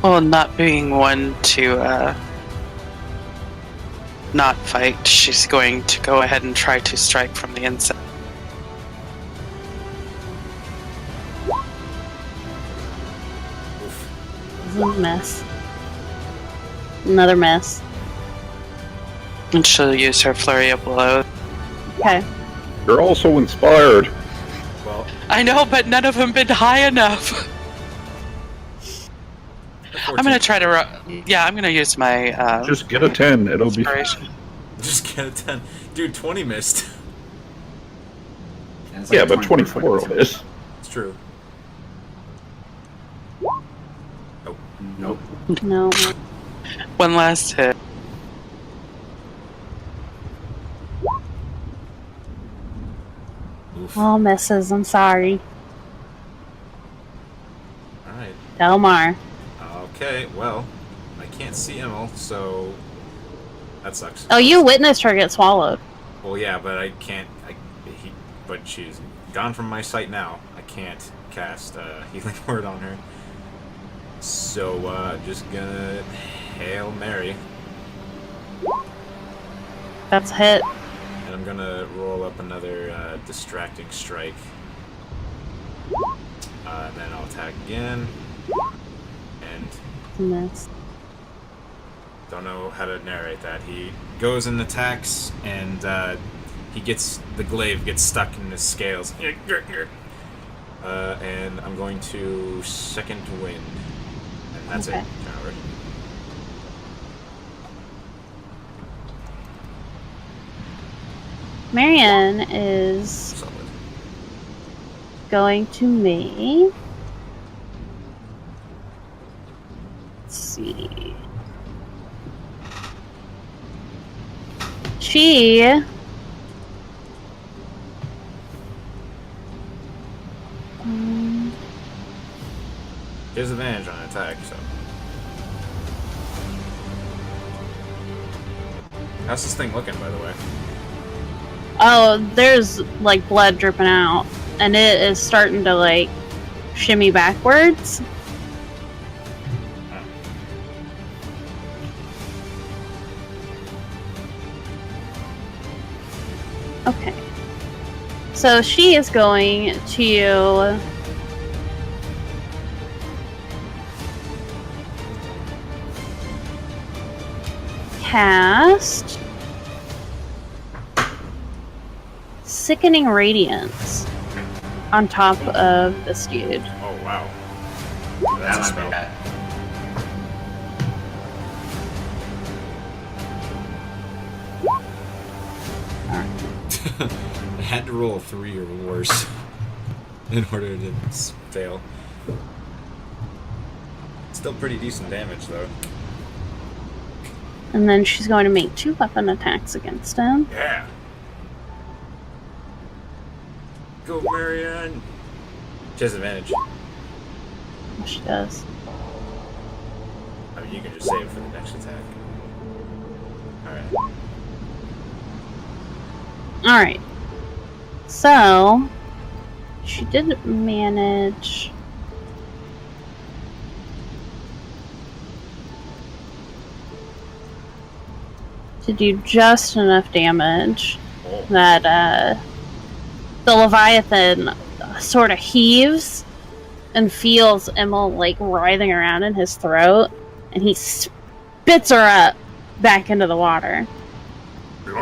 Well, not being one to not fight, she's going to go ahead and try to strike from the inside. This is a mess. Another mess. And she'll use her flurry of blows. Okay. You're also inspired. Well, I know, but none of them been high enough. I'm gonna try to. I'm gonna use my. Just get a 10. It'll be. Inspiration. Just get a 10. Dude, 20 missed. It's Yeah, like but 24 will miss. It's true. Nope. No. One last hit. Oof. All misses, I'm sorry. Alright. Delmar. Okay, well, I can't see Emil, so that sucks. Oh, you witnessed her get swallowed. Well, yeah, but I can't. But she's gone from my sight now. I can't cast Healing Word on her. So, just gonna Hail Mary, That's a hit. and I'm gonna roll up another Distracting Strike. And then I'll attack again. And Miss. don't know how to narrate that. He goes and attacks, and he gets the glaive gets stuck in his scales. And I'm going to Second Wind, and that's Okay. it. Turn over. Marianne is Solid. going to me. Let's see. She He has advantage on attack, so. How's this thing looking, by the way? oh, there's like blood dripping out, and it is starting to like shimmy backwards. Okay. So she is going to cast Sickening Radiance on top of this dude. Oh wow. That That's a might spell. be bad. I had to roll a 3 or worse in order to fail. Still pretty decent damage though. And then she's going to make 2 weapon attacks against him. Yeah. Go, Marianne. She has advantage. She does. I mean, you can just save it for the next attack. Alright. Alright. So, she did manage... to do just enough damage Oh. that the Leviathan sort of heaves and feels Emil like writhing around in his throat, and he spits her up back into the water.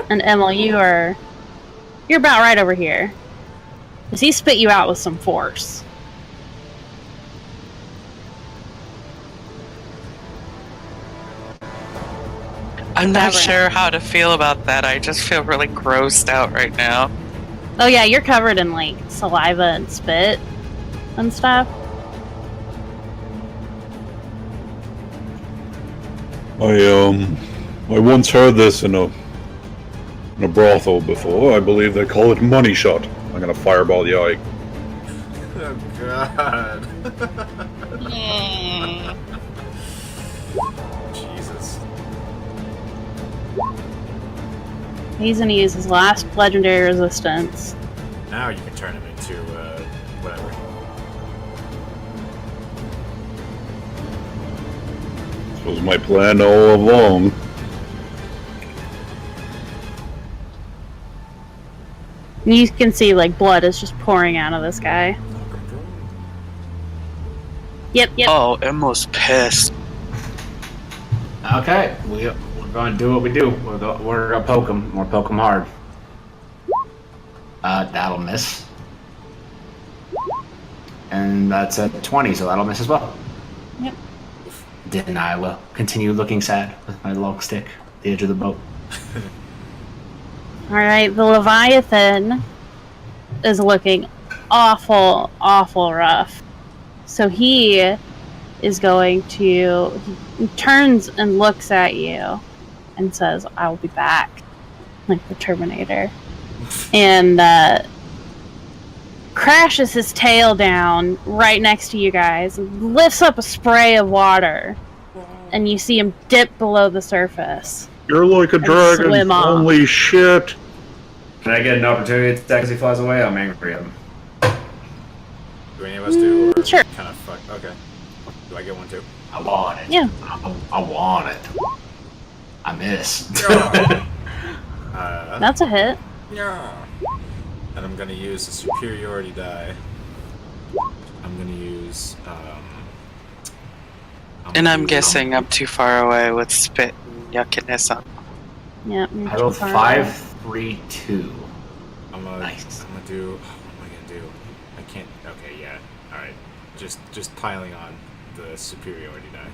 And Emil, you're about right over here, because he spit you out with some force. I'm not sure how to feel about that. I just feel really grossed out right now. Oh yeah, you're covered in like saliva and spit and stuff. I once heard this in a brothel before. I believe they call it money shot. I'm gonna fireball the eye. Oh god. Jesus. He's gonna use his last legendary resistance. Now you can turn him into whatever. This was my plan all along. You can see like blood is just pouring out of this guy. Yep. Oh, Emma's pissed. Okay, we're going to do what we do. We're going to poke him. We're poke him hard. That'll miss. And that's a 20, so that'll miss as well. Yep. Then I will continue looking sad with my long stick at the edge of the boat. Alright, the Leviathan is looking awful rough. So he is going to... He turns and looks at you and says, I will be back. Like the Terminator. And crashes his tail down right next to you guys and lifts up a spray of water. And you see him dip below the surface. You're like a dragon. swim off. Holy shit. Can I get an opportunity attack as he flies away? I'm angry at him. Do any of us do? Or Sure. Kind of fuck. Okay. Do I get one too? I want it. Yeah. I want it. I miss. That's a hit. Yeah. And I'm gonna use a superiority die. I'm gonna use. And I'm guessing I'm too far away with spit and yuckiness on. Yep. I rolled 5, 3, 2. I'm gonna. Nice. I'm gonna do. What am I gonna do? I can't. Okay. Yeah. All right. Just piling on the superiority die.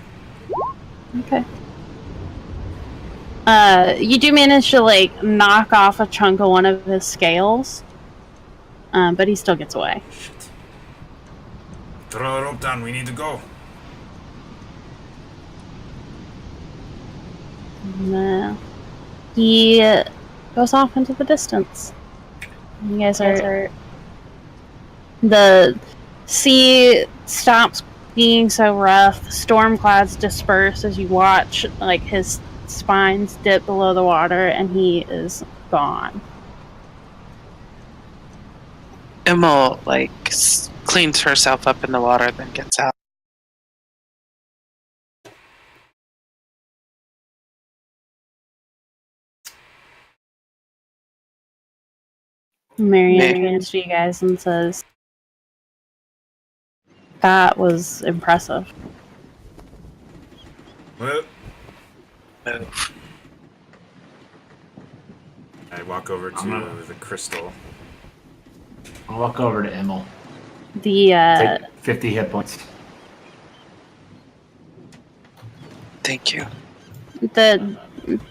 Okay. You do manage to like knock off a chunk of one of his scales, but he still gets away. Shit. Throw the rope down. We need to go. And, he goes off into the distance. You guys are. The sea stops being so rough. The storm clouds disperse as you watch, like his spines dip below the water, and he is gone. Emma like cleans herself up in the water, then gets out. Marianne turns to you guys and says, "That was impressive." Well, Move. I walk over to the crystal. I'll walk over to Emil. The Take 50 hit points. Thank you.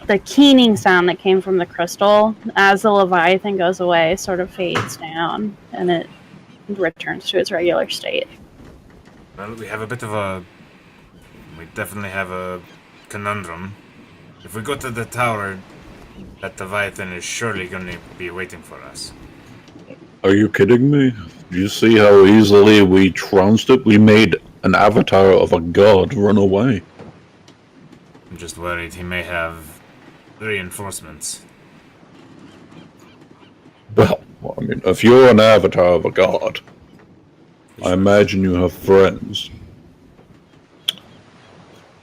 the keening sound that came from the crystal as the Leviathan goes away sort of fades down, and it returns to its regular state. Well, we definitely have a conundrum. If we go to the tower, that Leviathan is surely going to be waiting for us. Are you kidding me? Do you see how easily we trounced it? We made an avatar of a god run away. I'm just worried he may have reinforcements. Well, I mean, if you're an avatar of a god, I imagine you have friends.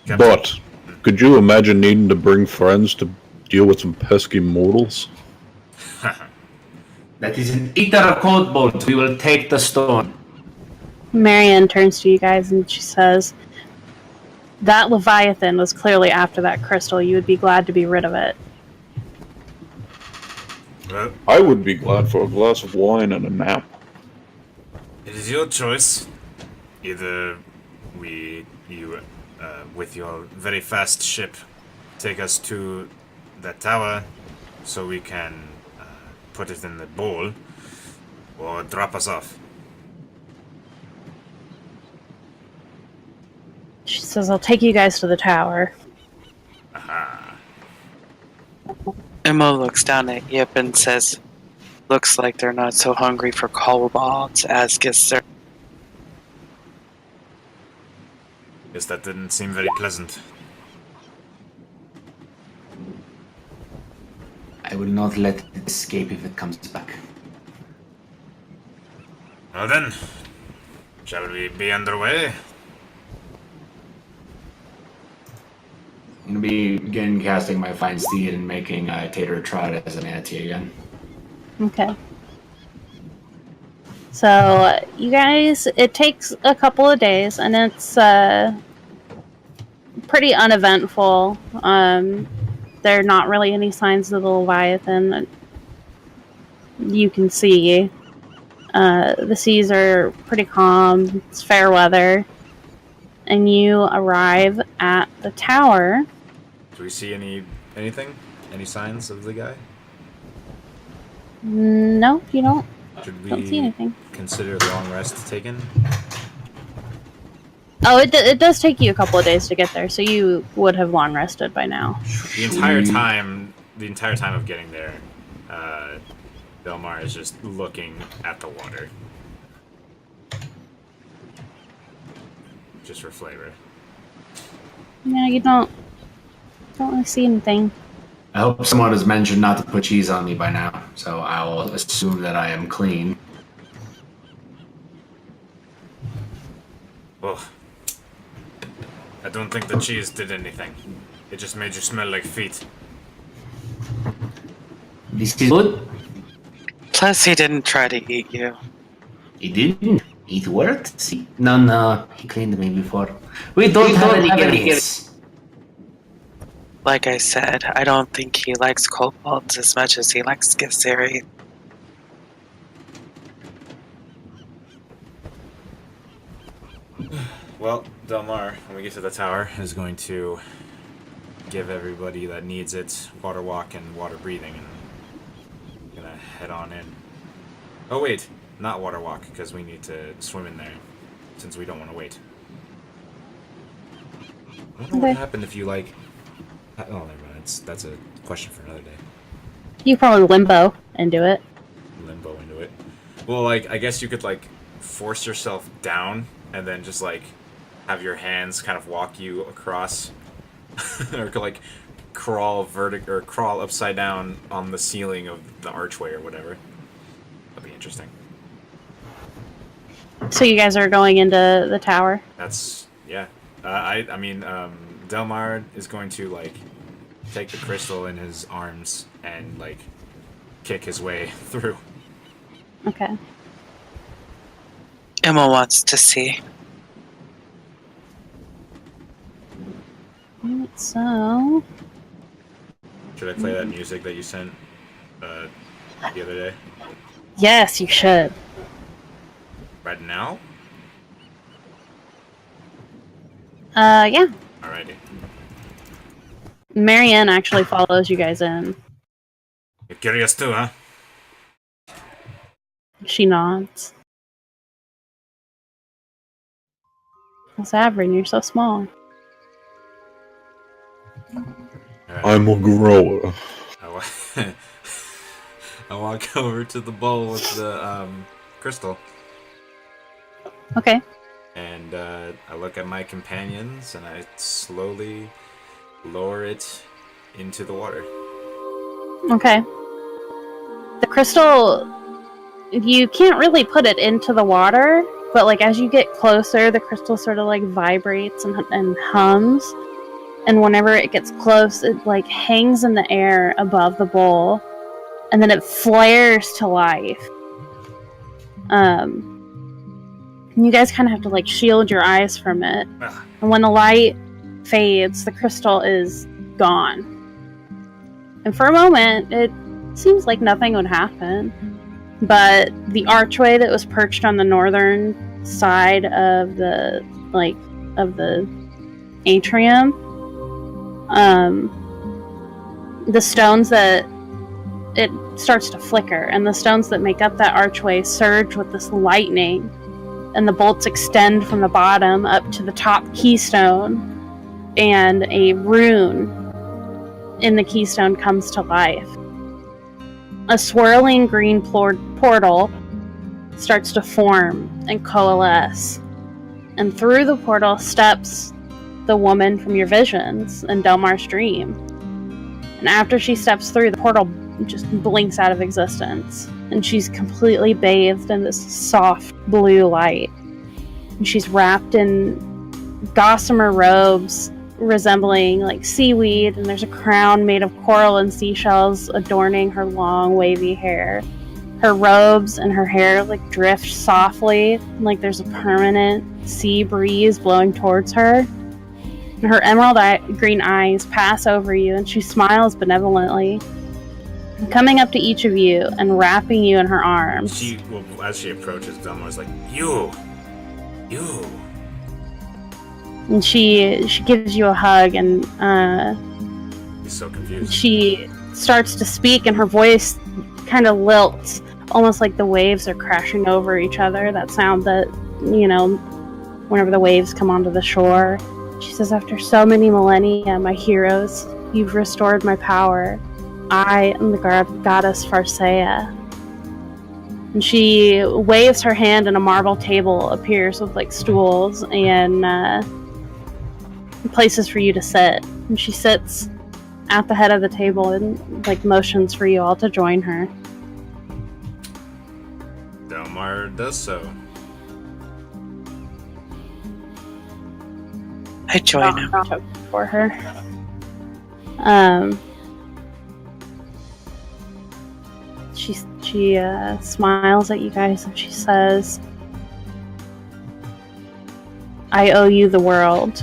Captain. But, could you imagine needing to bring friends to deal with some pesky mortals? That is an eater of cold bolt. We will take the stone. Marianne turns to you guys and she says, "That Leviathan was clearly after that crystal. You would be glad to be rid of it." Well, I would be glad for a glass of wine and a nap. it is your choice. Either you, with your very fast ship, take us to the tower so we can put it in the bowl, or drop us off. She says, "I'll take you guys to the tower." Aha. Emma looks down at Yip and says, "Looks like they're not so hungry for kobolds as Gisser." Guess that didn't seem very pleasant. I will not let it escape if it comes back. Well then, shall we be underway? I'm gonna be again casting my Fine Steed and making Tater Trot as a manatee again. Okay. So, you guys, it takes a couple of days, and it's pretty uneventful. There are not really any signs of the Leviathan that you can see. The seas are pretty calm. It's fair weather. And you arrive at the tower. Do we see anything? Any signs of the guy? No, you don't Should see we anything. consider long rest taken? Oh, it does take you a couple of days to get there, so you would have long rested by now. The entire time of getting there, Delmar is just looking at the water. Just for flavor. No, you don't really see anything. I hope someone has mentioned not to put cheese on me by now, so I will assume that I am clean. Oh, I don't think the cheese did anything. It just made you smell like feet. This is good. Plus, he didn't try to eat you. He didn't. It worked. See? No, he cleaned me before. We don't have any evidence. Like I said, I don't think he likes kobolds as much as he likes Githzerai. Well, Delmar, when we get to the tower, is going to give everybody that needs it water walk and water breathing, and gonna head on in. Oh wait, not water walk, because we need to swim in there, since we don't want to wait. I wonder what happened if you like. Oh, never mind. That's a question for another day. You probably limbo and do it. Limbo into it. Well, like, I guess you could like force yourself down and then just like have your hands kind of walk you across, or like crawl crawl upside down on the ceiling of the archway or whatever. That'd be interesting. So you guys are going into the tower? That's yeah. I mean, Delmar is going to like take the crystal in his arms and like kick his way through. Okay. Emma wants to see. So, Should I play that music that you sent the other day? yes, you should. Right now? Yeah. Alrighty. Marianne actually follows you guys in. You're curious too, huh? She nods. Zavrin, you're so small. Alright. I'm a grower. I walk over to the bowl with the crystal. Okay. And I look at my companions and I slowly lower it into the water. Okay. The crystal, you can't really put it into the water, but like as you get closer, the crystal sort of like vibrates and hums. And whenever it gets close, it like hangs in the air above the bowl, and then it flares to life. You guys kind of have to like shield your eyes from it. And when the light fades, the crystal is gone. And for a moment, it seems like nothing would happen. But the archway that was perched on the northern side of the atrium, the stones that it starts to flicker, and the stones that make up that archway surge with this lightning, and the bolts extend from the bottom up to the top keystone, and a rune in the keystone comes to life. A swirling green portal starts to form and coalesce, and through the portal steps the woman from your visions in Delmar's dream. And after she steps through, the portal just blinks out of existence, and she's completely bathed in this soft blue light. And she's wrapped in gossamer robes resembling like seaweed, and there's a crown made of coral and seashells adorning her long wavy hair. Her robes and her hair like drift softly, like there's a permanent sea breeze blowing towards her. And her emerald green eyes pass over you, and she smiles benevolently, coming up to each of you and wrapping you in her arms. As she approaches, Delmar's like, You! And she gives you a hug, and He's so confused. she starts to speak, and her voice kind of lilts, almost like the waves are crashing over each other. That sound that, whenever the waves come onto the shore. She says, after so many millennia, my heroes, you've restored my power. I am the goddess Pharsea. And she waves her hand, and a marble table appears with like stools and places for you to sit. And she sits at the head of the table and like motions for you all to join her. Delmar does so. I join him. For her. She smiles at you guys, and she says, I owe you the world.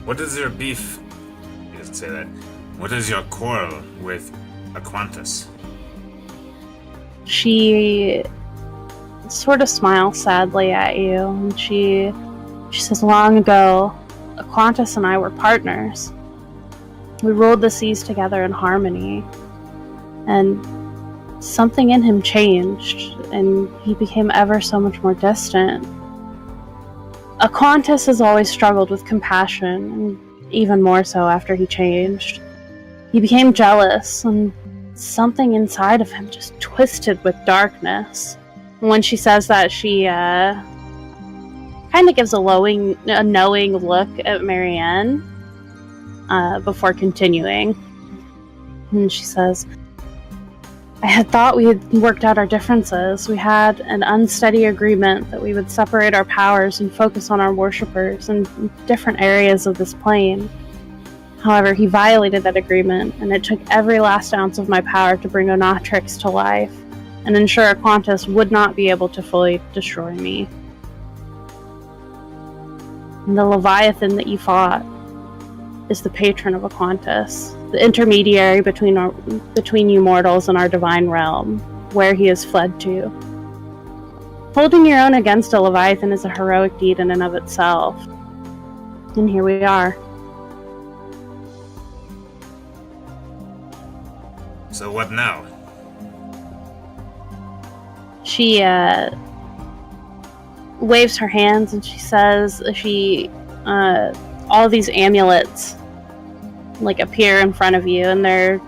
What is your beef? He doesn't say that. What is your quarrel with Aquantus? She sort of smiles sadly at you, and she says, long ago, Aquantus and I were partners. We ruled the seas together in harmony, and something in him changed, and he became ever so much more distant. Aquantus has always struggled with compassion, and even more so after he changed. He became jealous, and something inside of him just twisted with darkness. When she says that, she kind of gives a knowing look at Marianne before continuing. And she says, I had thought we had worked out our differences. We had an unsteady agreement that we would separate our powers and focus on our worshippers in different areas of this plane. However, he violated that agreement, and it took every last ounce of my power to bring Onatrix to life and ensure Aquantus would not be able to fully destroy me. And the Leviathan that you fought is the patron of Aquantus, the intermediary between you mortals and our divine realm, where he has fled to. Holding your own against a Leviathan is a heroic deed in and of itself. And here we are. So what now? She waves her hands and she says, all these amulets appear in front of you, and they're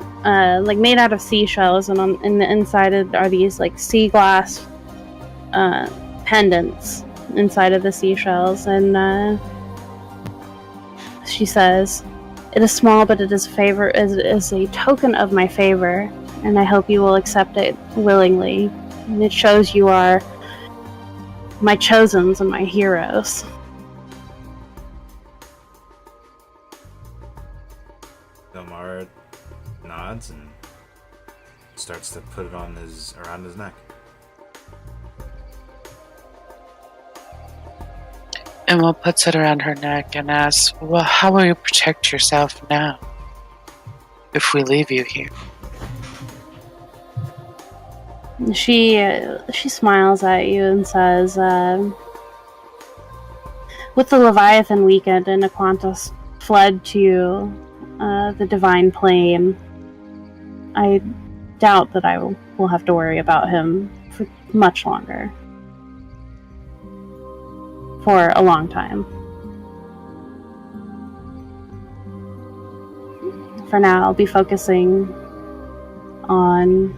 made out of seashells, and in the inside are these sea glass pendants inside of the seashells, and she says, "It is small, but it is a token of my favor, and I hope you will accept it willingly. And it shows you are my chosens and my heroes." Delmar nods and starts to put it around his neck. Emma puts it around her neck and asks, "Well, how will you protect yourself now if we leave you here?" She smiles at you and says, "With the Leviathan weakened and Aquantus fled to the Divine Plane, I doubt that I will have to worry about him for much longer. For a long time. For now, I'll be focusing on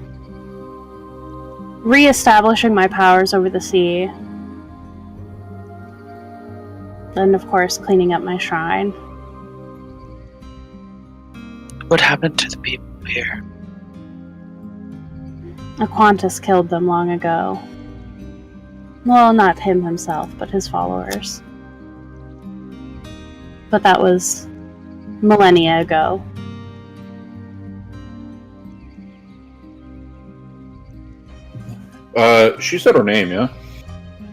re-establishing my powers over the sea. And of course, cleaning up my shrine." What happened to the people here? Aquantus killed them long ago. Well, not him himself, but his followers. But that was millennia ago. She said her name, yeah?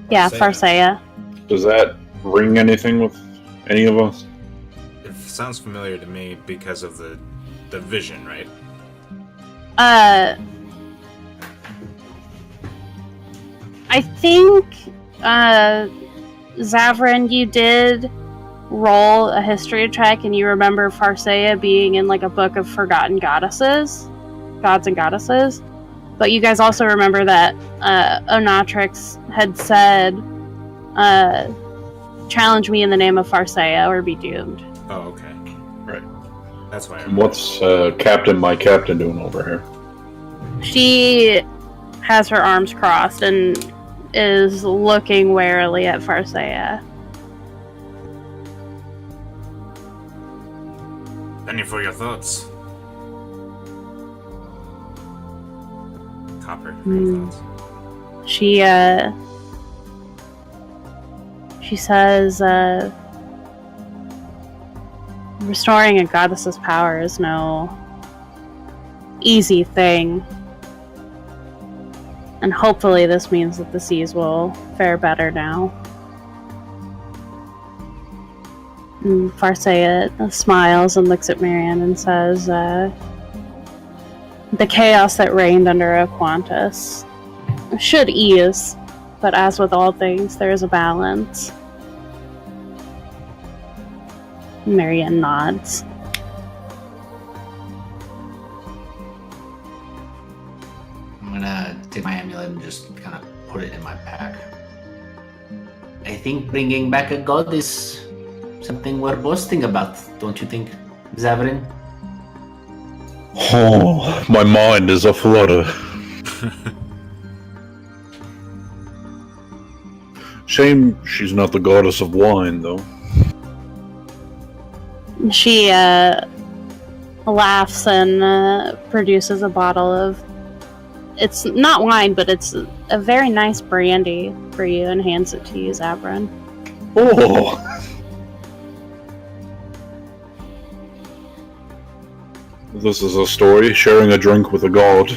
Yeah, Farseia. Farseia. Does that ring anything with any of us? It sounds familiar to me because of the vision, right? I think, Zavrin, you did roll a history check and you remember Farseia being in a book of forgotten gods and goddesses. But you guys also remember that Onatrix had said, "Challenge me in the name of Farseia or be doomed." Oh, okay. Right. That's why I And remember. what's my captain doing over here? She has her arms crossed and is looking warily at Farseia. Penny for your thoughts. Copper for your thoughts. She says, "Restoring a goddess's power is no easy thing. And hopefully this means that the seas will fare better now." And Farseia smiles and looks at Marianne and says, "The chaos that reigned under Aquantus should ease, but as with all things, there is a balance." Marianne nods. I'm gonna take my amulet and just kind of put it in my pack. I think bringing back a god is something we're boasting about, don't you think, Zavrin? Oh, my mind is a flutter. Shame she's not the goddess of wine, though. She laughs and produces a bottle of, it's not wine, but it's a very nice brandy for you, and hands it to you, Zabrin. Oh, this is a story, sharing a drink with a god.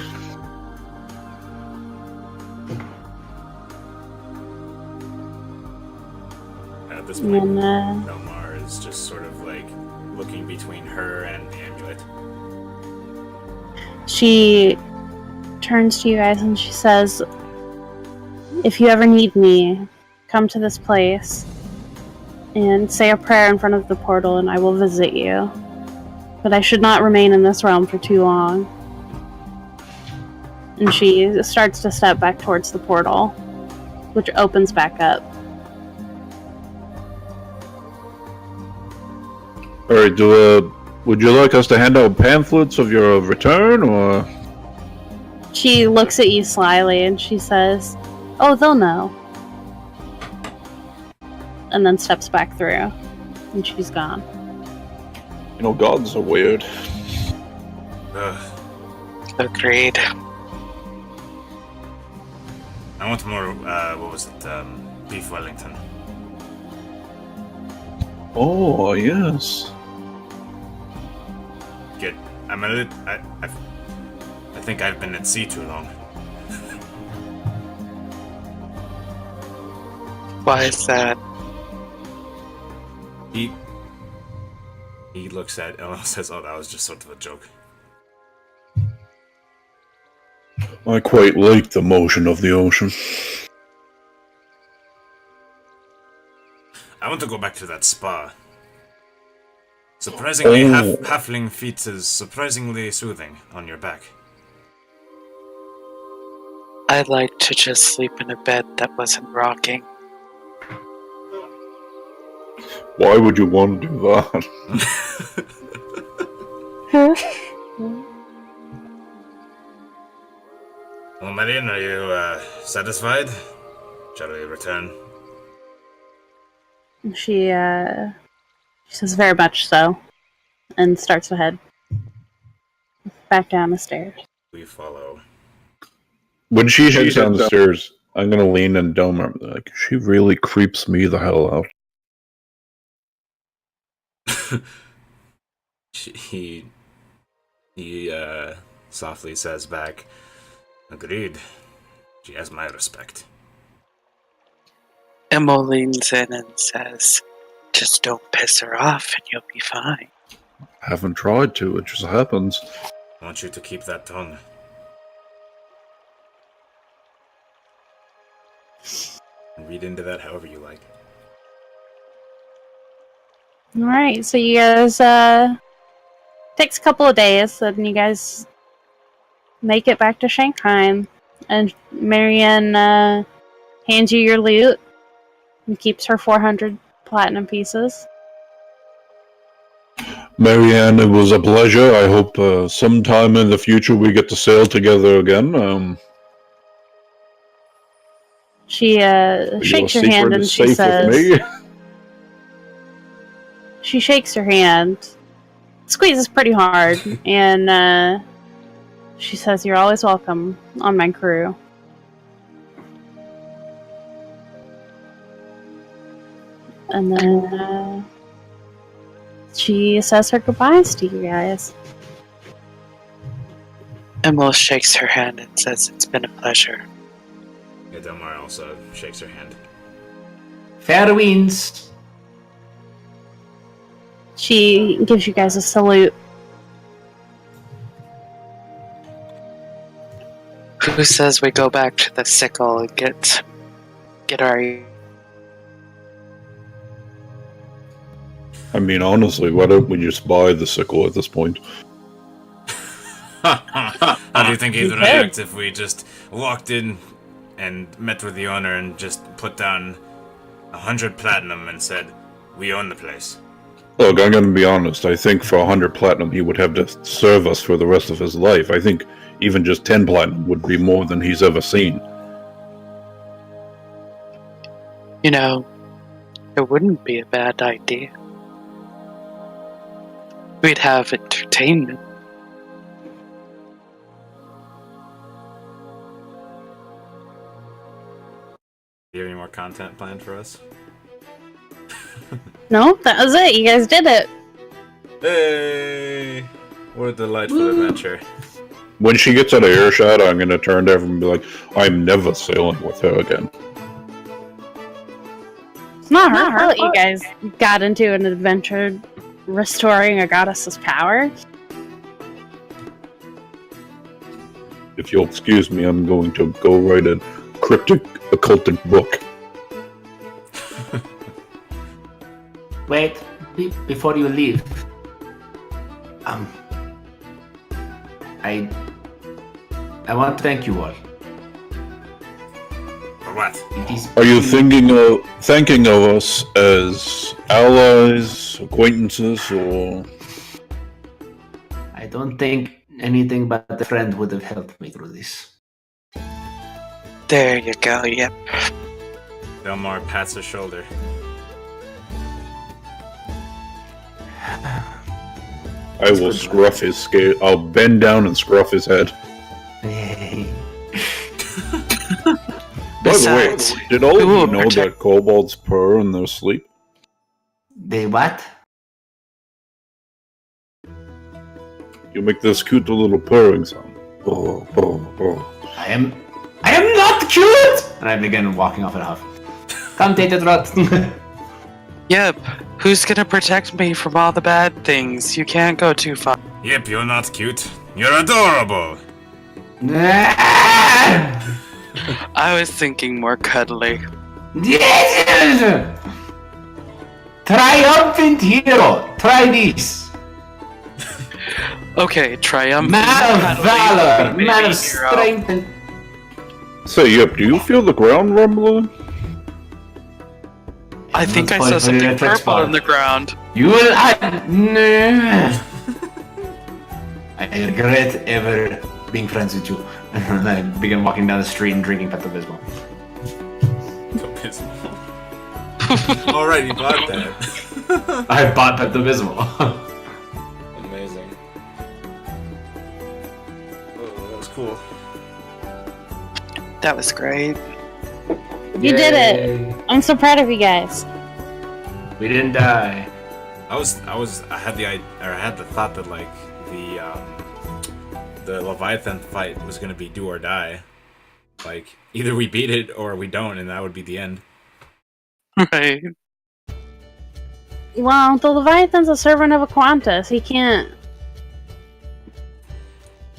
At this point, And Elmar is just sort of like looking between her and the amulet. she turns to you guys and she says, if you ever need me, come to this place and say a prayer in front of the portal and I will visit you. But I should not remain in this realm for too long. And she starts to step back towards the portal, which opens back up. Alright, would you like us to hand out pamphlets of your return, or...? She looks at you slyly and she says, oh, they'll know. And then steps back through. And she's gone. You know, gods are weird. Ugh. Agreed. I want more, what was it, beef Wellington. Oh, yes. I think I've been at sea too long. Why is that? He looks at Ella and says, oh, that was just sort of a joke. I quite like the motion of the ocean. I want to go back to that spa. Surprisingly, halfling feet is surprisingly soothing on your back. I'd like to just sleep in a bed that wasn't rocking. Why would you want to do that? Well, Marion, are you satisfied? Shall we return? She says very much so. And starts to head back down the stairs. We follow. When she heads down the stairs, I'm gonna lean and dome her. Like, she really creeps me the hell out. He softly says back, agreed. She has my respect. Emma leans in and says, just don't piss her off and you'll be fine. Haven't tried to, it just happens. I want you to keep that tongue. And read into that however you like. Alright, so you guys, takes a couple of days, and you guys make it back to Shanghai. And Marianne, hands you your loot and keeps her 400 platinum pieces. Marianne, it was a pleasure. I hope sometime in the future we get to sail together again. She shakes her hand and she says, she shakes her hand, squeezes pretty hard, and she says, you're always welcome on my crew. And then she says her goodbyes to you guys. Emma shakes her hand and says, it's been a pleasure. Yeah, Delmar also shakes her hand. Farewells. She gives you guys a salute. Who says we go back to the sickle and get our... I mean, honestly, why don't we just buy the sickle at this point? How do you think he'd react if we just walked in and met with the owner and just put down 100 platinum and said, we own the place? Look, I'm gonna be honest. I think for 100 platinum, he would have to serve us for the rest of his life. I think even just 10 platinum would be more than he's ever seen. You know, it wouldn't be a bad idea. We'd have entertainment. Do you have any more content planned for us? No, that was it. You guys did it. Hey! What a delightful adventure. When she gets out of earshot, I'm gonna turn to everyone and be like, I'm never sailing with her again. It's not her fault you guys got into an adventure restoring a goddess's power. If you'll excuse me, I'm going to go write a cryptic occultic book. Wait, before you leave. I want to thank you all. For what? Are you thanking of us as allies, acquaintances, or... I don't think anything but a friend would have helped me through this. There you go, yep. Delmar pats her shoulder. I will scruff his scale. I'll bend down and scruff his head. By the way, did all of you know that kobolds purr in their sleep? They what? You make this cute little purring sound. Oh, oh, oh. I am not cute! And I begin walking off in a huff. Come take the trot. Yep. Who's gonna protect me from all the bad things? You can't go too far. Yep, you're not cute. You're adorable. I was thinking more cuddly. Triumphant hero! Try this! Okay, triumph. Man of valor! Maybe Man of hero. strength and... Say, yep, do you feel the ground rumbling? I think I saw something purple in the ground. You will... I regret ever being friends with you. And I begin walking down the street and drinking Pepto-Bismol. Alright, you bought that. I bought Pepto-Bismol. Amazing. Oh, that was cool. That was great. You did it! I'm so proud of you guys. We didn't die. I had the thought that like the Leviathan fight was gonna be do or die. Like either we beat it or we don't, and that would be the end. Right. Well, the Leviathan's a servant of Aquantus. He can't...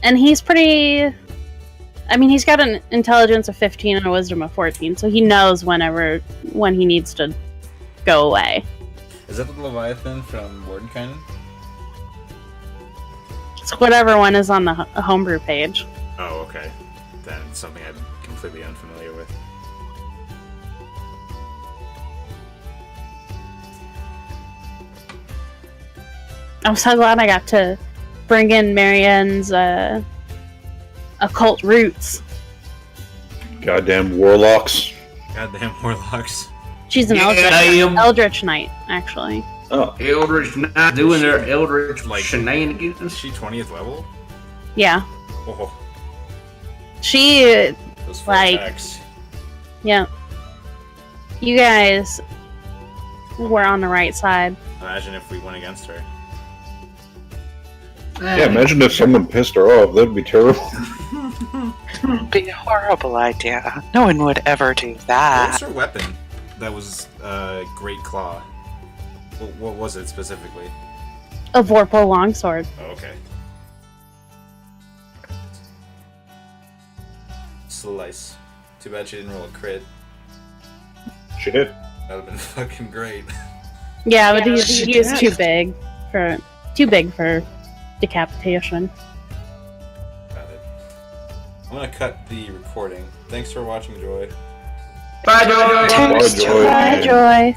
And he's pretty... I mean, he's got an intelligence of 15 and a wisdom of 14, so he knows when he needs to go away. Is that the Leviathan from Mordenkainen? It's whatever one is on the homebrew page. Oh, okay. Then it's something I'm completely unfamiliar with. I'm so glad I got to bring in Marianne's occult roots. Goddamn warlocks. Goddamn warlocks. She's an Eldritch Knight, actually. Oh. Eldritch Knight doing their Eldritch Like, shenanigans. Is she 20th level? Yeah. Oh, She, those four like, attacks. yeah. You guys were on the right side. Imagine if we went against her. Yeah, imagine if someone pissed her off. That'd be terrible. It'd be a horrible idea. No one would ever do What was that. her weapon? That was Great Claw. What was it specifically? A Vorpal longsword. Oh, okay. Slice. Too bad she didn't roll a crit. She did. That would have been fucking great. Yeah, but he is too big for decapitation. Got it. I'm gonna cut the recording. Thanks for watching, Joy. Bye, Joy. Thanks, Joy. Bye, Joy.